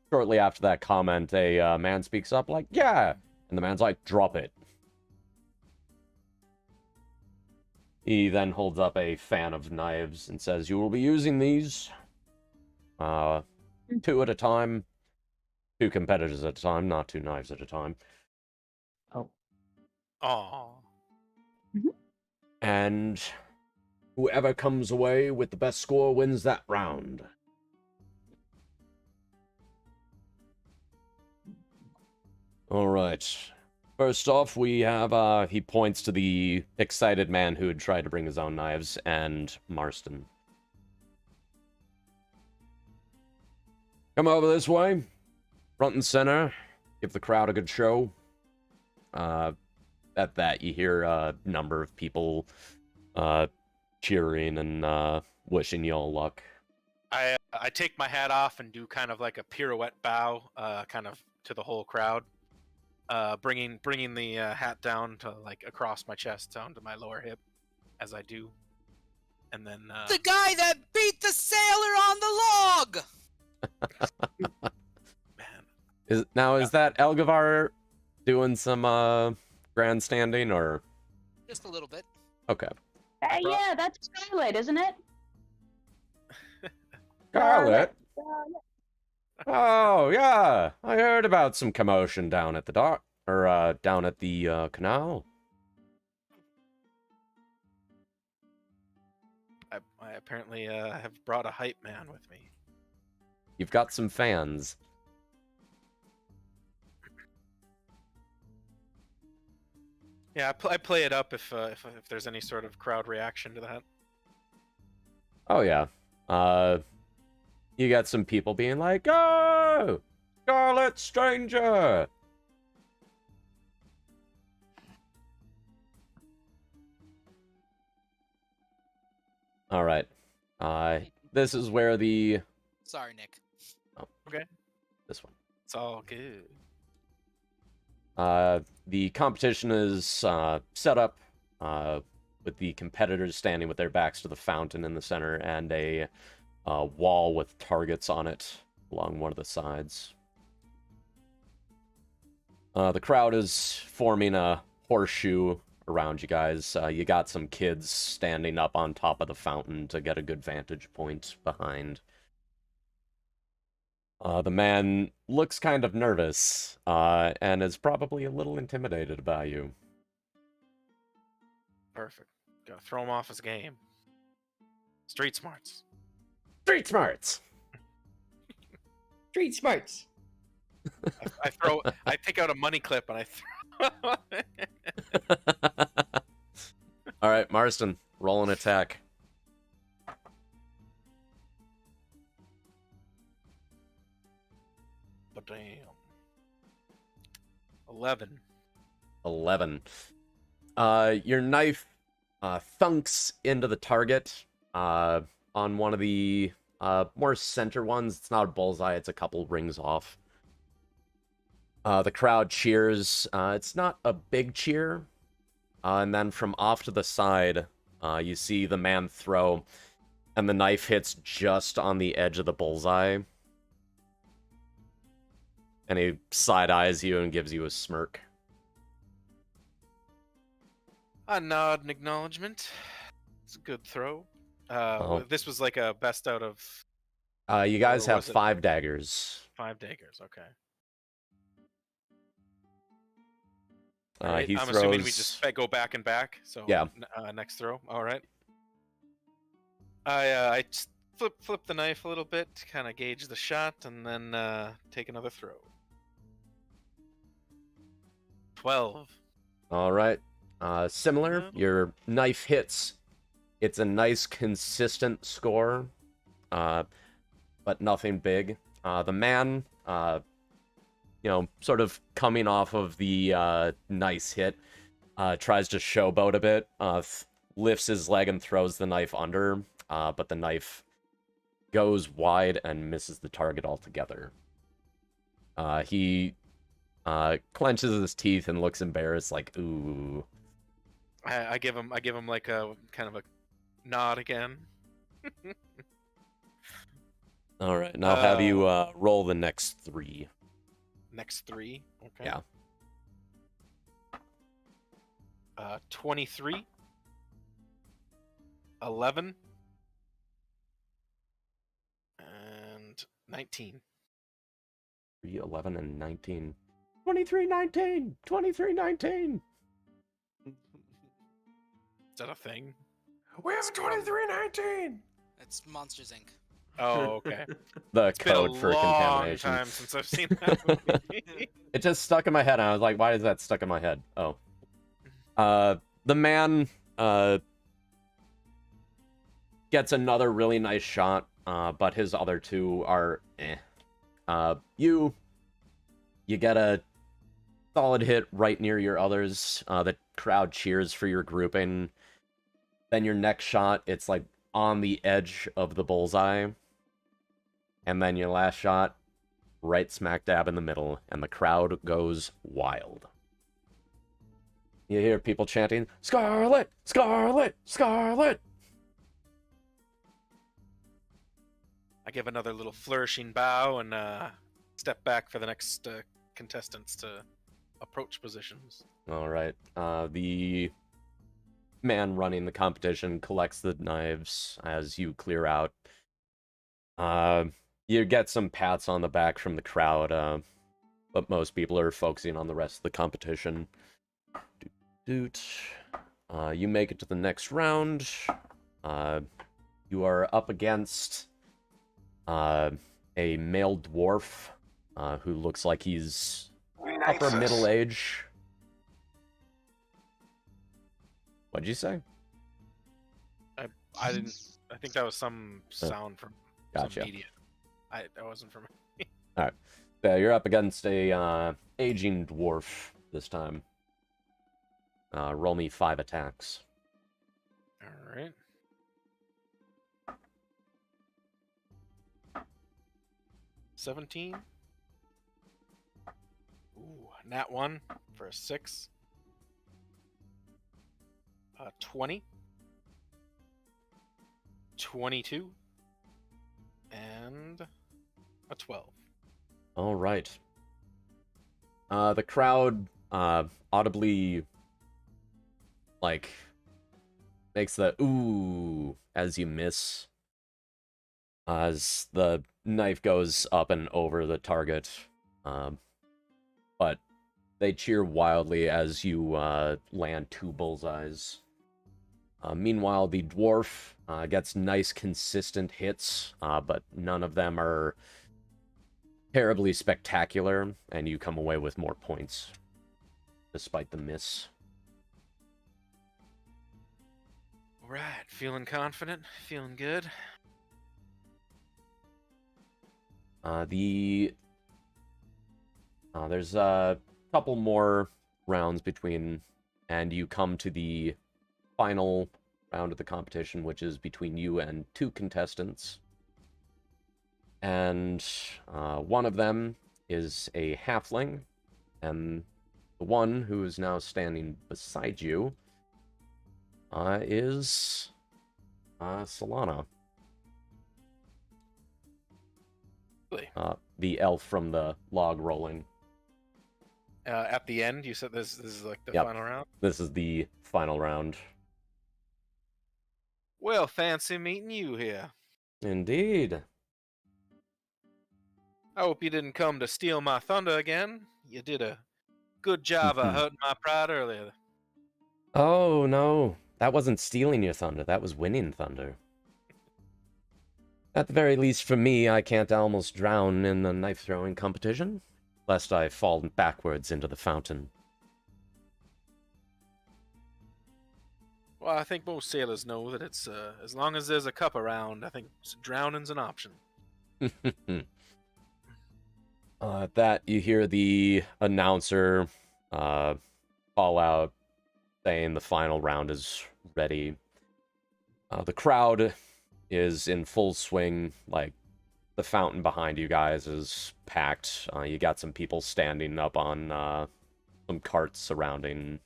Shortly after that comment, a man speaks up like, yeah! And the man's like, drop it. He then holds up a fan of knives and says, you will be using these 2 at a time. 2 competitors at a time, not 2 knives at a time. Oh. Aww. Mm-hmm. And whoever comes away with the best score wins that round. All right. First off, we have, he points to the excited man who had tried to bring his own knives, and Marston. Come over this way. Front and center. Give the crowd a good show. At that, you hear a number of people cheering and wishing you all luck. I take my hat off and do kind of like a pirouette bow, kind of to the whole crowd, bringing the hat down to like across my chest down to my lower hip, as I do, and then The guy that beat the sailor on the log. man, Is that Elgavar doing some grandstanding or? Just a little bit. Okay. Yeah, that's Scarlet, isn't it? Scarlet? Oh, yeah. I heard about some commotion down at the dock, or down at the canal. I apparently have brought a hype man with me. You've got some fans. Yeah, I play it up if there's any sort of crowd reaction to that. Oh, yeah. You got some people being like, oh, Scarlet Stranger. All right. This is where the... Sorry, Nick. Oh, Okay. this one. It's all good. The competition is set up with the competitors standing with their backs to the fountain in the center and a wall with targets on it along one of the sides. The crowd is forming a horseshoe around you guys. You got some kids standing up on top of the fountain to get a good vantage point behind. The man looks kind of nervous, and is probably a little intimidated by you. Perfect. Gotta throw him off his game. Street smarts. Street smarts! Street smarts. I take out a money clip and I throw. All right, Marston, roll an attack. But damn. 11. 11. Your knife thunks into the target on one of the more center ones. It's not a bullseye, it's a couple rings off. The crowd cheers. It's not a big cheer. And then from off to the side, you see the man throw, and the knife hits just on the edge of the bullseye. And he side-eyes you and gives you a smirk. A nod and acknowledgement. It's a good throw. This was like a best out of You guys Or have was it- 5 daggers. 5 daggers. Okay. He I'm throws... assuming we just go back and back. So Yeah. Next throw. All right. I just flip the knife a little bit, kind of gauge the shot, and then take another throw. 12. All right. Similar. Yeah. Your knife hits. It's a nice, consistent score, but nothing big. The man, sort of coming off of the nice hit, tries to showboat a bit, lifts his leg and throws the knife under, but the knife goes wide and misses the target altogether. He clenches his teeth and looks embarrassed, like, ooh. I give him like a kind of a nod again. All right, and I'll have you roll the next 3. Next 3. Okay. Yeah. 23. 11. And 19. 3, 11, and 19. 23, 19! 23, 19! Is that a thing? We have a 2319. It's Monsters Inc. Oh, okay. The It's been code a for long contamination. time since I've seen that movie. It just stuck in my head, and I was like, why is that stuck in my head? Oh. The man gets another really nice shot, but his other 2 are eh. You get a solid hit right near your others. The crowd cheers for your grouping. Then your next shot, it's like on the edge of the bullseye. And then your last shot, right smack dab in the middle, and the crowd goes wild. You hear people chanting, "Scarlet! Scarlet! Scarlet!" I give another little flourishing bow and step back for the next contestants to approach positions. All right. The man running the competition collects the knives as you clear out. You get some pats on the back from the crowd, but most people are focusing on the rest of the competition. You make it to the next round. You are up against a male dwarf who looks like he's upper middle age. What'd you say? I didn't. I think that was some sound from Gotcha. some media. That wasn't from me. Yeah, you're up against a aging dwarf this time. Roll me 5 attacks. All right. 17. Ooh, Nat 1 for a 6. 20. 22. And a 12. All right. The crowd audibly like makes the ooh as you miss, as the knife goes up and over the target, but they cheer wildly as you land 2 bullseyes. Meanwhile, the dwarf gets nice consistent hits, but none of them are terribly spectacular, and you come away with more points despite the miss. All right, feeling confident, feeling good. There's a couple more rounds between, and you come to the final round of the competition, which is between you and 2 contestants. And one of them is a halfling, and the one who is now standing beside you is Solana. Really? The elf from the log rolling. At the end, you said this is like the Yep. final round? This is the final round. Well, fancy meeting you here. Indeed. I hope you didn't come to steal my thunder again. You did a good job of hurting my pride earlier. Oh, no. That wasn't stealing your thunder. That was winning thunder. At the very least, for me, I can't almost drown in the knife-throwing competition, lest I fall backwards into the fountain. Well, I think most sailors know that it's as long as there's a cup around, I think drowning's an option. At that, you hear the announcer call out, saying the final round is ready. The crowd is in full swing. Like, the fountain behind you guys is packed. You got some people standing up on some carts surrounding.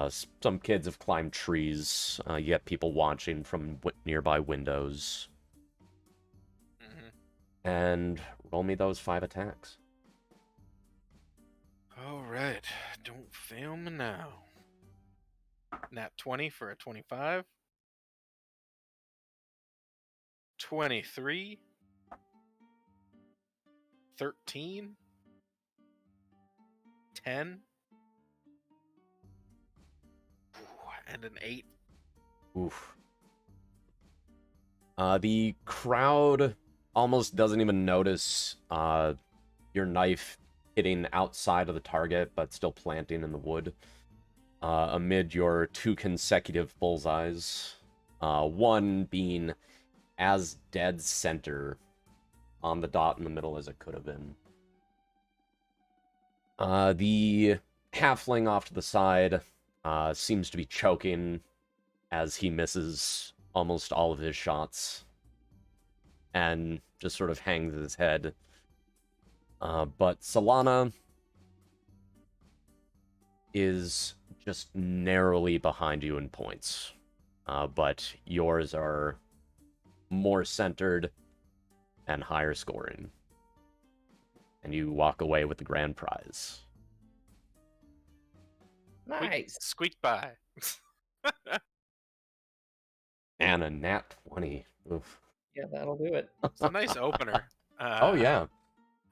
Some kids have climbed trees. You get people watching from nearby windows. And roll me those 5 attacks. All right, don't fail me now. Nat 20 for a 25. 23. 13. 10. And an 8. Oof. The crowd almost doesn't even notice your knife hitting outside of the target, but still planting in the wood. Amid your 2 consecutive bullseyes. One being as dead center on the dot in the middle as it could have been. The halfling off to the side seems to be choking as he misses almost all of his shots and just sort of hangs his head. But Solana is just narrowly behind you in points. But yours are more centered and higher scoring. And you walk away with the grand prize. Nice. Squeaked by. And a nat 20. Oof. Yeah, that'll do it. It's a nice opener. Oh, yeah.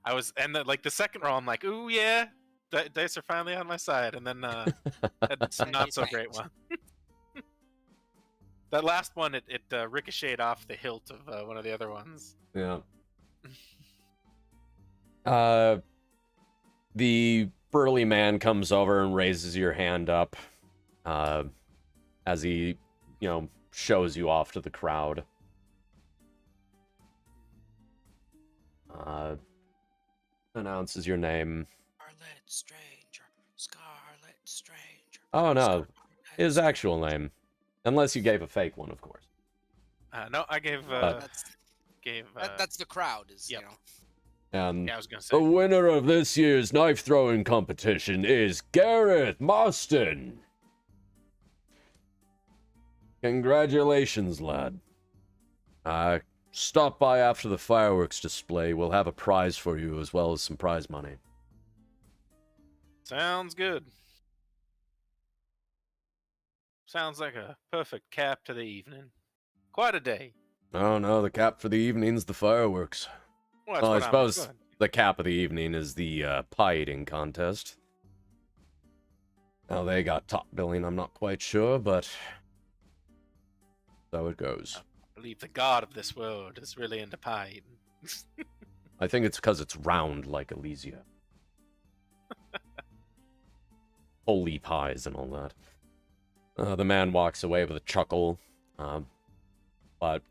I was, and like the second roll, I'm like, ooh, yeah, dice are finally on my side. And then had some not so great one. That last one, it ricocheted off the hilt of one of the other ones. Yeah. The burly man comes over and raises your hand up as he, shows you off to the crowd. Announces your name. Scarlet Stranger. Scarlet Stranger. Oh, no. Scarlet His actual name. Unless you gave a fake one, of course. No, I gave. That's the crowd, is Yep. And Yeah, I was gonna the say. winner of this year's knife throwing competition is Gareth Marston. Congratulations, lad. Stop by after the fireworks display. We'll have a prize for you as well as some prize money. Sounds good. Sounds like a perfect cap to the evening. Quite a day. Oh no, the cap for the evening's the fireworks. Well, that's Well, I what suppose I'm the cap of the evening is the pie eating contest. How they got top billing, I'm not quite sure, but so it goes. I believe the god of this world is really into pie eating. I think it's because it's round like Elysia. Holy pies and all that. The man walks away with a chuckle, but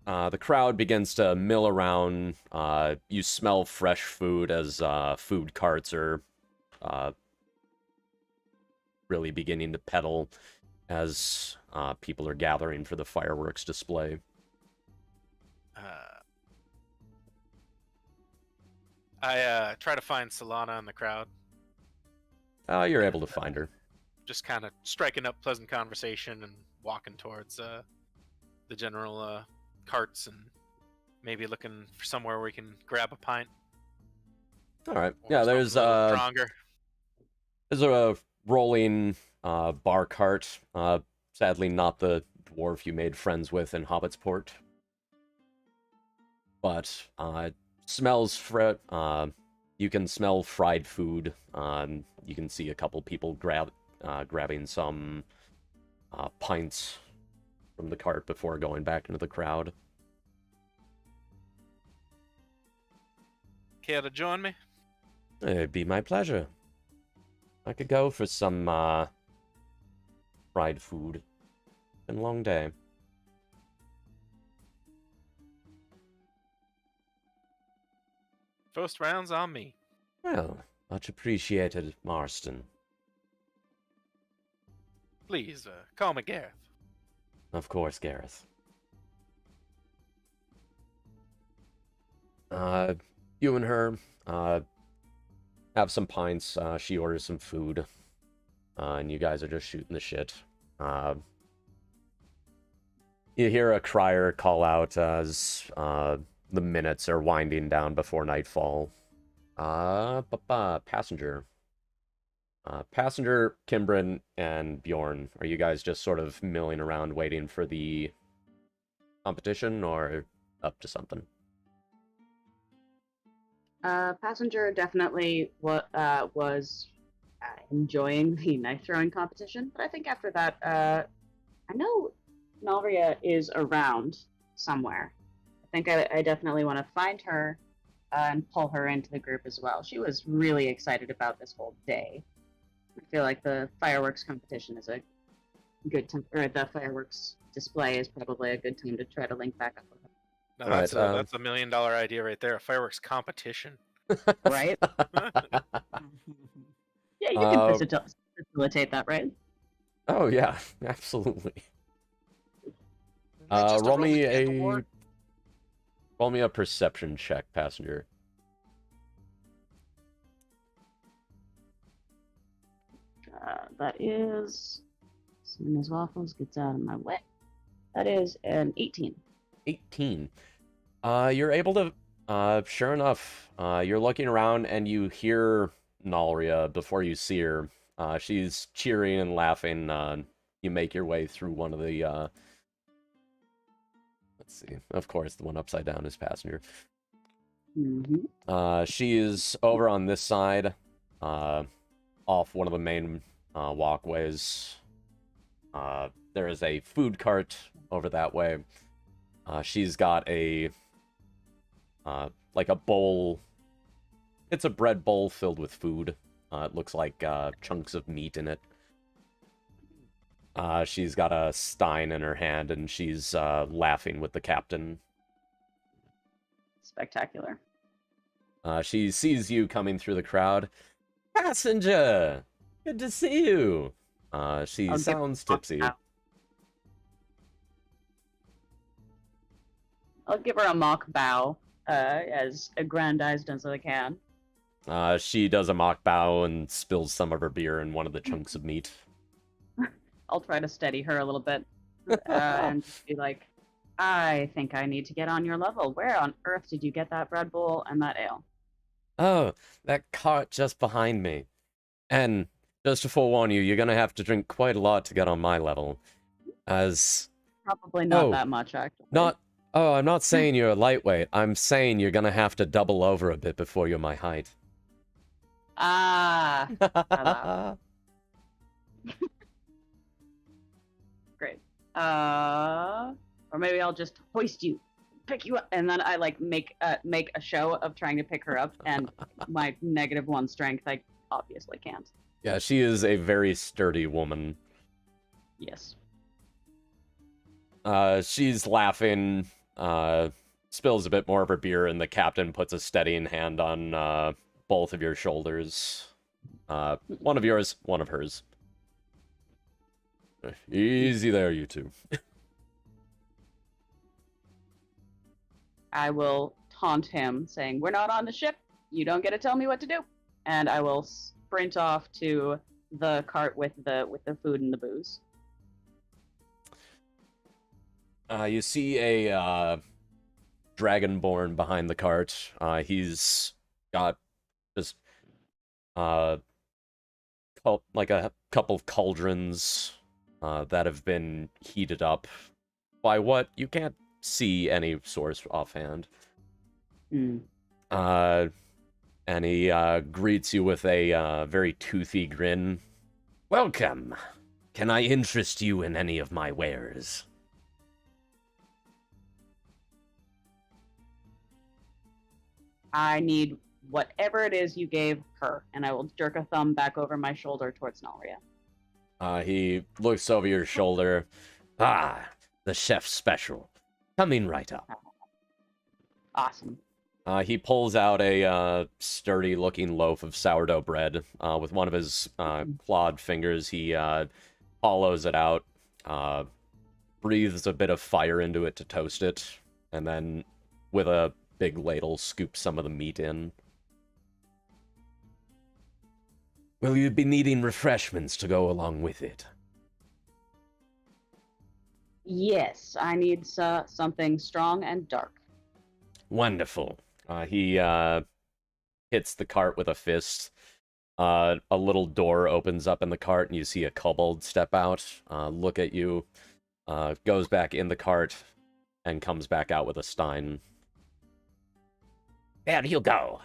the crowd begins to mill around. You smell fresh food as food carts are really beginning to pedal as people are gathering for the fireworks display. I try to find Solana in the crowd. You're able to find her. Just kind of striking up pleasant conversation and walking towards the general carts and maybe looking for somewhere where we can grab a pint. All right. Or Yeah, something there's a little stronger. there's a rolling bar cart. Sadly, not the dwarf you made friends with in Hobbitsport, but smells you can smell fried food. You can see a couple people grabbing some pints from the cart before going back into the crowd. Care to join me? It'd be my pleasure. I could go for some fried food. Been a long day. First round's on me. Well, much appreciated, Marston. Please, call me Gareth. Of course, Gareth. You and her have some pints. She orders some food, and you guys are just shooting the shit. You hear a crier call out as the minutes are winding down before nightfall. Passenger. Passenger, Kimbrin, and Bjorn, are you guys just sort of milling around waiting for the competition, or up to something? Passenger definitely was enjoying the knife throwing competition, but I think after that, I know Nalria is around somewhere. I think I definitely want to find her and pull her into the group as well. She was really excited about this whole day. I feel like the fireworks competition is a good time, or the fireworks display is probably a good time to try to link back up with her. No, All that's right, that's $1 million idea right there. A fireworks competition. Right? Yeah, you can facilitate that, right? Oh yeah, absolutely. Not just a Roll me Roman candle war. a perception check, Passenger. That is, as soon as Waffles gets out of my way, that is an 18. 18. You're able to, sure enough, you're looking around and you hear Nalria before you see her. She's cheering and laughing. You make your way through one of the, let's see, of course, the one upside down is Passenger. Mm-hmm. She is over on this side, off one of the main walkways. There is a food cart over that way. She's got a like a bowl. It's a bread bowl filled with food. It looks like chunks of meat in it. She's got a stein in her hand, and she's laughing with the captain. Spectacular. She sees you coming through the crowd. Passenger! Good to see you! She sounds tipsy. I'll give her a mock bow as aggrandized as I can. She does a mock bow and spills some of her beer in one of the chunks of meat. I'll try to steady her a little bit and just be like, I think I need to get on your level. Where on earth did you get that Red Bull and that ale? Oh, that cart just behind me. And just to forewarn you, you're gonna have to drink quite a lot to get on my level. As... Probably not Oh, that much, actually. Oh, I'm not saying you're a lightweight. I'm saying you're gonna have to double over a bit before you're my height. Ah, hello. Great. Or maybe I'll just hoist you, pick you up, and then I like make a show of trying to pick her up, and my -1 strength, I obviously can't. Yeah, she is a very sturdy woman. Yes. She's laughing, spills a bit more of her beer, and the captain puts a steadying hand on both of your shoulders. One of yours, one of hers. Easy there, you two. I will taunt him, saying, "We're not on the ship. You don't get to tell me what to do." And I will sprint off to the cart with the food and the booze. You see a dragonborn behind the cart. He's got just like a couple of cauldrons that have been heated up by what you can't see any source offhand. Mm. And he greets you with a very toothy grin. Welcome. Can I interest you in any of my wares? I need whatever it is you gave her, and I will jerk a thumb back over my shoulder towards Nalria. He looks over your shoulder. Ah, the chef's special. Coming right up. Awesome. He pulls out a sturdy-looking loaf of sourdough bread. With one of his clawed fingers, he hollows it out, breathes a bit of fire into it to toast it, and then with a big ladle scoops some of the meat in. Will you be needing refreshments to go along with it? Yes, I need something strong and dark. Wonderful. He hits the cart with a fist. A little door opens up in the cart, and you see a kobold step out, look at you, goes back in the cart, and comes back out with a stein. There you go.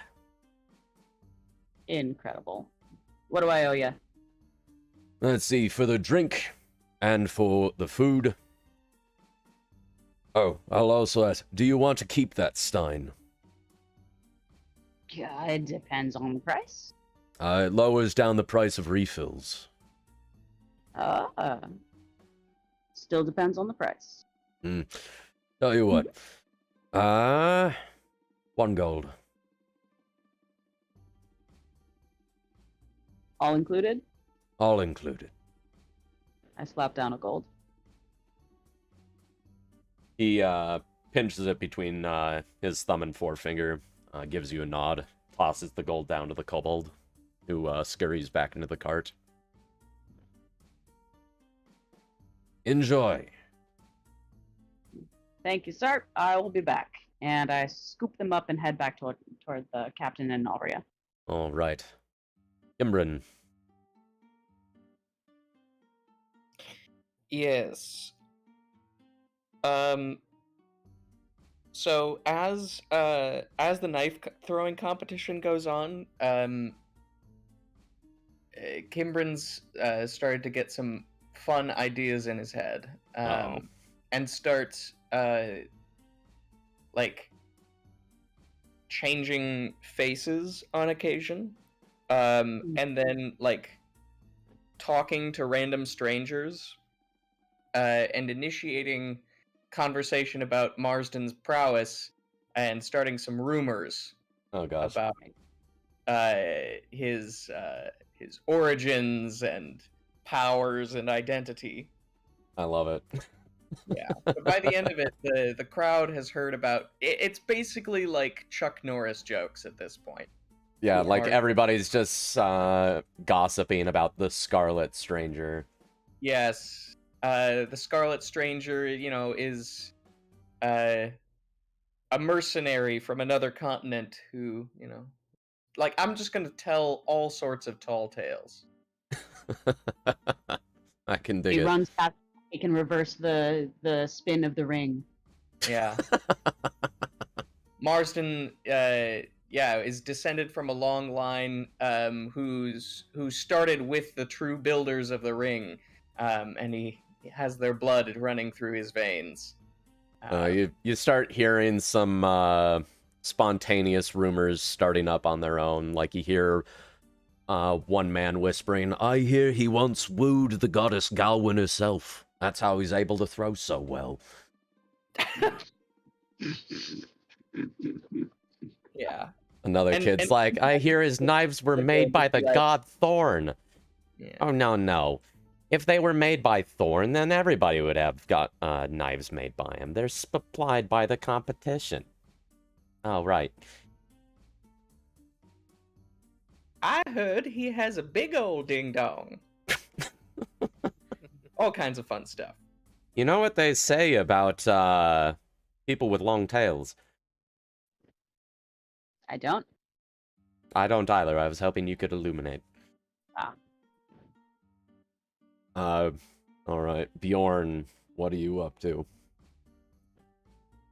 Incredible. What do I owe you? Let's see, for the drink and for the food. Oh, I'll also ask, do you want to keep that stein? It depends on the price. It lowers down the price of refills. Still depends on the price. Tell you what. 1 gold. All included? All included. I slap down a gold. He pinches it between his thumb and forefinger, gives you a nod, tosses the gold down to the kobold, who scurries back into the cart. Enjoy. Thank you, sir. I will be back. And I scoop them up and head back toward the captain and Nalria. All right. Imran. Yes. So as the knife throwing competition goes on, Kimbran's started to get some fun ideas in his head, and starts like changing faces on occasion, and then like talking to random strangers, and initiating conversation about Marsden's prowess, and starting some rumors about his origins and powers and identity. I love it. Yeah, but by the end of it, the crowd has heard about it. It's basically like Chuck Norris jokes at this point. Yeah, like Or- everybody's just gossiping about the Scarlet Stranger. Yes, the Scarlet Stranger, is a mercenary from another continent who, like, I'm just gonna tell all sorts of tall tales. I can dig He it. runs fast. He can reverse the spin of the ring. Yeah. Marsden, is descended from a long line who started with the true builders of the ring, and he has their blood running through his veins. You start hearing some spontaneous rumors starting up on their own. Like you hear one man whispering, "I hear he once wooed the goddess Galwyn herself. That's how he's able to throw so well." Yeah. Another kid's like, "I hear his knives were made by the god Thorn." Yeah. Oh, no. If they were made by Thorn, then everybody would have got knives made by him. They're supplied by the competition. Oh, right. I heard he has a big old ding dong. All kinds of fun stuff. You know what they say about people with long tails? I don't. I don't either. I was hoping you could illuminate. All right. Bjorn, what are you up to?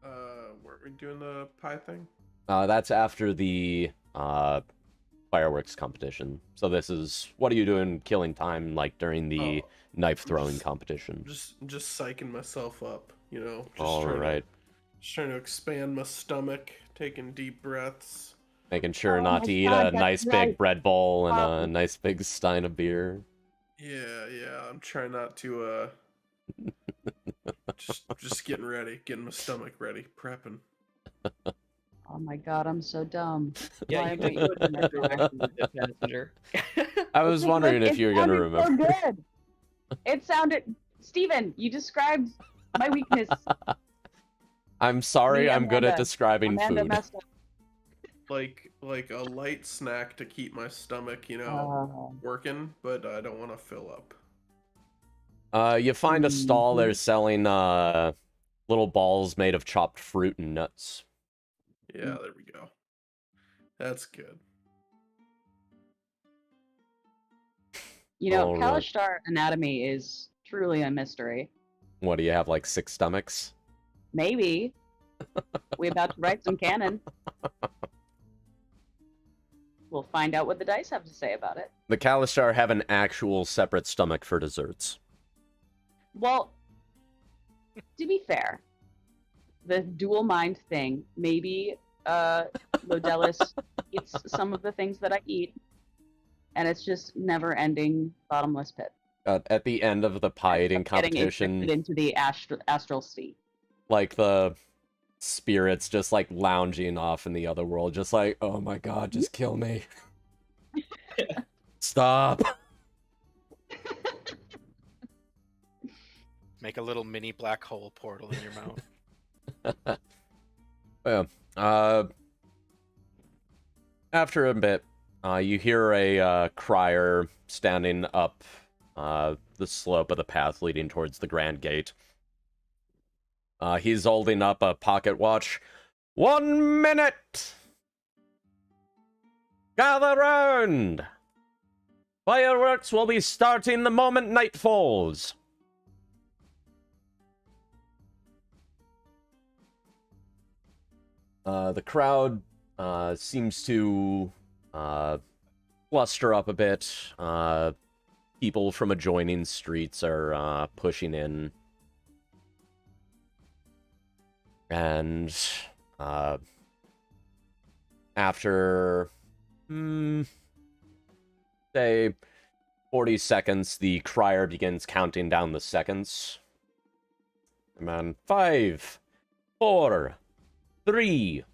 Weren't we doing the pie thing? That's after the fireworks competition. So this is, what are you doing killing time, like, during the knife throwing competition? Just psyching myself up, Just All right. Just trying to expand my stomach, taking deep breaths. Making sure Oh not my to eat God, a that's nice right. big bread bowl and a nice big stein of beer. Yeah. I'm trying not to just getting ready, getting my stomach ready, prepping. Oh my god, I'm so dumb. Yeah, Why you am I did put eating in that the passenger. I was wondering if you were gonna remember. So good. It sounded. Steven, you described my weakness. I'm sorry, I'm good at Amanda. describing Amanda food. messed up. Like a light snack to keep my stomach, working, but I don't want to fill up. You find a stall, Mhm. they're selling little balls made of chopped fruit and nuts. Yeah, there we go. That's good. All right. Kalishtar anatomy is truly a mystery. What do you have, like 6 stomachs? Maybe. We about to write some canon. We'll find out what the dice have to say about it. The Kalishtar have an actual separate stomach for desserts. Well, to be fair, the dual mind thing, maybe Lodelis eats some of the things that I eat, and it's just never-ending bottomless pit. At the end of the pie eating Getting competition, into the astral state. like the spirits just like lounging off in the other world, just like, oh my god, just kill me. Stop. Make a little mini black hole portal in your mouth. Yeah. After a bit, you hear a crier standing up the slope of the path leading towards the Grand Gate. He's holding up a pocket watch. 1 minute! Gather round! Fireworks will be starting the moment night falls. The crowd seems to cluster up a bit. People from adjoining streets are pushing in. And after, say, 40 seconds, the crier begins counting down the seconds. And then 5, 4, 3,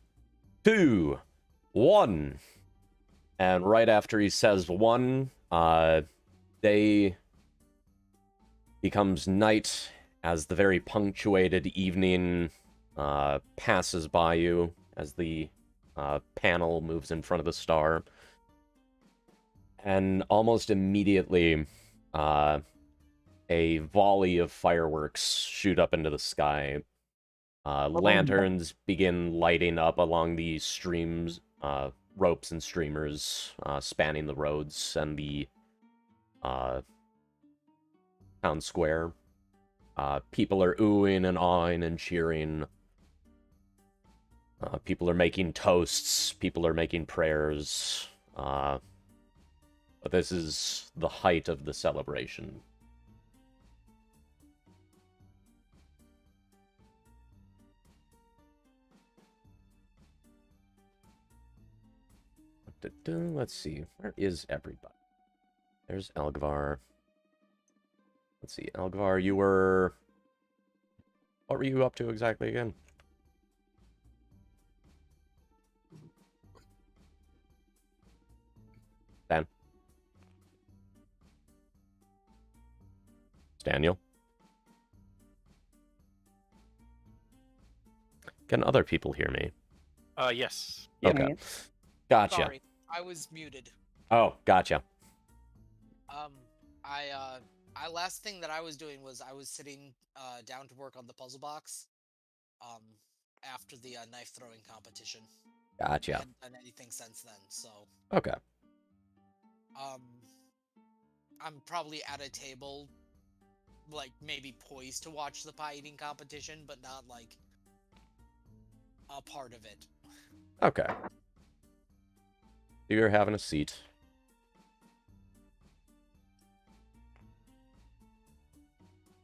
2, 1. And right after he says 1, day becomes night, as the very punctuated evening passes by you, as the panel moves in front of the star. And almost immediately, a volley of fireworks shoot up into the sky. Lanterns begin lighting up along the streams, ropes and streamers spanning the roads and the town square. People are oohing and awing and cheering. People are making toasts. People are making prayers. But this is the height of the celebration. Let's see. Where is everybody? There's Elgvar. Let's see. Elgvar, you were... What were you up to exactly again? Dan? Daniel? Can other people hear me? Yes. Okay. Gotcha. Sorry, I was muted. Oh, gotcha. Last thing that I was doing was I was sitting down to work on the puzzle box. After the knife throwing competition. Gotcha. I haven't done anything since then, so. Okay. I'm probably at a table, like maybe poised to watch the pie eating competition, but not like a part of it. Okay. You're having a seat.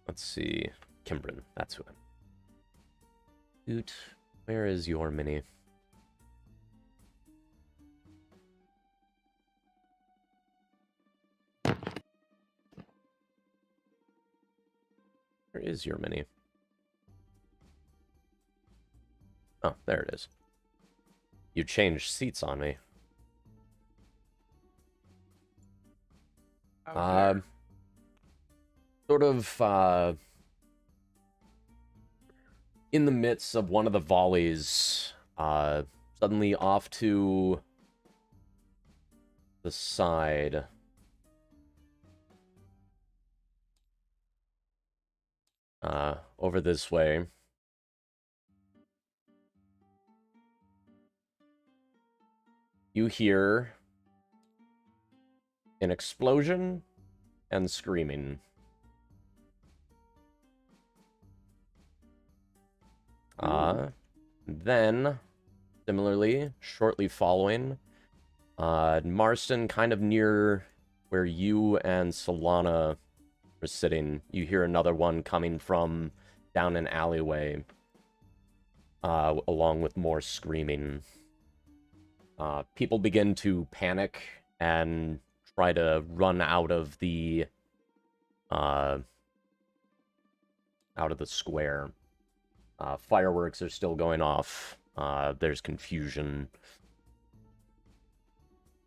Let's see. Kimbrin, that's who I'm. Dude, where is your mini? Where is your mini? Oh, there it is. You changed seats on me. Okay. Sort of, in the midst of one of the volleys, suddenly off to the side. Over this way. You hear an explosion and screaming. Then, similarly, shortly following, Marston, kind of near where you and Solana are sitting, you hear another one coming from down an alleyway, along with more screaming. People begin to panic and try to run out of the square. Fireworks are still going off. There's confusion.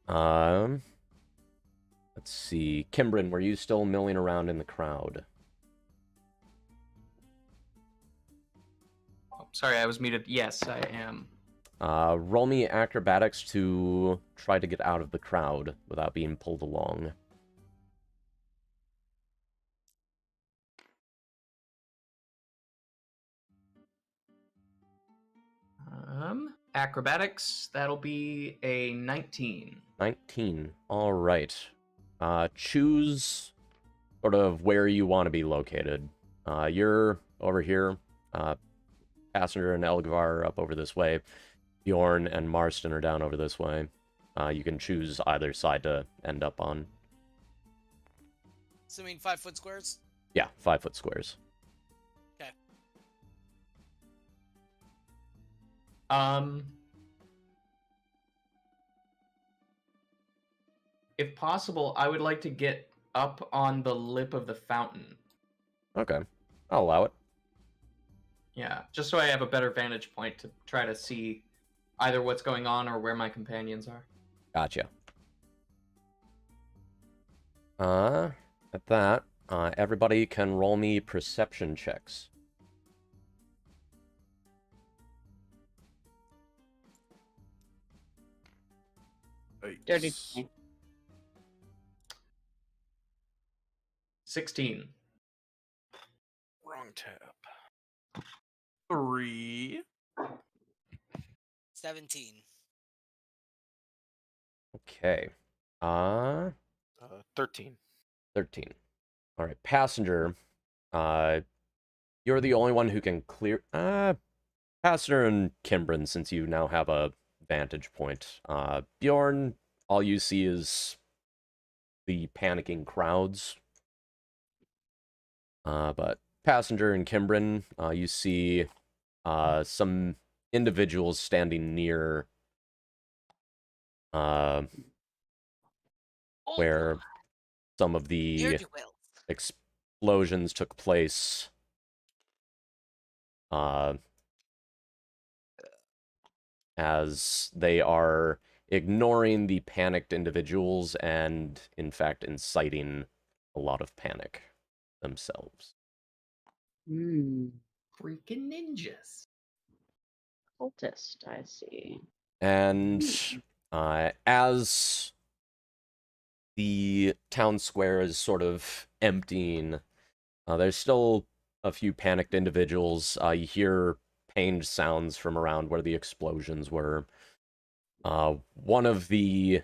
Let's see. Kimbrin, were you still milling around in the crowd? Oh, sorry, I was muted. Yes, I am. Roll me acrobatics to try to get out of the crowd without being pulled along. Acrobatics, that'll be a 19. 19. All right. Choose sort of where you want to be located. You're over here. Passenger and Elgvar are up over this way. Bjorn and Marston are down over this way. You can choose either side to end up on. Assuming 5-foot squares? Yeah, 5-foot squares. Okay. If possible, I would like to get up on the lip of the fountain. Okay. I'll allow it. Yeah, just so I have a better vantage point to try to see either what's going on or where my companions are. Gotcha. At that, Everybody can roll me perception checks. Dirty Yikes. 20. 16. Wrong tab. 3. 17. Okay. 13. 13. All right, passenger. You're the only one who can clear. Passenger and Kimbrin, since you now have a vantage point. Bjorn, all you see is the panicking crowds. But passenger and Kimbrin, you see some individuals standing near where some of the Here you will. explosions took place. As they are ignoring the panicked individuals and, in fact, inciting a lot of panic themselves. Hmm. Freaking ninjas. Cultist, I see. And as the town square is sort of emptying, there's still a few panicked individuals. You hear pained sounds from around where the explosions were. One of the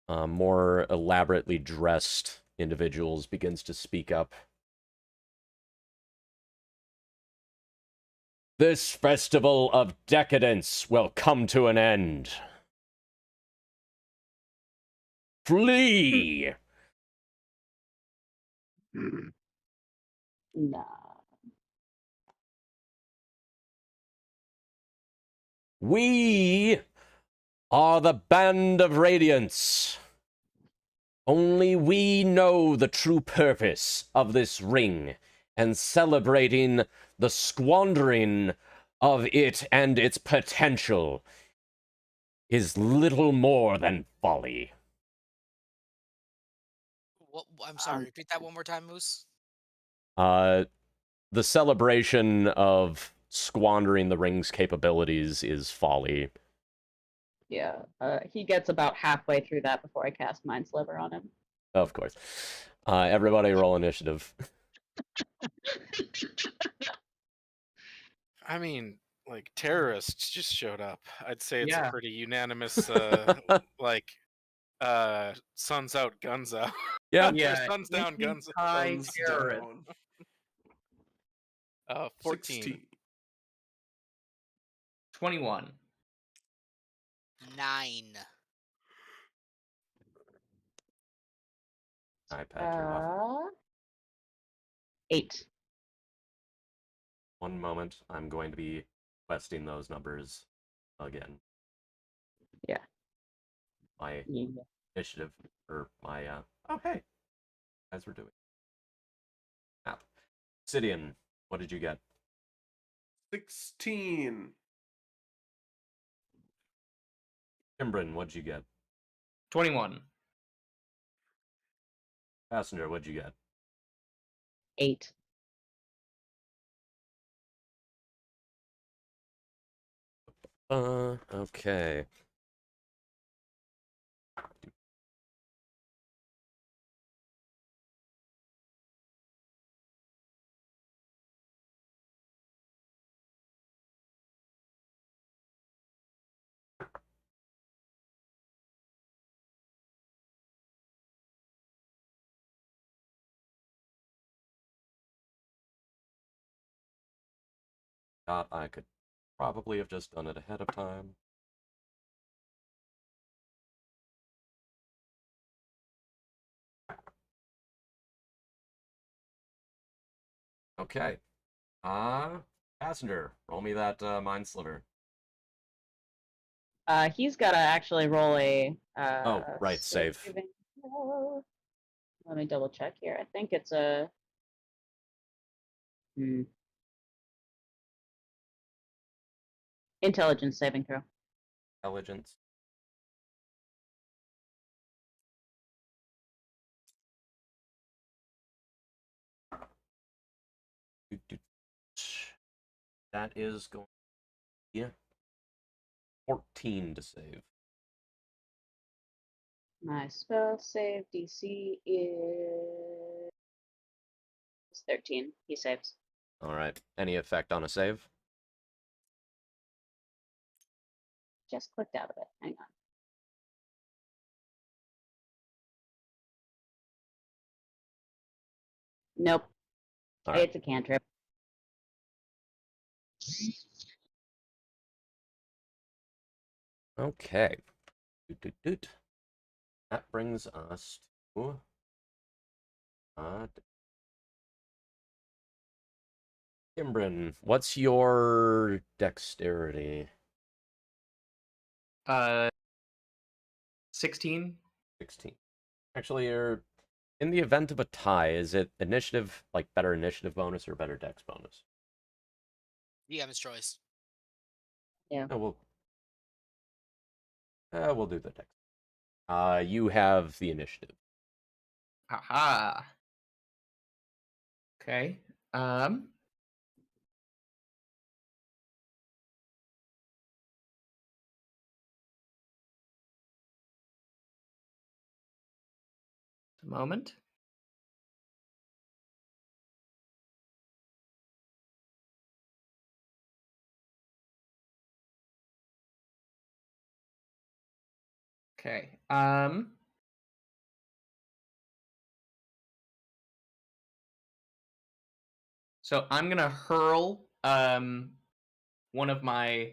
more elaborately dressed individuals begins to speak up. This festival of decadence will come to an end. Flee! Nah. We are the Band of Radiance. Only we know the true purpose of this ring, and celebrating the squandering of it and its potential is little more than folly. I'm sorry, repeat that one more time, Moose. The celebration of squandering the ring's capabilities is folly. Yeah. He gets about halfway through that before I cast Mind Sliver on him. Of course. Everybody roll initiative. I mean, like terrorists just showed up. I'd say it's Yeah. a pretty unanimous like suns out, guns out. Yeah. Yeah. Suns down, guns out. High Guns terrorist. down. 14. 16. 21. 9. iPad turned off. 8. One moment. I'm going to be questing those numbers again. Yeah. My Yeah. initiative, or my, oh, hey. As we're doing. Map. Obsidian, what did you get? 16. Kimbrin, what did you get? 21. Passenger, what did you get? 8. Okay. Thought I could probably have just done it ahead of time. Okay. Passenger, roll me that mind sliver. He's got to actually roll a. Oh, right, save. saving throw. Let me double check here. I think it's a. Intelligence saving throw. Intelligence. That is going to be 14 to save. My spell save DC is 13. He saves. All right. Any effect on a save? Just clicked out of it. Hang on. Nope. All right. It's a cantrip. Okay. That brings us to Kimbrin. What's your dexterity? 16. 16. Actually, you're in the event of a tie. Is it initiative, like better initiative bonus or better dex bonus? DM's choice. Yeah. Oh, we'll do the dex. You have the initiative. Haha. Okay. A moment. Okay. So I'm gonna hurl one of my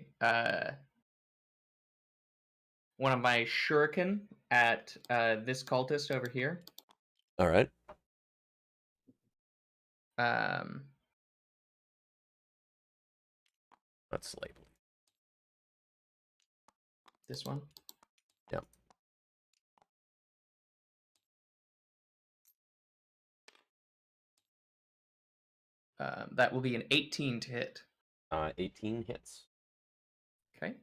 shuriken at this cultist over here. All right. That's labeled. This one. Yep. That will be an 18 to hit. 18 hits. Okay.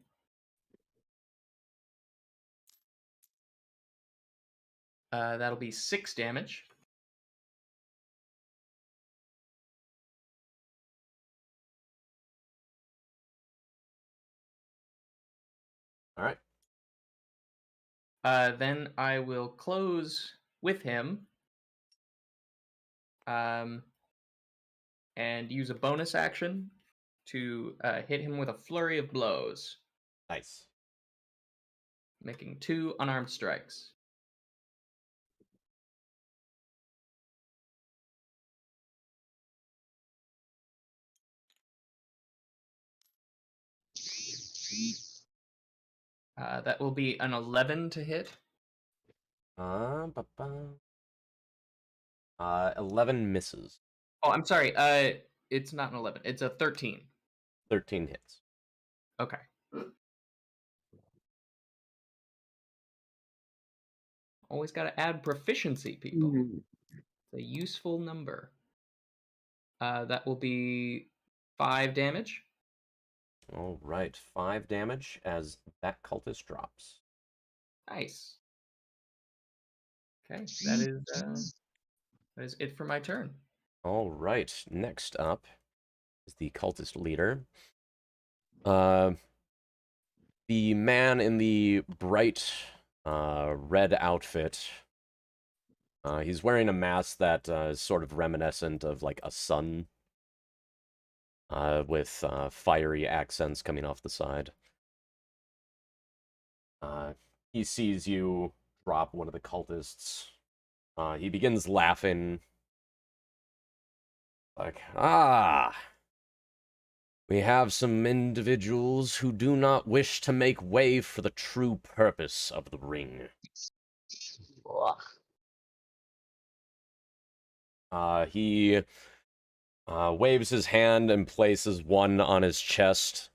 That'll be 6 damage. All right. Then I will close with him. And use a bonus action to hit him with a flurry of blows. Nice. Making 2 unarmed strikes. That will be an 11 to hit. 11 misses. Oh, I'm sorry. It's not an 11. It's a 13. 13 hits. Okay. Always got to add proficiency, people. Mm-hmm. It's a useful number. That will be 5 damage. All right. 5 damage as that cultist drops. Nice. Okay, that is it for my turn. All right. Next up is the cultist leader. The man in the bright red outfit. He's wearing a mask that is sort of reminiscent of like a sun, with fiery accents coming off the side. He sees you drop one of the cultists. He begins laughing. Like, we have some individuals who do not wish to make way for the true purpose of the ring. He waves his hand and places one on his chest.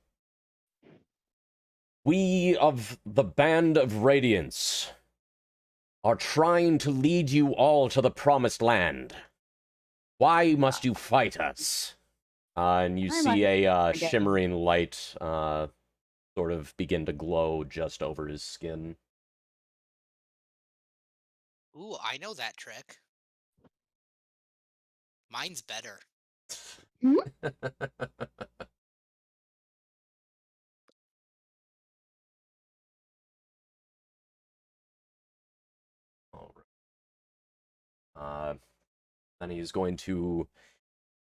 We of the Band of Radiance are trying to lead you all to the Promised Land. Why must you fight us? And you see a shimmering light sort of begin to glow just over his skin. Ooh, I know that trick. Mine's better. All right. And he's going to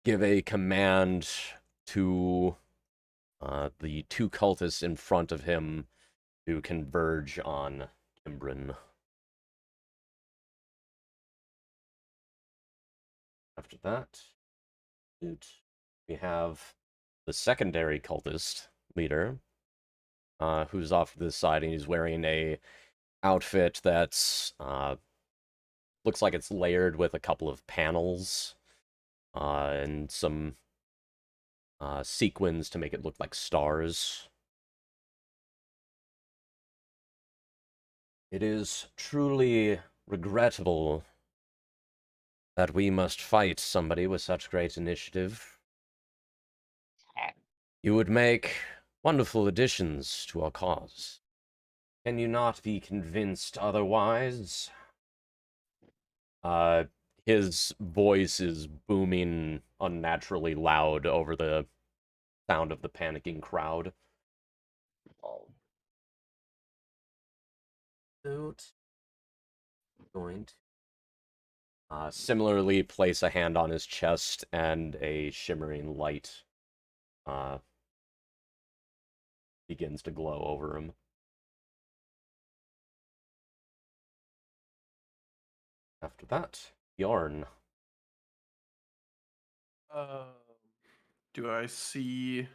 give a command to the two cultists in front of him to converge on Kimbrin. After that, we have the secondary cultist leader, who's off to the side, and he's wearing a outfit that's looks like it's layered with a couple of panels and some sequins to make it look like stars. It is truly regrettable that we must fight somebody with such great initiative. You would make wonderful additions to our cause. Can you not be convinced otherwise? His voice is booming unnaturally loud over the sound of the panicking crowd. Going to similarly place a hand on his chest, and a shimmering light begins to glow over him. After that, Bjorn. Do I see?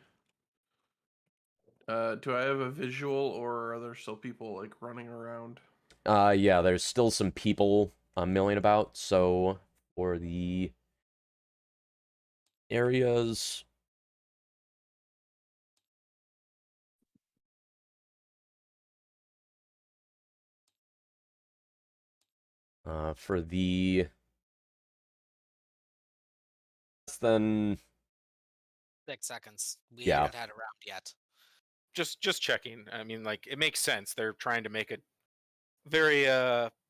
Do I have a visual, or are there still people like running around? Yeah, there's still some people milling about. So for the areas, for the then 6 seconds. We Yeah. haven't had a round yet. Just checking. I mean, like, it makes sense. They're trying to make a very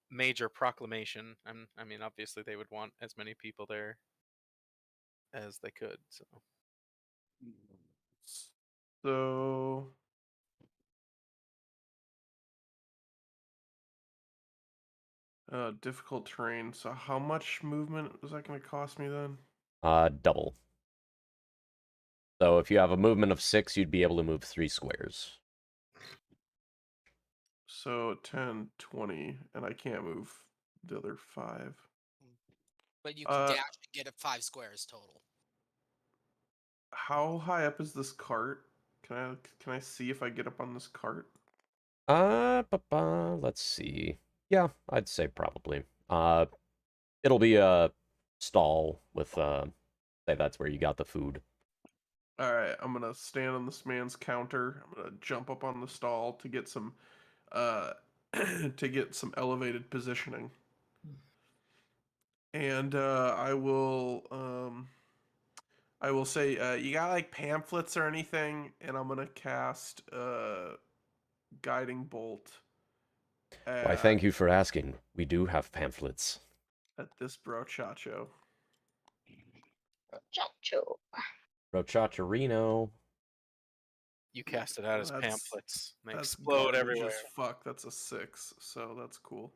major proclamation. I mean, obviously they would want as many people there as they could. So difficult terrain. So how much movement is that going to cost me then? double. So if you have a movement of 6, you'd be able to move 3 squares. So 10, 20, and I can't move the other 5. But you can dash and get it 5 squares total. How high up is this cart? Can I see if I get up on this cart? Let's see. Yeah, I'd say probably. It'll be a stall with say that's where you got the food. All right, I'm gonna stand on this man's counter. I'm gonna jump up on the stall to get some to get some elevated positioning. And I will say, you got like pamphlets or anything? And I'm gonna cast guiding bolt. Why, thank you for asking. We do have pamphlets. At this brochacho. Chacho. Brochacherino. You cast it out as That's- pamphlets. They That's explode garbage everywhere. as fuck. That's a 6, so that's cool.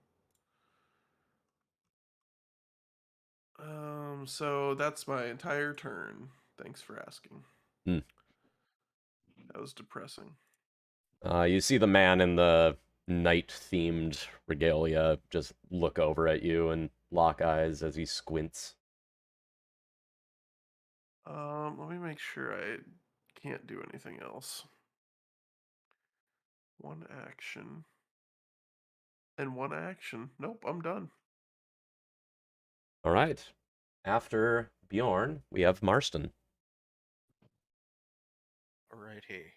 So that's my entire turn. Thanks for asking. Hmm. That was depressing. You see the man in the night-themed regalia just look over at you and lock eyes as he squints. Let me make sure I can't do anything else. 1 action. And 1 action. Nope, I'm done. All right. After Bjorn, we have Marston. Alrighty.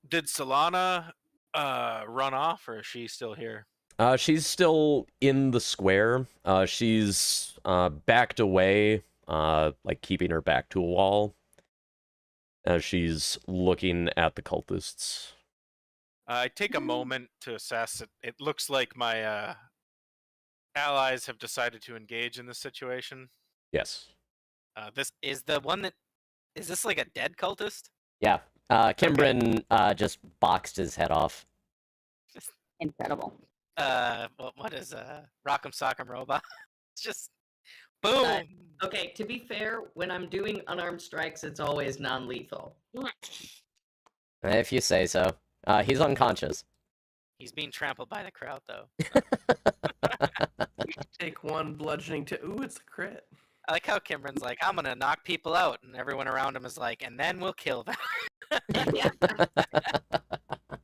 Did Solana run off, or is she still here? She's still in the square. She's backed away, like keeping her back to a wall, as she's looking at the cultists. I take a moment to assess it. It looks like my allies have decided to engage in this situation. Yes. This is the one that is this like a dead cultist? Yeah. Kimbrin just boxed his head off. Incredible. What is Rock'em Sock'em Robot? It's just boom. Okay, to be fair, when I'm doing unarmed strikes, it's always non-lethal. If you say so. He's unconscious. He's being trampled by the crowd, though. Take one bludgeoning to. Ooh, it's a crit. I like how Kimbrin's like, I'm gonna knock people out, and everyone around him is like, and then we'll kill them.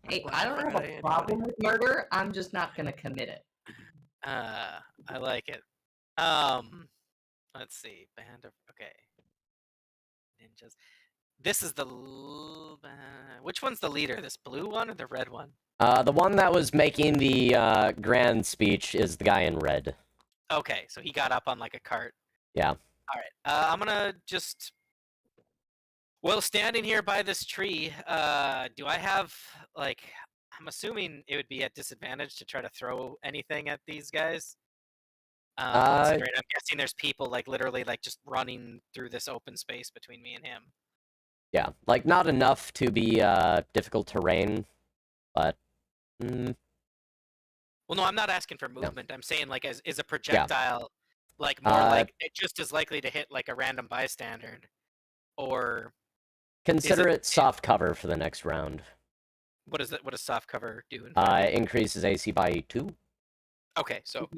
Hey, I don't have a problem with murder. I'm just not gonna commit it. I like it. Let's see, band of ninjas. This is the which one's the leader? This blue one or the red one? The one that was making the grand speech is the guy in red. Okay, so he got up on like a cart. Yeah. All right. I'm gonna just. Well, standing here by this tree, do I have like? I'm assuming it would be at disadvantage to try to throw anything at these guys. Considering I'm guessing there's people like literally like just running through this open space between me and him. Yeah, like not enough to be difficult terrain, but. Well, no, I'm not asking for movement. I'm saying like is a projectile like more like just as likely to hit like a random bystander, or consider it soft cover for the next round. What is it? What does soft cover do? Increases AC by 2. Okay, so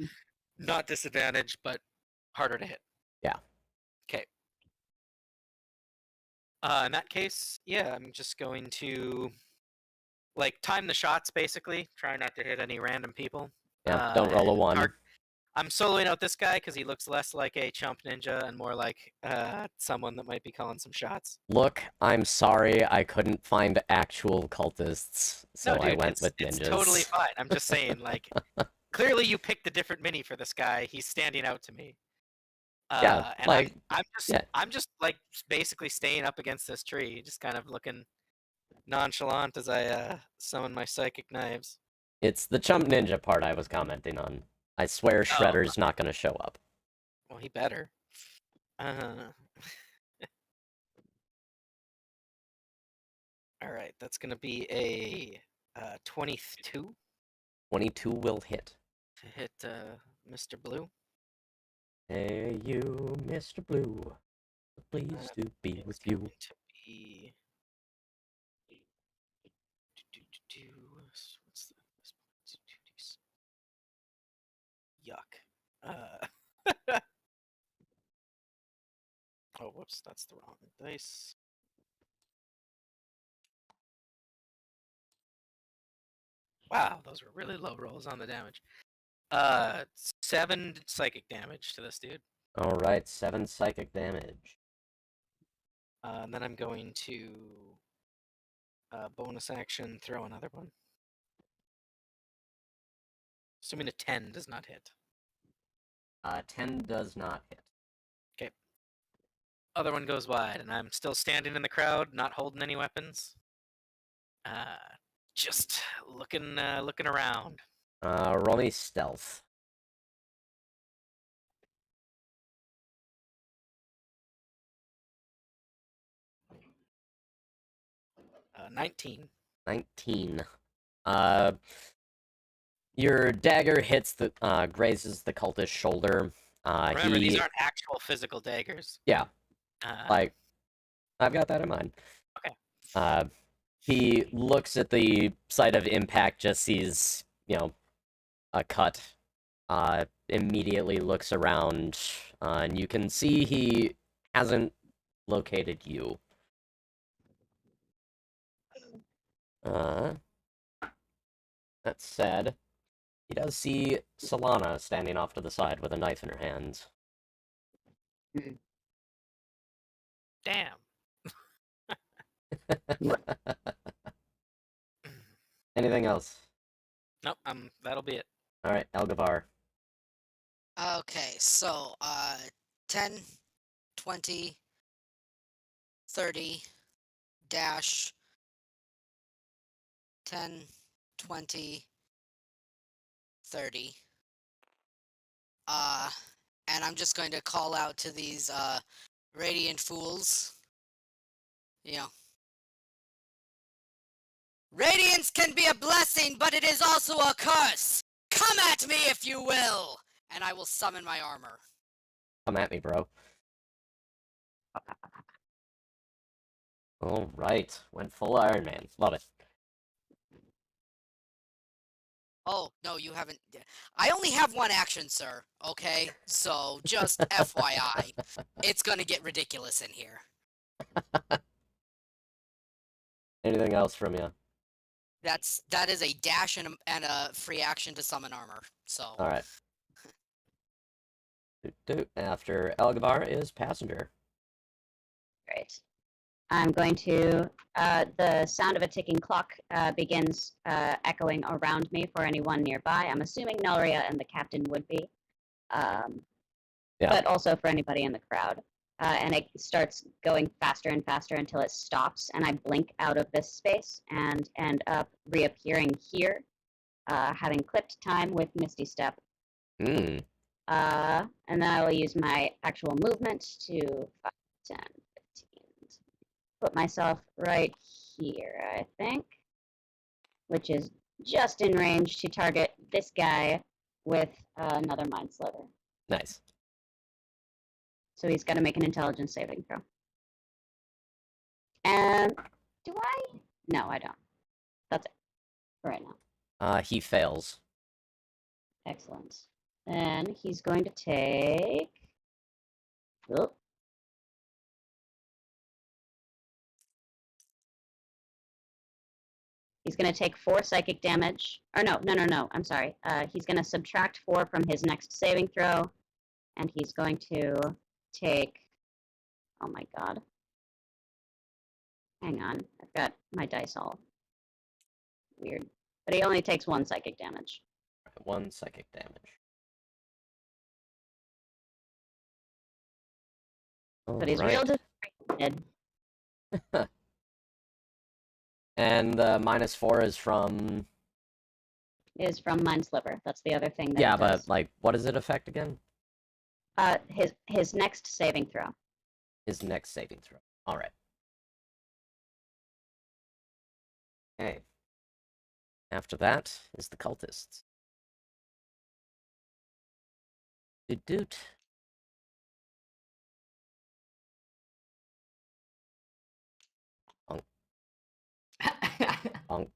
not disadvantage, but harder to hit. Yeah. Okay. In that case, yeah, I'm just going to like time the shots basically. Try not to hit any random people. Yeah. Don't roll a 1. I'm soloing out this guy because he looks less like a chump ninja and more like someone that might be calling some shots. Look, I'm sorry, I couldn't find actual cultists, so no, dude, I went with ninjas. It's totally fine. I'm just saying, like, clearly you picked a different mini for this guy. He's standing out to me. Yeah, and like I'm just like basically staying up against this tree, just kind of looking nonchalant as I summon my psychic knives. It's the chump ninja part I was commenting on. I swear Shredder's not going to show up. Well, he better. All right, that's going to be a 22. 22 will hit. To hit Mr. Blue. Hey, you, Mr. Blue. Pleased to be with you. To be... What's the... Yuck. Oh, whoops, that's the wrong dice. Wow, those were really low rolls on the damage. 7 psychic damage to this dude. Alright, 7 psychic damage. And then I'm going to bonus action throw another one. Assuming a 10 does not hit. 10 does not hit. Okay. Other one goes wide, and I'm still standing in the crowd, not holding any weapons. Just looking around. Roll me stealth. 19. 19. Your dagger hits the grazes the cultist's shoulder. Remember, these aren't actual physical daggers. Yeah. Like, I've got that in mind. Okay. He looks at the site of impact, just sees, a cut. Immediately looks around, and you can see he hasn't located you. That said, he does see Solana standing off to the side with a knife in her hands. Damn. Anything else? Nope, that'll be it. Alright, Elgavar. Okay, so 10, 20, 30, dash, 10, 20, 30. And I'm just going to call out to these Radiant fools. You know. Radiance can be a blessing, but it is also a curse! Come at me if you will! And I will summon my armor. Come at me, bro. All right, went full Iron Man. Love it. Oh, no, you haven't. I only have one action, sir. Okay? So, just FYI. It's gonna get ridiculous in here. Anything else from you? That is a dash and a free action to summon armor. So. All right. After Elgabar is Passenger. Great. I'm going to. The sound of a ticking clock begins echoing around me for anyone nearby. I'm assuming Nelria and the captain would be. Yeah. But also for anybody in the crowd. And it starts going faster and faster until it stops, and I blink out of this space and end up reappearing here, having clipped time with Misty Step. Hmm. And then I will use my actual movement to 5, 10, 15. Put myself right here, I think, which is just in range to target this guy with another Mind Sliver. Nice. So he's got to make an intelligence saving throw. And do I? No, I don't. That's it for right now. He fails. Excellent. Then he's going to take. Oh. He's going to take 4 psychic damage. Or no. I'm sorry. He's going to subtract 4 from his next saving throw. And he's going to take. Oh my god. Hang on. I've got my dice all weird. But he only takes 1 psychic damage. 1 psychic damage. But he's real disappointed. And -4 is from. Is from Mind Sliver. That's the other thing that Yeah, it does. but like, what does it affect again? His next saving throw. His next saving throw. All right. Okay. After that is the cultists. Doot. Bonk. Bonk.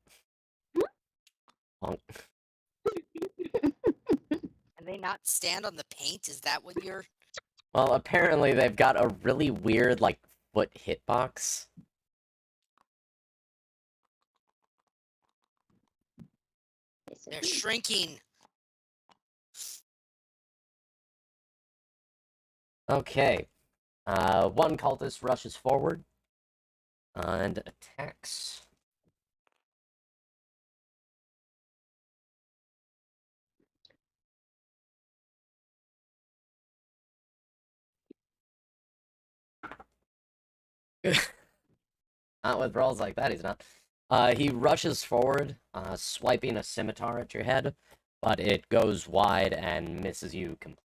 Bonk. Can they not stand on the paint? Is that what you're... Well, apparently they've got a really weird, like, foot hitbox. They're shrinking. Okay. One cultist rushes forward and attacks. Not with rolls like that, he's not. He rushes forward, swiping a scimitar at your head, but it goes wide and misses you completely.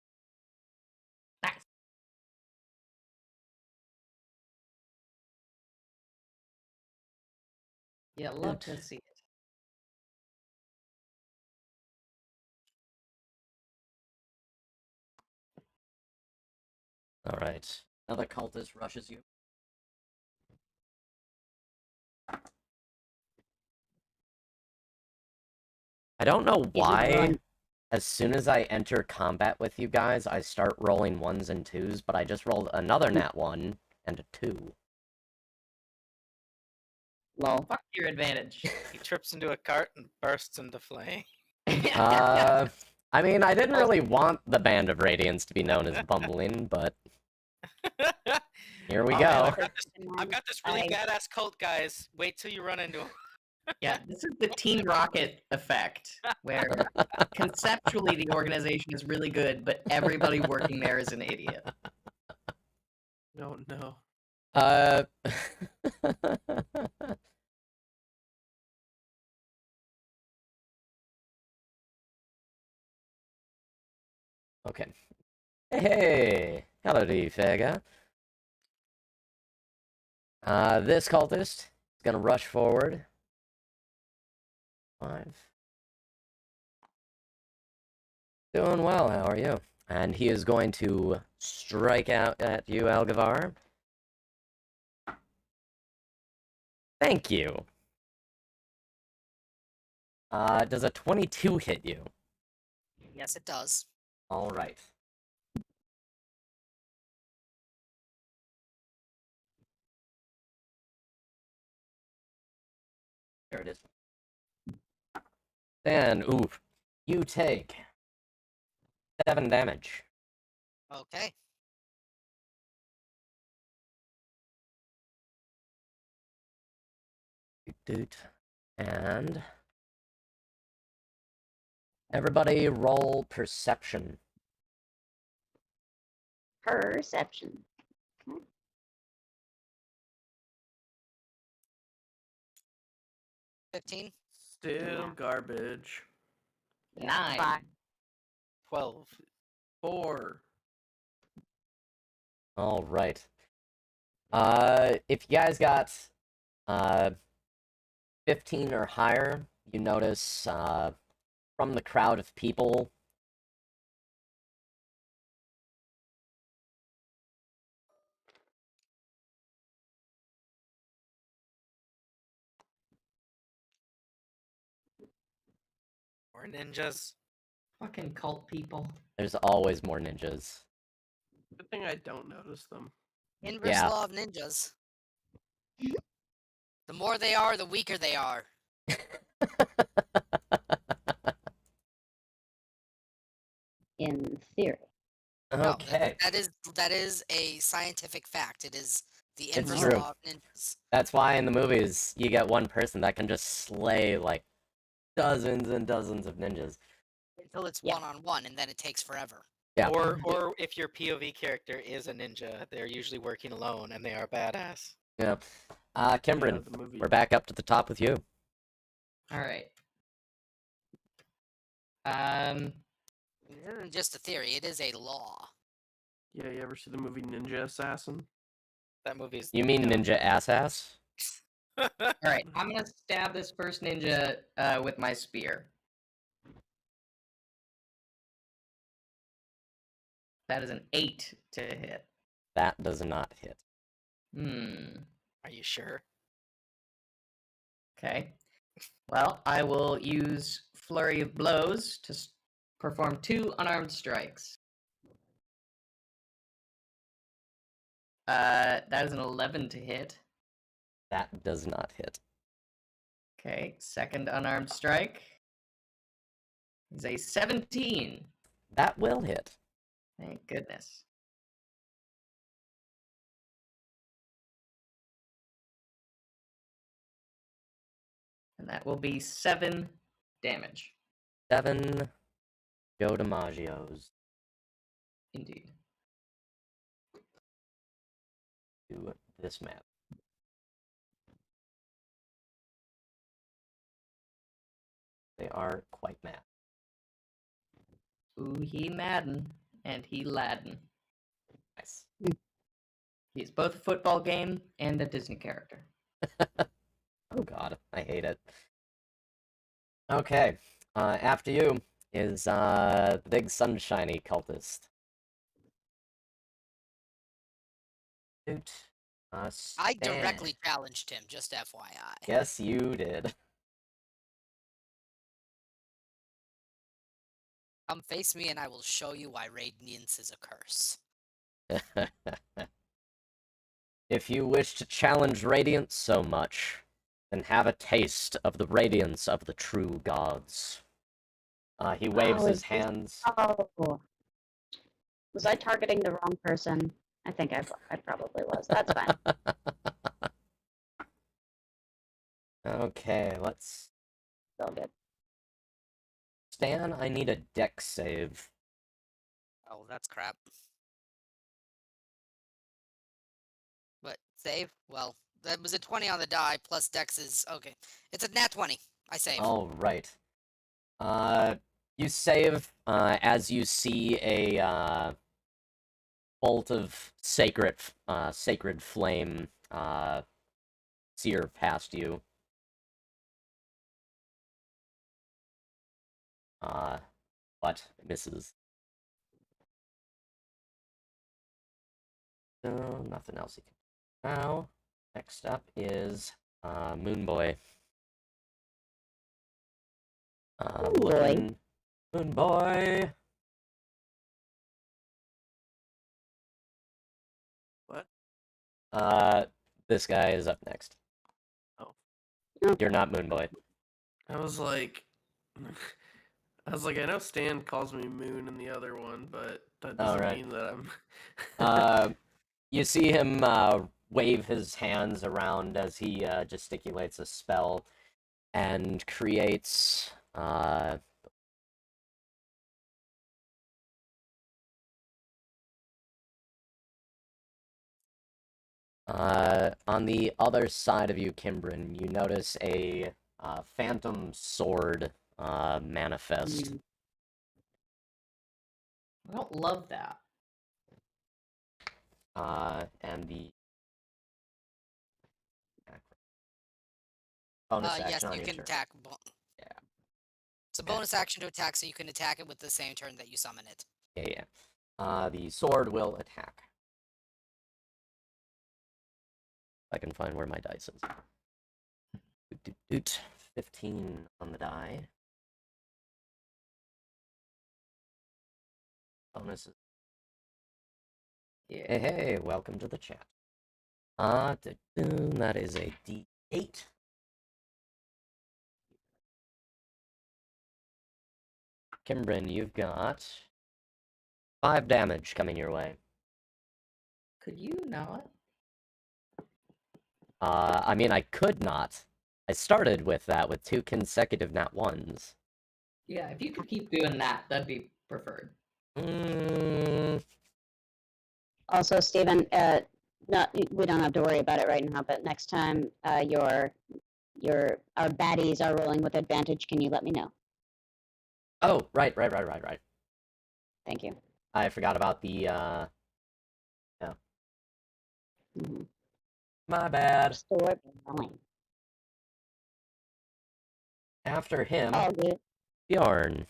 Yeah, love to see it. Alright. Another cultist rushes you. I don't know why, as soon as I enter combat with you guys, I start rolling 1s and 2s, but I just rolled another nat 1 and a 2. Lol. Fuck your advantage. He trips into a cart and bursts into flame. I mean, I didn't really want the Band of Radiance to be known as bumbling, but here we Oh, go. man, I've got this really badass cult, guys. Wait till you run into him. Yeah, this is the Team Rocket effect, where conceptually the organization is really good, but everybody working there is an idiot. No, no. Okay. Hey, hello, Fega. This cultist is gonna rush forward. 5. Doing well, how are you? And he is going to strike out at you, Algavar. Thank you. Does a 22 hit you? Yes, it does. All right. There it is. Then, ooh, you take 7 damage. Okay. Doot. And everybody roll perception. Perception. 15. Still garbage. 9. 5. 12. 4. All right. If you guys got 15 or higher, you notice from the crowd of people Or ninjas. Fucking cult people. there's always more ninjas. Good thing I don't notice them. Inverse Yeah. law of ninjas. The more they are, the weaker they are. In theory. No, Okay. that is a scientific fact. It is the It's inverse true. law of ninjas. That's why in the movies you get one person that can just slay like dozens and dozens of ninjas. Until it's Yeah. one-on-one, and then it takes forever. Yeah. Or if your POV character is a ninja, they're usually working alone and they are badass. Yeah. Yeah, Kimbrin, the movie. we're back up to the top with you. All right. It isn't just a theory; it is a law. Yeah, you ever see the movie Ninja Assassin? That movie's. You mean ninja ass? All right. I'm gonna stab this first ninja with my spear. That is an 8 to hit. That does not hit. Are you sure? Okay. Well, I will use Flurry of Blows to perform 2 unarmed strikes. That is an 11 to hit. That does not hit. Okay, second unarmed strike is a 17. That will hit. Thank goodness. And that will be 7 damage. 7 Joe DiMaggio's Indeed. to this map. They are quite mad. Ooh, he Madden and he Ladden. Nice. He's both a football game and a Disney character. Oh god, I hate it. Okay, after you is the big sunshiny cultist. Shoot. I Stan. directly challenged him, just FYI. Yes, you did. Come face me and I will show you why radiance is a curse. If you wish to challenge Radiance so much, then have a taste of the radiance of the true gods. He waves Oh, his is this- hands. Oh. Was I targeting the wrong person? I think I probably was. That's fine. Okay, let's... Still good. Stan, I need a dex save. Oh, that's crap. But save? Well, that was a 20 on the die, plus dex is... Okay. It's a nat 20. I save. All right. You save as you see a bolt of sacred flame sear past you. But misses. No, nothing else you can do. Now, next up is Moon Boy. Moon Boy. What? This guy is up next. Oh. You're not Moon Boy. I was like, I know Stan calls me Moon in the other one, but that doesn't right. mean that I'm. You see him wave his hands around as he gesticulates a spell and creates on the other side of you, Kimbrin, you notice a phantom sword manifest. I don't love that. And the bonus action Yes, on you your can turn. attack. Yeah. It's a bonus action to attack, so you can attack it with the same turn that you summon it. Yeah. The sword will attack. I can find where my dice is. 15 on the die. Bonuses. Yeah. Hey, welcome to the chat. That is a D8. Kimbrin, you've got 5 damage coming your way. Could you not? I mean, I could not. I started with that with 2 consecutive nat 1s. Yeah, if you could keep doing that, that'd be preferred. Also, Steven, no, we don't have to worry about it right now, but next time our baddies are rolling with advantage, can you let me know? Oh, right. Thank you. I forgot about the, yeah. Mm-hmm. My bad. Store rolling. After him, Oh, good. Bjorn.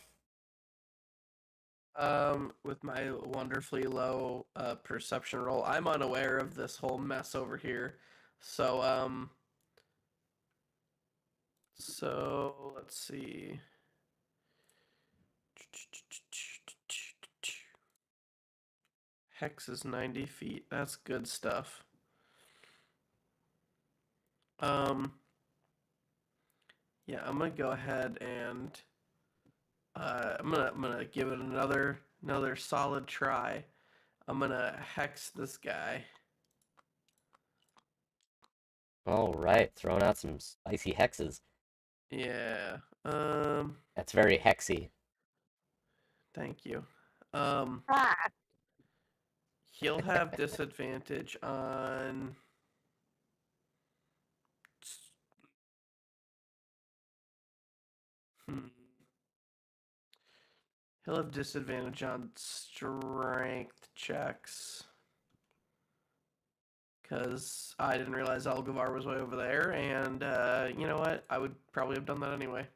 With my wonderfully low perception roll, I'm unaware of this whole mess over here. So let's see. Hex is 90 feet. That's good stuff. Yeah, I'm gonna go ahead and I'm gonna give it another solid try. I'm gonna hex this guy. All right, throwing out some spicy hexes. Yeah. That's very hexy. Thank you. Ah. He'll have disadvantage on. He'll have disadvantage on strength checks. Because I didn't realize Algavar was way over there, and you know what? I would probably have done that anyway.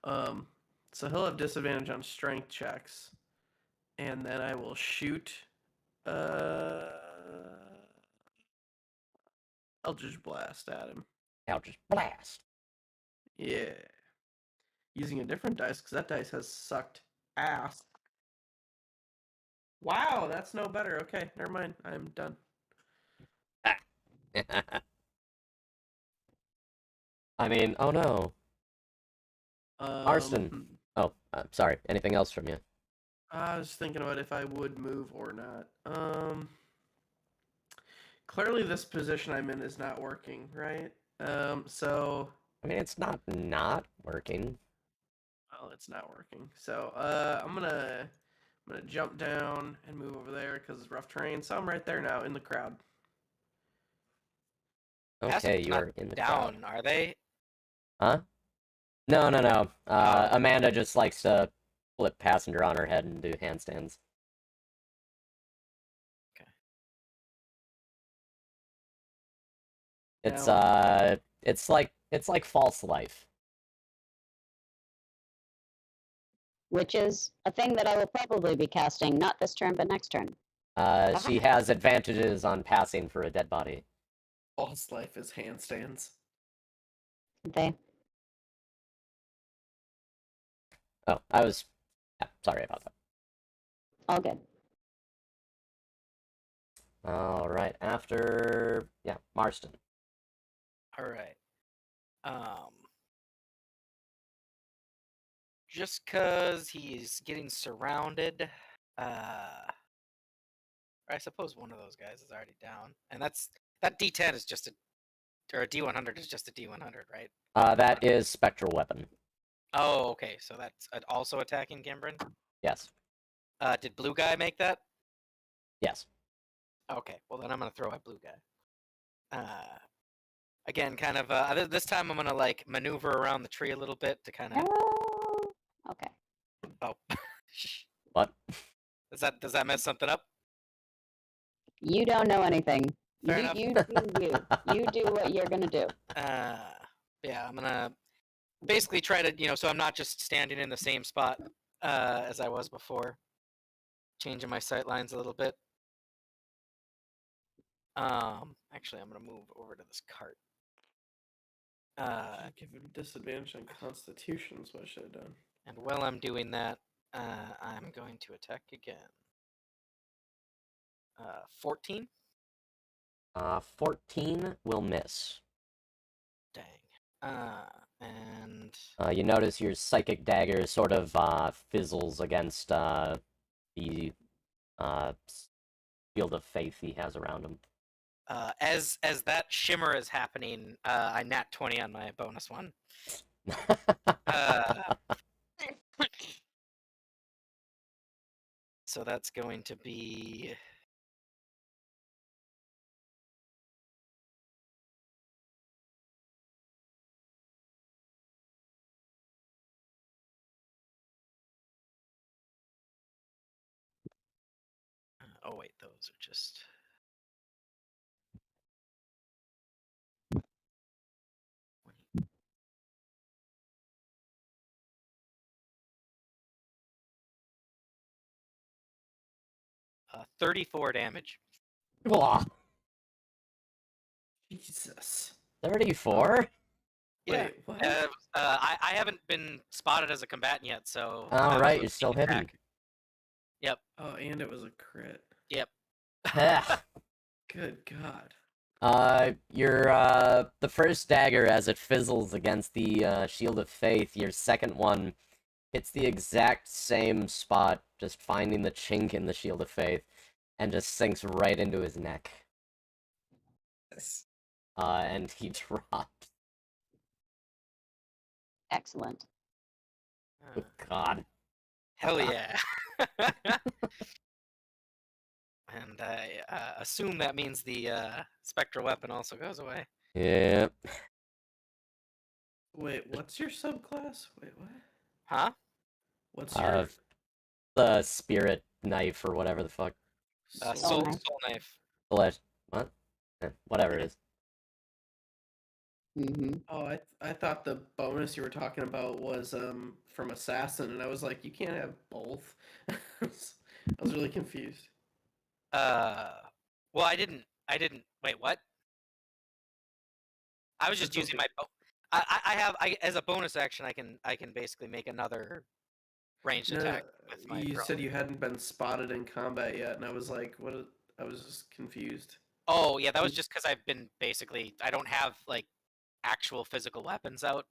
So he'll have disadvantage on strength checks. And then I will shoot. Eldritch Blast at him. Eldritch Blast. Yeah. Using a different dice, because that dice has sucked ass. Wow, that's no better. Okay, never mind. I'm done. I mean, oh no. Arston. Oh, sorry. Anything else from you? I was thinking about if I would move or not. Clearly this position I'm in is not working, right? So... I mean, it's not working. Well, it's not working. So, I'm gonna jump down and move over there because it's rough terrain. So I'm right there now in the crowd. Okay, you're in the down, crowd. are they? Huh? No. Amanda just likes to flip passenger on her head and do handstands. Okay. It's Now, it's like false life. Which is a thing that I will probably be casting, not this turn, but next turn. She has advantages on passing for a dead body. false life is handstands. They. Oh, yeah, sorry about that. All good. All right, after Marston. All right. Just cause he's getting surrounded, I suppose one of those guys is already down, and that D10 is just or a D100 is just a D100, right? That is spectral weapon. Oh, okay. So that's also attacking Gimbrin. Yes. Did blue guy make that? Yes. Okay. Well, then I'm gonna throw at blue guy. Again, kind of. This time I'm gonna like maneuver around the tree a little bit to kind of. Oh, okay. Oh. What? Does that mess something up? You don't know anything. Fair enough. You do what you're gonna do. Yeah, I'm gonna basically try to, so I'm not just standing in the same spot as I was before. Changing my sight lines a little bit. Actually, I'm gonna move over to this cart. Give him disadvantage on Constitution is what I should have done. And while I'm doing that, I'm going to attack again. 14? 14 will miss. Dang. And You notice your psychic dagger sort of fizzles against the field of faith he has around him. as that shimmer is happening, I nat 20 on my bonus one. So that's going to be oh wait, those are just 34 damage. Whoa, Jesus. 34? Yeah. Wait, what? I haven't been spotted as a combatant yet, so. All that right, was you're a still sneak hidden. attack. Yep. Oh, and it was a crit. Yep. Good God. Your the first dagger, as it fizzles against the shield of faith, your second one hits the exact same spot, just finding the chink in the shield of faith, and just sinks right into his neck. And he drops. Excellent. Oh, God. Hell yeah. And I assume that means the spectral weapon also goes away. Yep. Wait, what's your subclass? Wait, what? Huh? What's your The spirit knife or whatever the fuck. Soul knife. knife. What? Whatever it is. Mm-hmm. Oh, I thought the bonus you were talking about was from assassin, and I was like, you can't have both. I was really confused. Well, I didn't. Wait, what? I was just It's using okay. my. As a bonus action, I can basically make another ranged No, attack with my. you throw. said you hadn't been spotted in combat yet, and I was like, what? I was just confused. Oh yeah, that was just because I've been basically. I don't have like actual physical weapons out,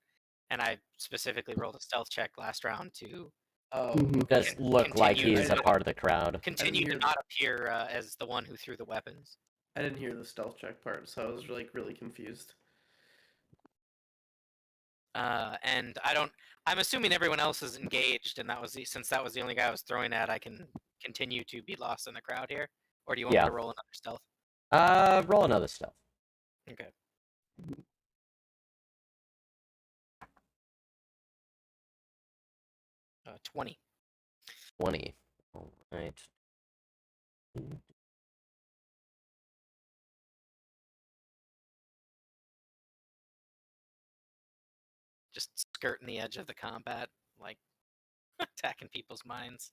and I specifically rolled a stealth check last round to Oh, Mhm. Just okay. look like continue he's a to- part of the crowd. continue to hear not appear as the one who threw the weapons. I didn't hear the stealth check part, so I was really confused. And I don't. I'm assuming everyone else is engaged, and since that was the only guy I was throwing at, I can continue to be lost in the crowd here. Or do you want me Yeah. to roll another stealth? Roll another stealth. Okay. 20. 20. All right. just skirting the edge of the combat, like attacking people's minds.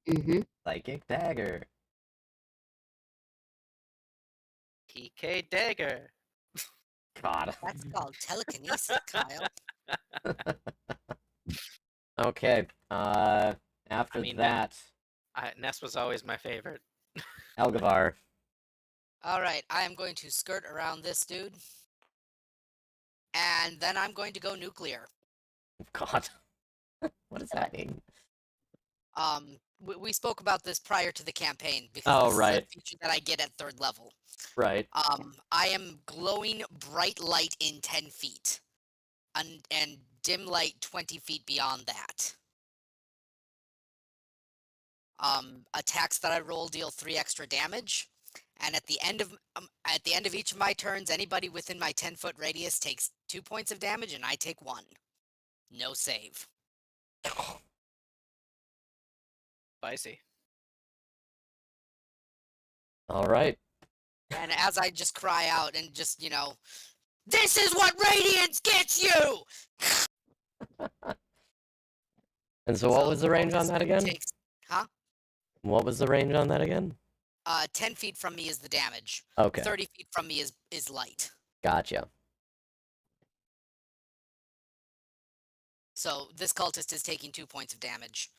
Mm-hmm. Psychic dagger. PK dagger. God. That's called telekinesis, Kyle. Okay. After mean, that, Ness was always my favorite. Elgavar. All right, I am going to skirt around this dude, and then I'm going to go nuclear. God. What does that mean? We spoke about this prior to the campaign because Oh, this is right. a feature that I get at 3rd level. Right. I am glowing bright light in 10 feet, and dim light 20 feet beyond that. Attacks that I roll deal 3 extra damage, and at the end of each of my turns, anybody within my 10-foot radius takes 2 points of damage, and I take 1. No save. Spicy. All right. And as I just cry out and just, this is what radiance gets you! And so what was the range on that again? Huh? What was the range on that again? 10 feet from me is the damage. Okay. 30 feet from me is light. Gotcha. So this cultist is taking 2 points of damage.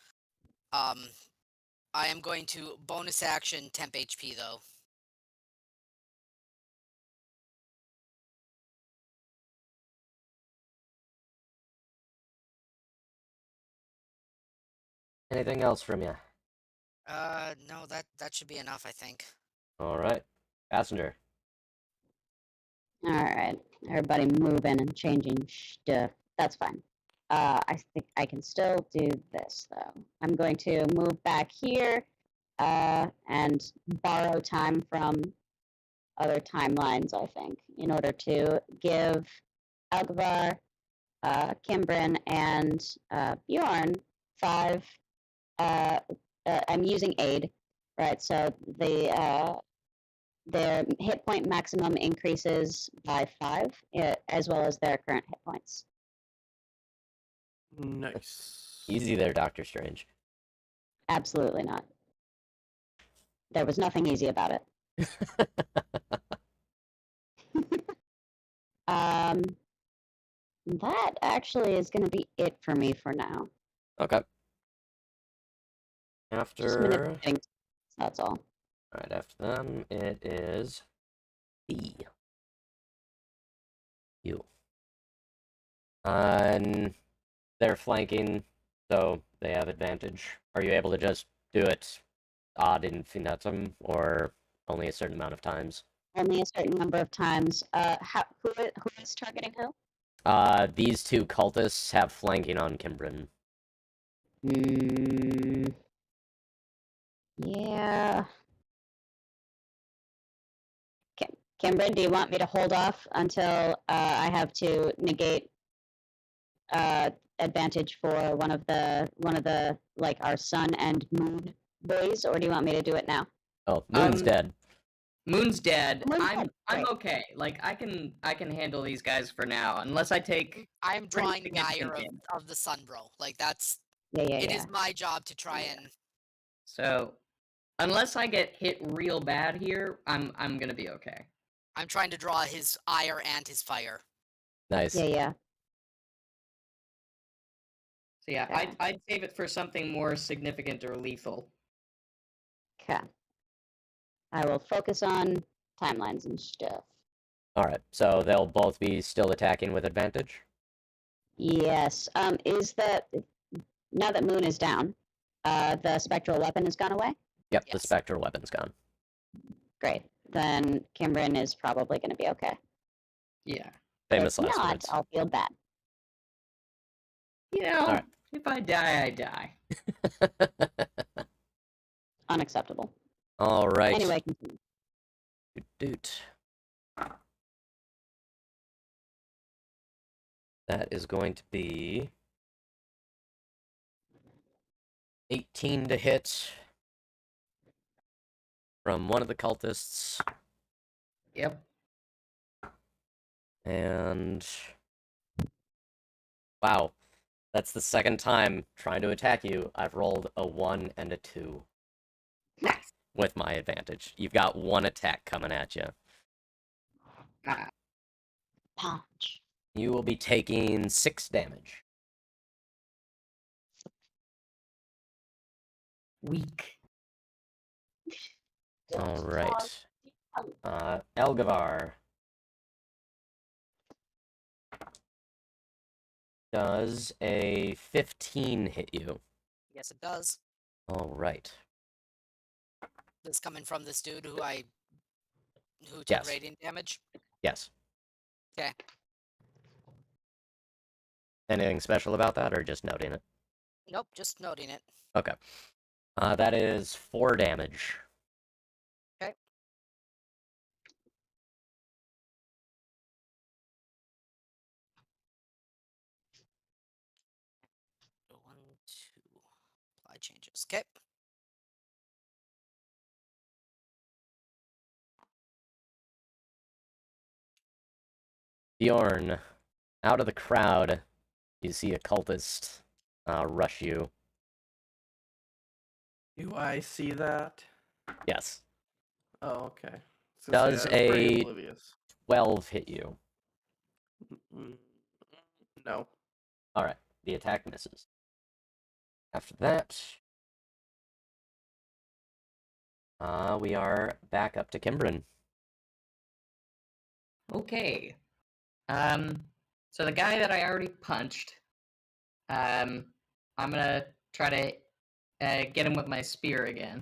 I am going to bonus action temp HP though. Anything else from you? No, that should be enough, I think. All right. Passenger. All right, everybody moving and changing stuff. That's fine. I think I can still do this though. I'm going to move back here, and borrow time from other timelines. I think in order to give Algvar, Kimbrin, and Bjorn 5. I'm using aid, right? So their hit point maximum increases by 5, as well as their current hit points. Nice. Easy there, Doctor Strange. Absolutely not. There was nothing easy about it. That actually is going to be it for me for now. Okay. Just After... manipulating. That's all. Alright, after them, it is... B. You. And they're flanking, so they have advantage. Are you able to just do it ad infinitum, or only a certain amount of times? Only a certain number of times. Who is targeting who? These 2 cultists have flanking on Kimbrin. Yeah. Kimbrin, do you want me to hold off until I have to negate advantage for one of the like our sun and moon boys, or do you want me to do it now? Oh, Moon's dead. Moon's dead. Moon's I'm dead. I'm Great. okay. Like I can handle these guys for now, unless I take. I'm Pretty drawing the significant ire damage. of the sun, bro. Like that's Yeah. it is my job to try and So, unless I get hit real bad here, I'm gonna be okay. I'm trying to draw his ire and his fire. Nice. Yeah. So yeah, Okay. I'd save it for something more significant or lethal. Okay. I will focus on timelines and stuff. Alright, so they'll both be still attacking with advantage? Yes. Is that now that Moon is down, the spectral weapon has gone away? Yep, the Yes. spectral weapon's gone. Great. Then Kimbrin is probably going to be okay. Yeah. Famous If last not, words. I'll feel bad. You know, Alright. if I die, I die. Unacceptable. Alright. Anyway, continue. Doot. That is going to be 18 to hit from one of the cultists, Yep. and Wow. That's the second time trying to attack you. I've rolled a 1 and a 2. Nice. With my advantage. You've got one attack coming at you. Punch. You will be taking 6 damage. Weak. Alright. Elgavar. Does a 15 hit you? Yes, it does. Alright. This coming from this dude who took Yes. radiant damage. Yes. Okay. Anything special about that, or just noting it? Nope, just noting it. Okay. That is 4 damage. Okay. One, two. Apply changes. Okay. Bjorn, out of the crowd, you see a cultist rush you. Do I see that? Yes. Oh, okay. So Does I was pretty a- oblivious. 12 hit you. Mm, No. Alright, the attack misses. After that, we are back up to Kimbrin. Okay. So the guy that I already punched, I'm gonna try to get him with my spear again.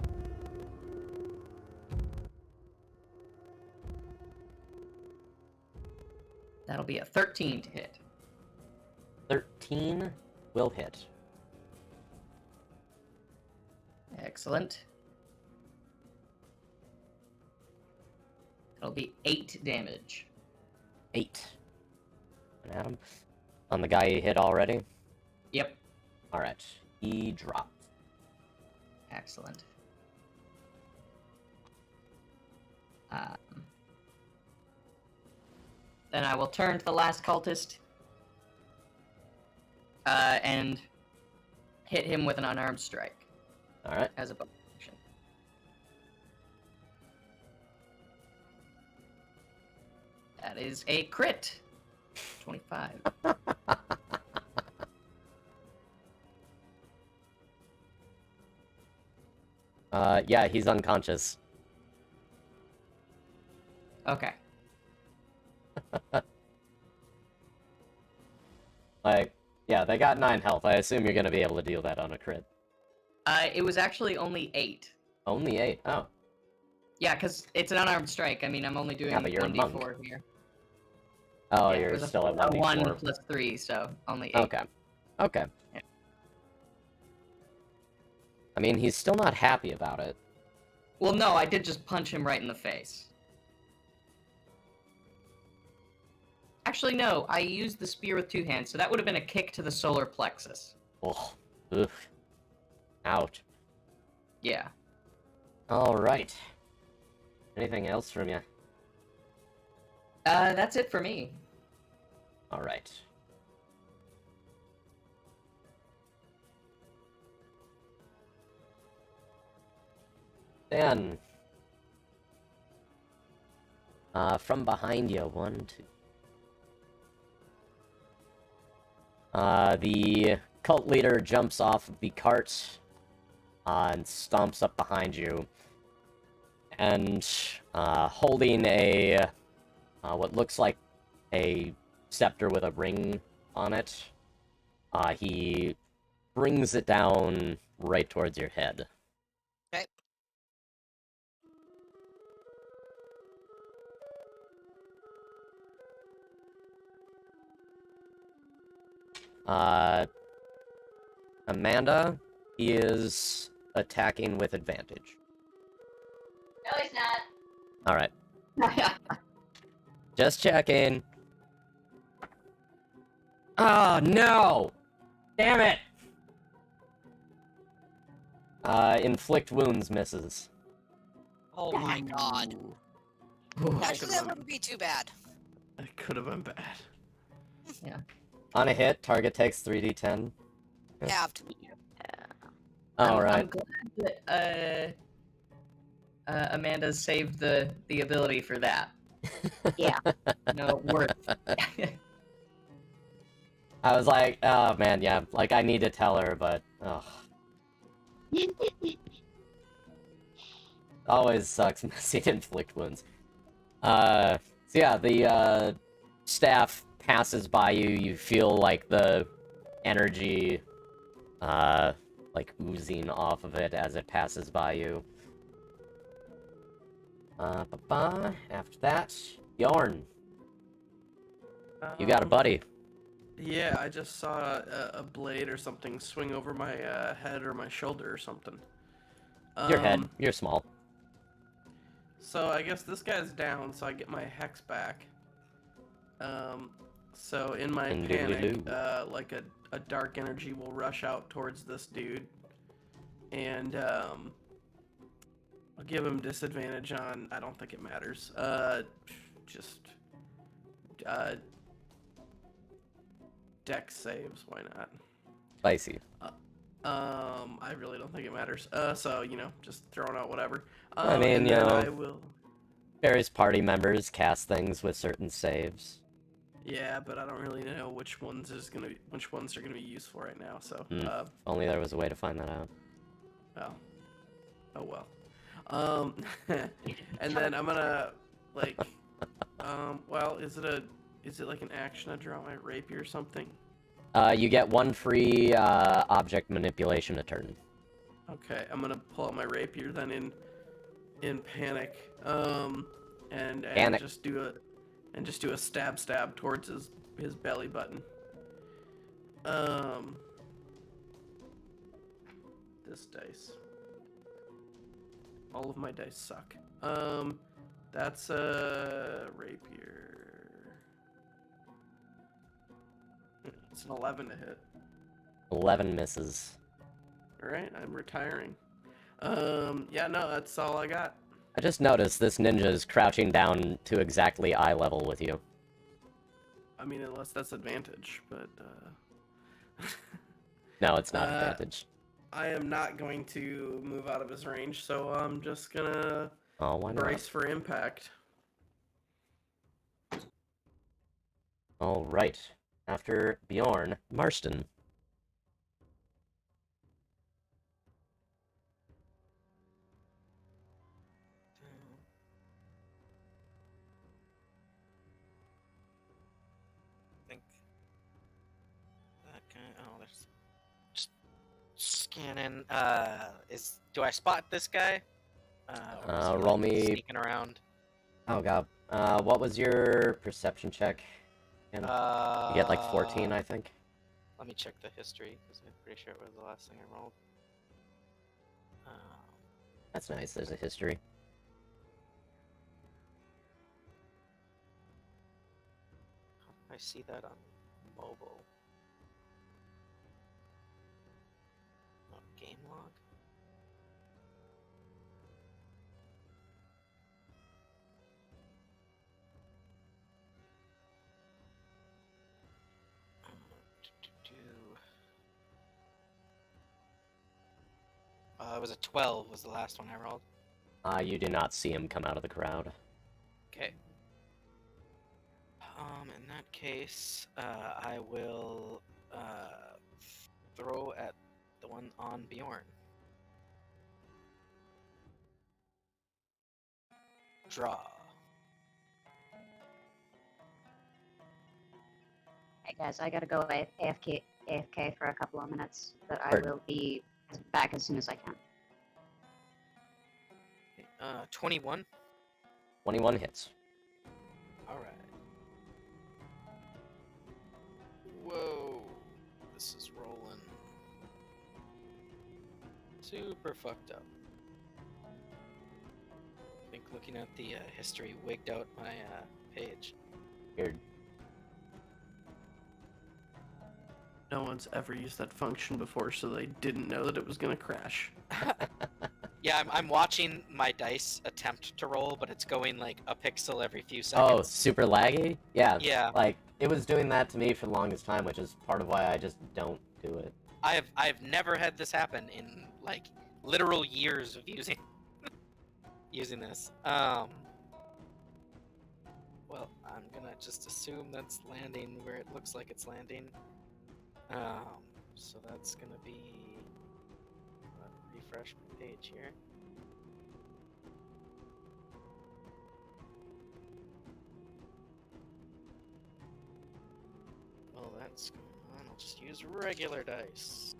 That'll be a 13 to hit. 13 will hit. Excellent. That'll be 8 damage. 8. And Adam? On the guy you hit already? Yep. Alright, he dropped. Excellent. Then I will turn to the last cultist and hit him with an unarmed strike Alright. as a bonus action. That is a crit. 25. Yeah, he's unconscious. Okay. Like, yeah, they got 9 health. I assume you're gonna be able to deal that on a crit. It was actually only 8. Only 8? Oh. Yeah, because it's an unarmed strike. I mean, I'm only doing Yeah, but you're a 1d4 monk. here. Oh, Yeah, it you're was still at a 1 1d4. plus 3, so only 8. Okay. Okay. Yeah. I mean, he's still not happy about it. Well, no, I did just punch him right in the face. Actually, no, I used the spear with 2 hands, so that would have been a kick to the solar plexus. Oh. Ugh. Ouch. Yeah. Alright. Anything else from you? That's it for me. Alright. Then, from behind you, 1, 2. The cult leader jumps off the cart and stomps up behind you, and holding a what looks like a scepter with a ring on it, he brings it down right towards your head. Okay. Amanda is attacking with advantage. No, he's not. Alright, just checking. Oh, no! Damn it! Inflict wounds misses. Oh my god. Ooh. Actually, that wouldn't be too bad. It could have been bad. On a hit, target takes 3d10. Halved. All I'm right. glad that Amanda saved the ability for that. Yeah. No, worth. I was like, oh man, yeah, like I need to tell her, but always sucks messing inflict wounds. So yeah, the staff passes by you. You feel like the energy, like oozing off of it as it passes by you. After that, Bjorn, you got a buddy. Yeah, I just saw a blade or something swing over my head or my shoulder or something. Your head, you're small. So I guess this guy's down, so I get my hex back. So in my panic, like a dark energy will rush out towards this dude, and I'll give him disadvantage on. I don't think it matters. Just dex saves. Why not? Spicy. I really don't think it matters. So just throwing out whatever. I mean, and you then know, I will. various party members cast things with certain saves. Yeah, but I don't really know which ones are gonna be useful right now. So, If only there was a way to find that out. Oh well. And then I'm gonna like, well, is it like an action to draw my rapier or something? You get one free object manipulation a turn. Okay, I'm gonna pull out my rapier then in panic, and Panic. just do a stab towards his belly button. This dice. All of my dice suck. That's a rapier. It's an 11 to hit. 11 misses. Alright, I'm retiring. Yeah, no, that's all I got. I just noticed this ninja is crouching down to exactly eye level with you. I mean, unless that's advantage, but, No, it's not advantage. I am not going to move out of his range, so I'm just gonna Oh, why not? brace for impact. Alright. After Bjorn, Marston. Think that guy. Oh, there's just scanning. Do I spot this guy? Or is he, Roll like, me. sneaking around. Oh god. What was your perception check? You get like 14, I think. Let me check the history because I'm pretty sure it was the last thing I rolled. That's nice, there's a history. How do I see that on mobile? Oh, game log. It was a 12 was the last one I rolled. You do not see him come out of the crowd. Okay. In that case, I will throw at the one on Bjorn. Draw. Hey guys, I gotta go AFK for a couple of minutes, but I Sure. will be back as soon as I can. 21. 21 hits. All right. Whoa, this is rolling super fucked up. I think looking at the history wigged out my page. Weird. No one's ever used that function before, so they didn't know that it was gonna crash. Yeah, I'm watching my dice attempt to roll, but it's going like a pixel every few Oh, seconds. super laggy? Yeah. Yeah. Like, it was doing that to me for the longest time, which is part of why I just don't do it. I've never had this happen in like literal years of using this. Well, I'm gonna just assume that's landing where it looks like it's landing. So that's gonna be. Refresh my page here. Well, that's going on. I'll just use regular dice.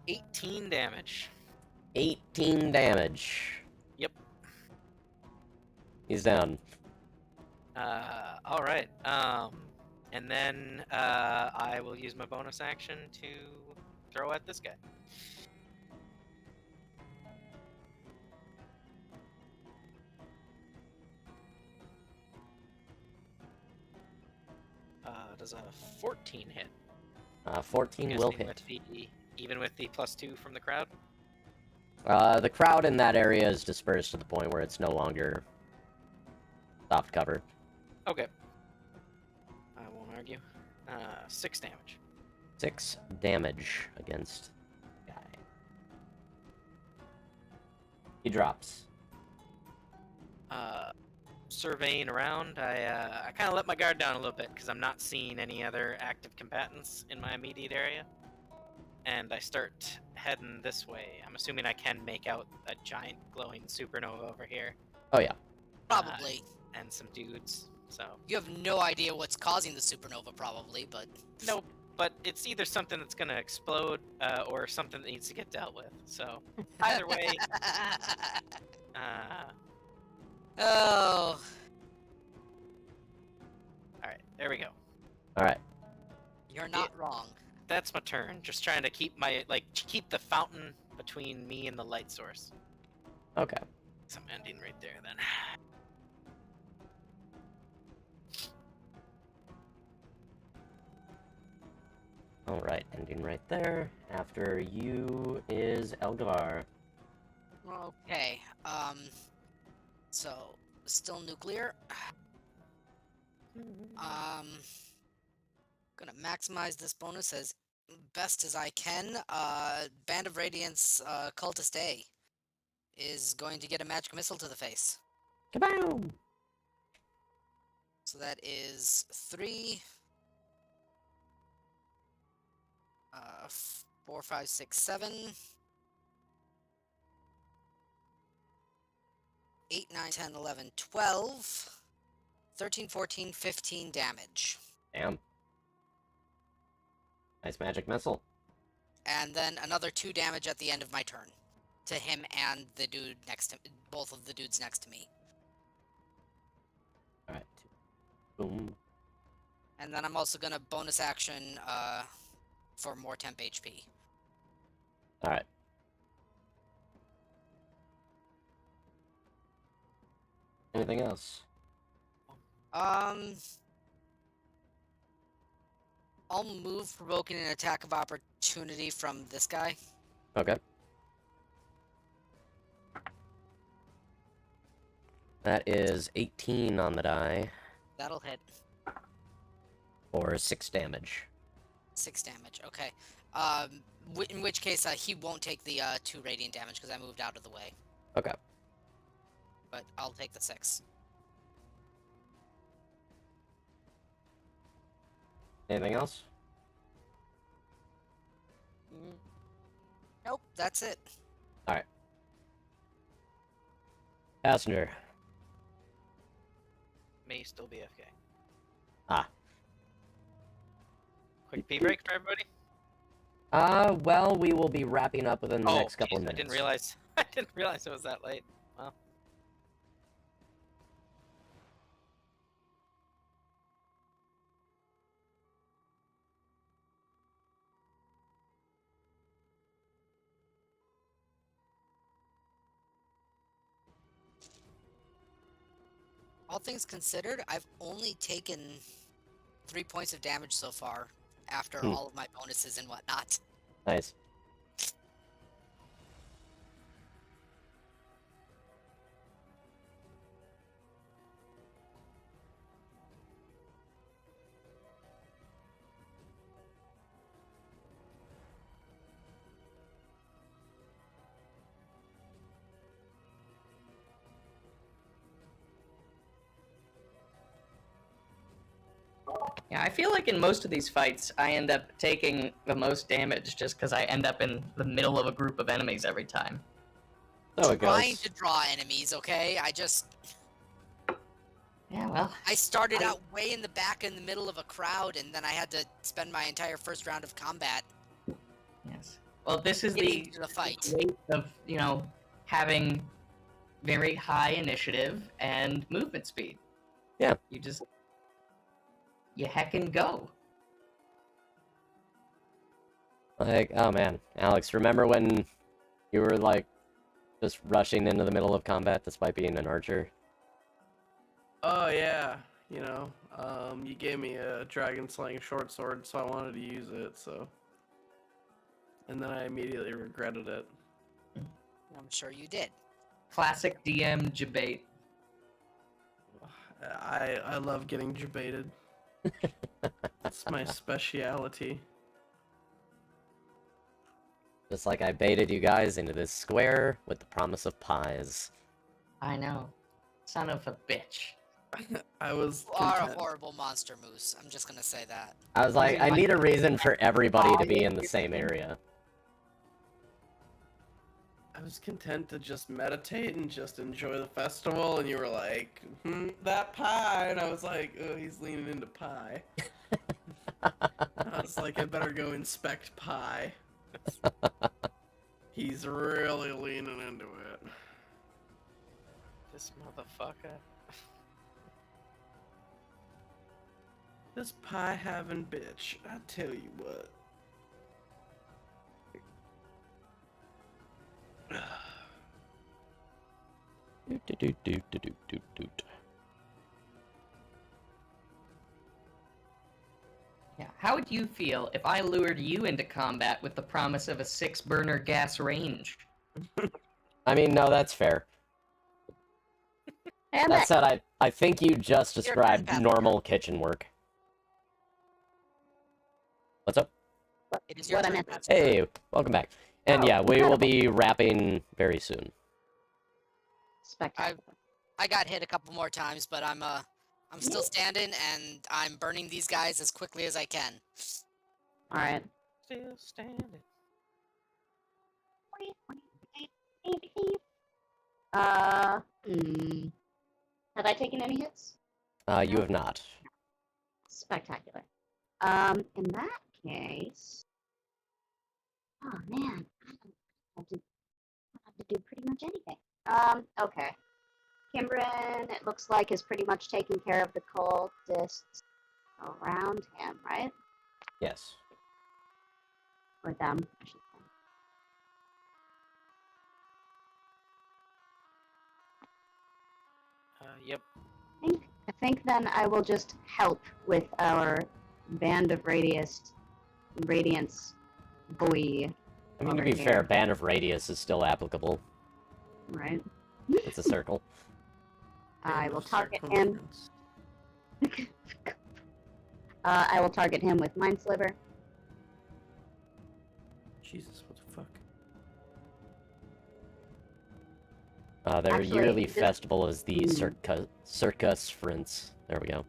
18 damage. 18 damage. Yep. He's down. All right. And then I will use my bonus action to throw at this guy. Does a 14 hit? 14 will hit. Even with the +2 from the crowd? The crowd in that area is dispersed to the point where it's no longer soft cover. Okay. I won't argue. 6 damage. 6 damage against the guy. He drops. Surveying around, I kind of let my guard down a little bit because I'm not seeing any other active combatants in my immediate area. And I start heading this way. I'm assuming I can make out a giant glowing supernova over here. Oh, yeah. Probably. And some dudes, so... You have no idea what's causing the supernova, probably, but... Nope, but it's either something that's gonna explode, or something that needs to get dealt with, so... Either way... Oh... Alright, there we go. Alright. You're not wrong. That's my turn. Just trying to keep keep the fountain between me and the light source. Okay. So I'm ending right there then. Alright, ending right there. After you is Elgavar. Okay, so, still nuclear. Gonna maximize this bonus as best as I can. Band of Radiance, Cultist A is going to get a magic missile to the face. Kaboom! So that is 3... 4, 5, 6, 7... 8, 9, 10, 11, 12... 13, 14, 15 damage. Damn. Nice magic missile. And then another 2 damage at the end of my turn. To him and the dude next to both of the dudes next to me. Alright. Boom. And then I'm also gonna bonus action for more temp HP. Alright. Anything else? I'll move, provoking an attack of opportunity from this guy. Okay. That is 18 on the die. That'll hit. For 6 damage. 6 damage, okay. In which case, he won't take the 2 radiant damage because I moved out of the way. Okay. But I'll take the 6. Anything else? Nope, that's it. Alright. Passenger. May still be AFK. Ah. Quick pee break for everybody? Well, we will be wrapping up within the next couple of minutes. I didn't realize. I didn't realize it was that late. Well. All things considered, I've only taken 3 points of damage so far after all of my bonuses and whatnot. Nice. Yeah, I feel like in most of these fights, I end up taking the most damage just because I end up in the middle of a group of enemies every time. So it Trying goes. to draw enemies, okay? Yeah, well, I started out way in the back in the middle of a crowd, and then I had to spend my entire first round of combat yes. Well, this is getting the to the fight. weight of, having very high initiative and movement speed. Yeah. You heckin' go. Like, oh man, Alex, remember when you were like just rushing into the middle of combat despite being an archer? Oh yeah, you gave me a dragon slaying short sword, so I wanted to use it. And then I immediately regretted it. I'm sure you did. Classic DM debate. I love getting debated. It's my speciality. Just like I baited you guys into this square with the promise of pies. I know. Son of a bitch. I was You are a content. horrible monster, Moose. I'm just gonna say that. I was like, I need a reason for everybody to be in the same area. I was content to just meditate and just enjoy the festival, and you were like, that pie, and I was like, oh, he's leaning into pie. I was like, I better go inspect pie. He's really leaning into it. This motherfucker. This pie having bitch, I tell you what. Yeah. How would you feel if I lured you into combat with the promise of a 6-burner gas range? I mean, no, that's fair. And That said, I think you just You're a described path. normal kitchen work. What's up? It is your What I turn, meant- Pat. Hey, welcome back. And yeah, we will be wrapping very soon. spectacular. I got hit a couple more times, but I'm still standing, and I'm burning these guys as quickly as I can. All right. Still standing. Have I taken any hits? You have not. Spectacular. In that case, oh man, I have to do pretty much anything. Okay. Kimbrin, it looks like, is pretty much taking care of the cultists around him, right? Yes. Or them, I should say. Yep. I think then I will just help with our Band of Radiance boy. I mean, to over be here. fair, Band of Radius is still applicable. Right. It's a circle. I will target him. Circumference. I will target him with Mind Sliver. Jesus, what the fuck? Their Actually, yearly this- festival is the Circus Frince. There we go.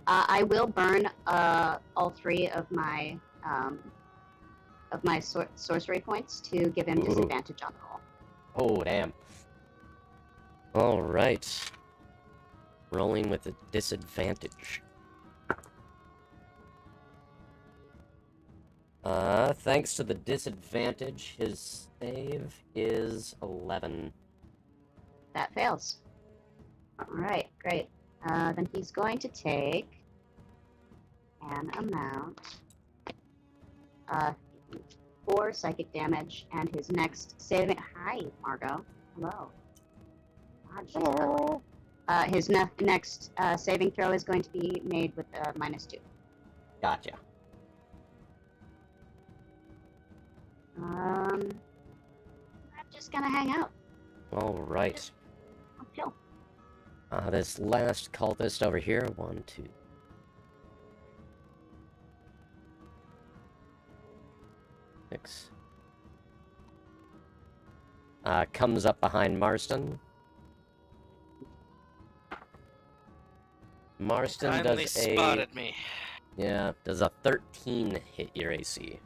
I will burn all 3 of my sorcery points to give him Ooh. disadvantage on the roll. Oh, damn. Alright. Rolling with a disadvantage. Thanks to the disadvantage, his save is 11. That fails. Alright, great. Then he's going to take an amount 4 psychic damage, and his next saving. Hi, Margot. Hello. God, she's ugly. His next saving throw is going to be made with -2. Gotcha. I'm just gonna hang out. Alright. I'll chill. This last cultist over here. 1, 2. Six. Comes up behind Marston. Marston Finally does a... spotted me. Yeah, does a 13 hit your AC?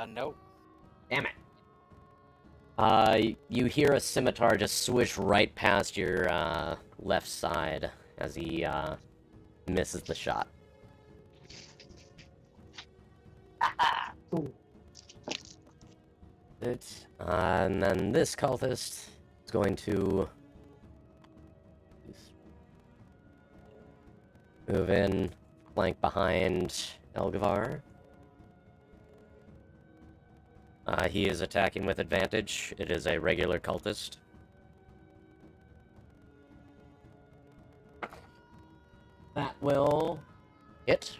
No. Damn it. You hear a scimitar just swish right past your, left side as he, misses the shot. And then this cultist is going to move in, flank behind Elgavar. He is attacking with advantage. It is a regular cultist. That will hit.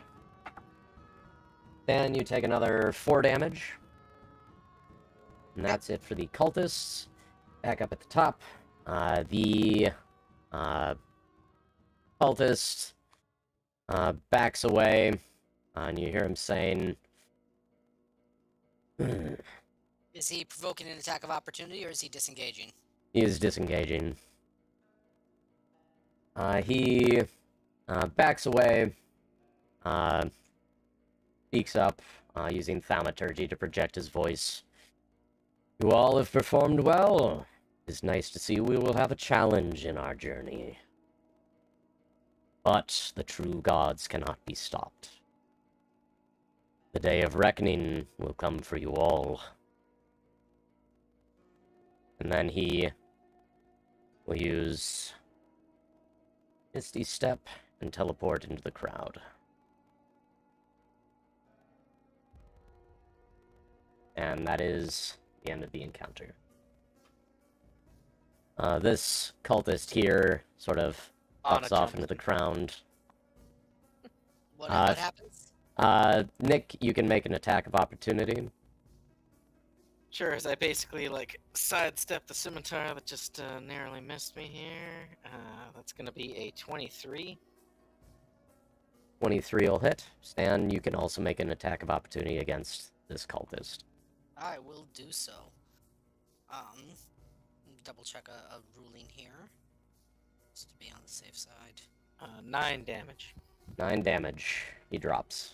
Then you take another 4 damage. And that's it for the cultists. Back up at the top. The cultist backs away. And you hear him saying... Is he provoking an attack of opportunity, or is he disengaging? He is disengaging. He backs away, speaks up, using thaumaturgy to project his voice. You all have performed well. It's nice to see we will have a challenge in our journey. But the true gods cannot be stopped. The day of reckoning will come for you all. And then he will use Misty Step and teleport into the crowd. And that is the end of the encounter. This cultist here sort of pops off into the ground. What happens? Nick, you can make an attack of opportunity. Sure, as I basically, like, sidestep the scimitar that just narrowly missed me here. That's gonna be a 23. 23 will hit. Stan, you can also make an attack of opportunity against this cultist. I will do so. Double check a ruling here. Just to be on the safe side. 9 damage. 9 damage. He drops.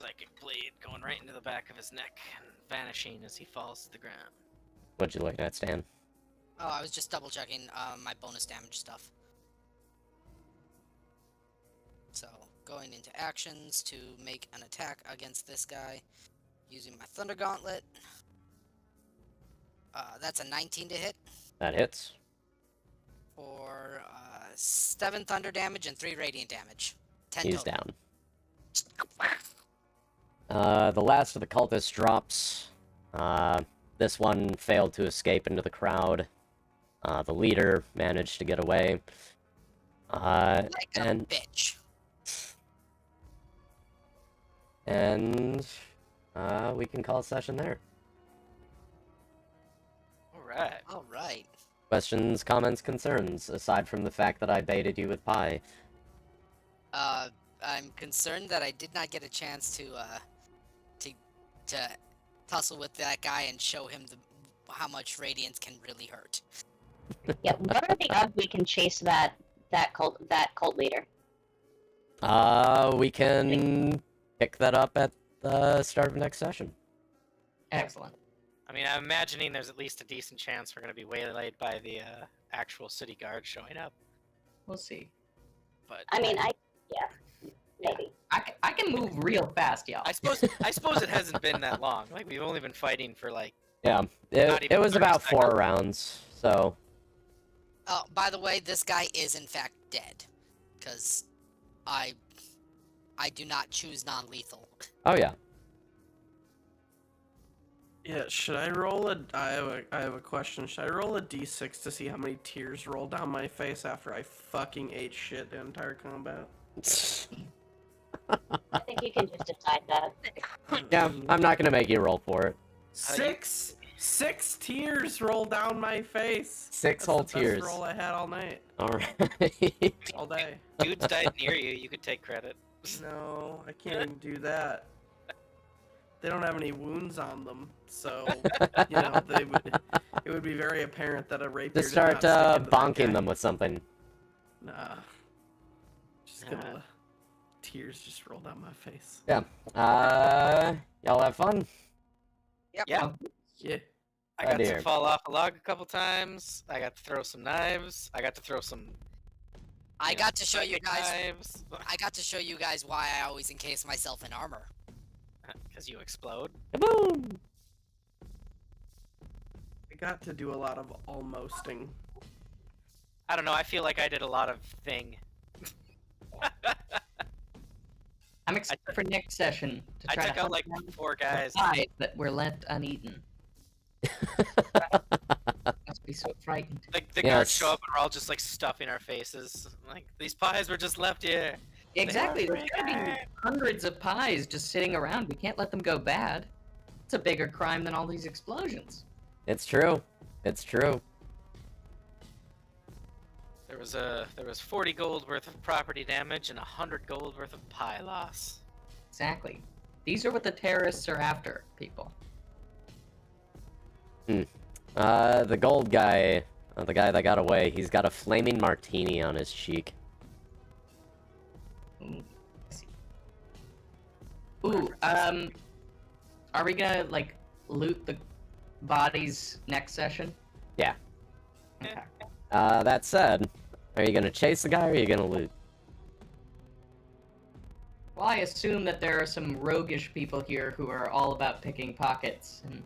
Psychic blade going right into the back of his neck and vanishing as he falls to the ground. What you looking at, Stan? Oh, I was just double checking my bonus damage stuff. So, going into actions to make an attack against this guy using my Thunder Gauntlet. That's a 19 to hit. That hits. For 7 thunder damage and 3 radiant damage. 10 He's total. down. The last of the cultists drops. This one failed to escape into the crowd. The leader managed to get away. Like a bitch. And we can call a session there. Alright. Alright. Questions, comments, concerns, aside from the fact that I baited you with pie. I'm concerned that I did not get a chance to tussle with that guy and show him how much radiance can really hurt. Yeah, what are the odds we can chase that cult leader? We can pick that up at the start of next session. Excellent. I mean, I'm imagining there's at least a decent chance we're going to be waylaid by the actual city guard showing up. We'll see. But I mean, maybe. I can move real fast, y'all. I suppose it hasn't been that long. Like, we've only been fighting for, like... Yeah, it was about 4 rounds, so... Oh, by the way, this guy is in fact dead. Because I do not choose non-lethal. Oh, yeah. Yeah, should I roll a... I have a question. Should I roll a d6 to see how many tears roll down my face after I fucking ate shit the entire combat? I think you can just decide that. Yeah, I'm not gonna make you roll for it. Six tears roll down my face. 6 whole That's the tears. best roll I had all night. Alright. All day. Dudes died near you, you could take credit. No, I can't even do that. they don't have any wounds on them, so you know it would be very apparent that a rapier. Just did not start stick into that bonking guy. them with something. Nah, just gonna tears just roll down my face. Yeah. Y'all have fun? Yep. Yeah. Yeah. I got dear. to fall off a log a couple times. I got to throw some knives. I got to throw some. I got to show you psychic guys. knives. I got to show you guys why I always encase myself in armor. Because you explode. Boom! I got to do a lot of almosting. I don't know. I feel like I did a lot of thing. I'm excited for next session to I try took to out hunt like down 4 the guys. pies that were left uneaten. Must be so frightened. The guards show up and we're all just like stuffing our faces. Like, these pies were just left here. Exactly. There's gonna be hundreds of pies just sitting around. We can't let them go bad. It's a bigger crime than all these explosions. It's true. It's true. There was 40 gold worth of property damage and 100 gold worth of pie loss. Exactly. These are what the terrorists are after, people. The gold guy, the guy that got away, he's got a flaming martini on his cheek. Ooh, I see. Ooh, are we gonna, like, loot the bodies next session? Yeah. Okay. That said, are you gonna chase the guy or are you gonna loot? Well, I assume that there are some roguish people here who are all about picking pockets, and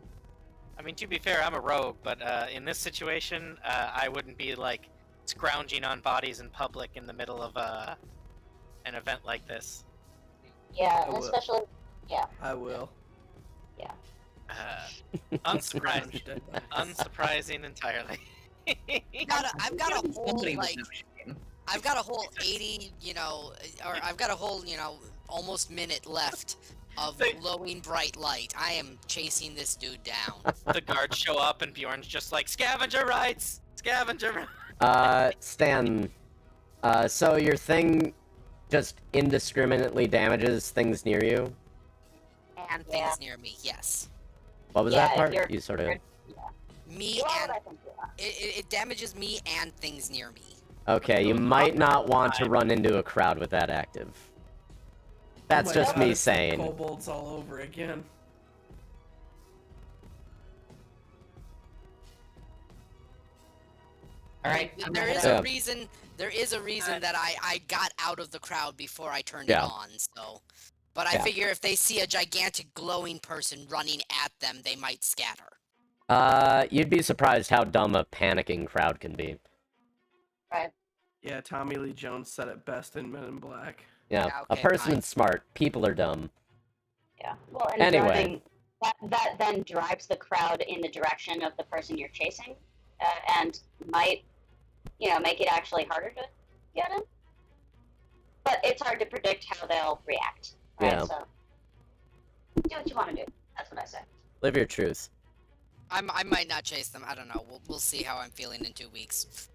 I mean, to be fair, I'm a rogue, but in this situation, I wouldn't be like scrounging on bodies in public in the middle of an event like this. Yeah, I will. especially. Yeah. I will. Unsurprising. Unsurprising entirely. I've got a whole somebody would like know shame. I've got a whole 80, or I've got a whole, almost minute left of glowing bright light. I am chasing this dude down. The guards show up and Bjorn's just like, scavenger rights! Scavenger rights! Stan, so your thing just indiscriminately damages things near you? And things near me, yes. What was Yeah, that part? you're- You sort of... Me Well, and I think, yeah. it damages me and things near me. Okay, you might not want to run into a crowd with that active. That's Oh my just God, me it's the saying. Kobolds all over again. All right. I'm There gonna is head a out. reason. There is a reason that I got out of the crowd before I turned Yeah. it on. So, but I Yeah. figure if they see a gigantic glowing person running at them, they might scatter. You'd be surprised how dumb a panicking crowd can be. Right. Yeah, Tommy Lee Jones said it best in Men in Black. Yeah, Yeah, a okay, person's fine. smart, people are dumb. Yeah. Well, and Anyway. driving, that then drives the crowd in the direction of the person you're chasing, and might, make it actually harder to get him. But it's hard to predict how they'll react. Right? Yeah. So do what you want to do. That's what I say. Live your truth. I might not chase them. I don't know. We'll see how I'm feeling in 2 weeks.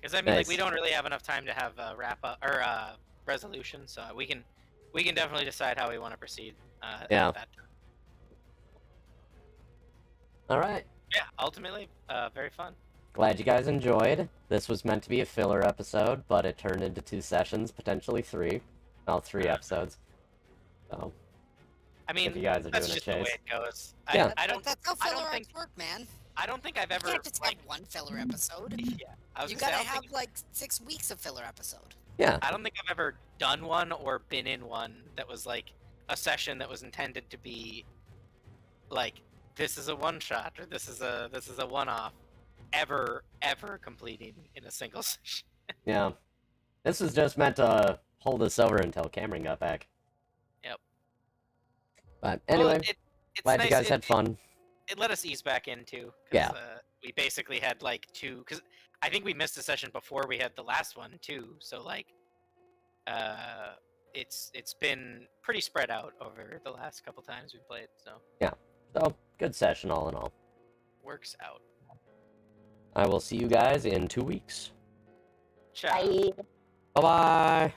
Because I mean, Nice. like, we don't really have enough time to have a wrap up or resolution, so we can definitely decide how we want to proceed. Yeah. At that. Alright. Yeah. Ultimately, very fun. Glad you guys enjoyed. This was meant to be a filler episode, but it turned into 2 sessions, potentially 3. Well, 3 episodes. So, I mean, if you guys are that's doing a just the way chase. it goes. Yeah. I don't. That's how I don't filler think. acts work, man. I don't think I've You ever can't just like. have one filler episode. Yeah. I was You gonna say, gotta I don't have think- like 6 weeks of filler episode. Yeah. I don't think I've ever done one or been in one that was like a session that was intended to be like this is a one shot or this is a one off ever completing in a single session. Yeah. This was just meant to hold us over until Cameron got back. Yep. But Well, anyway, it's glad nice. you guys had fun. It let us ease back in too. 'Cause, Yeah. We basically had like 2 because I think we missed a session before we had the last one too. So like, it's been pretty spread out over the last couple times we played. So So, good session all in all. works out. I will see you guys in 2 weeks. Ciao. Bye. Bye-bye!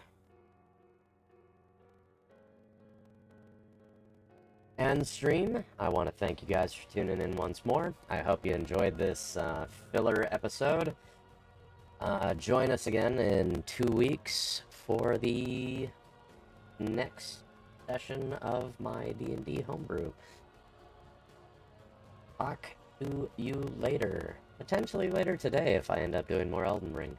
and stream. I want to thank you guys for tuning in once more. I hope you enjoyed this filler episode. Join us again in 2 weeks for the next session of my D&D homebrew. Talk to you later. Potentially later today if I end up doing more Elden Ring.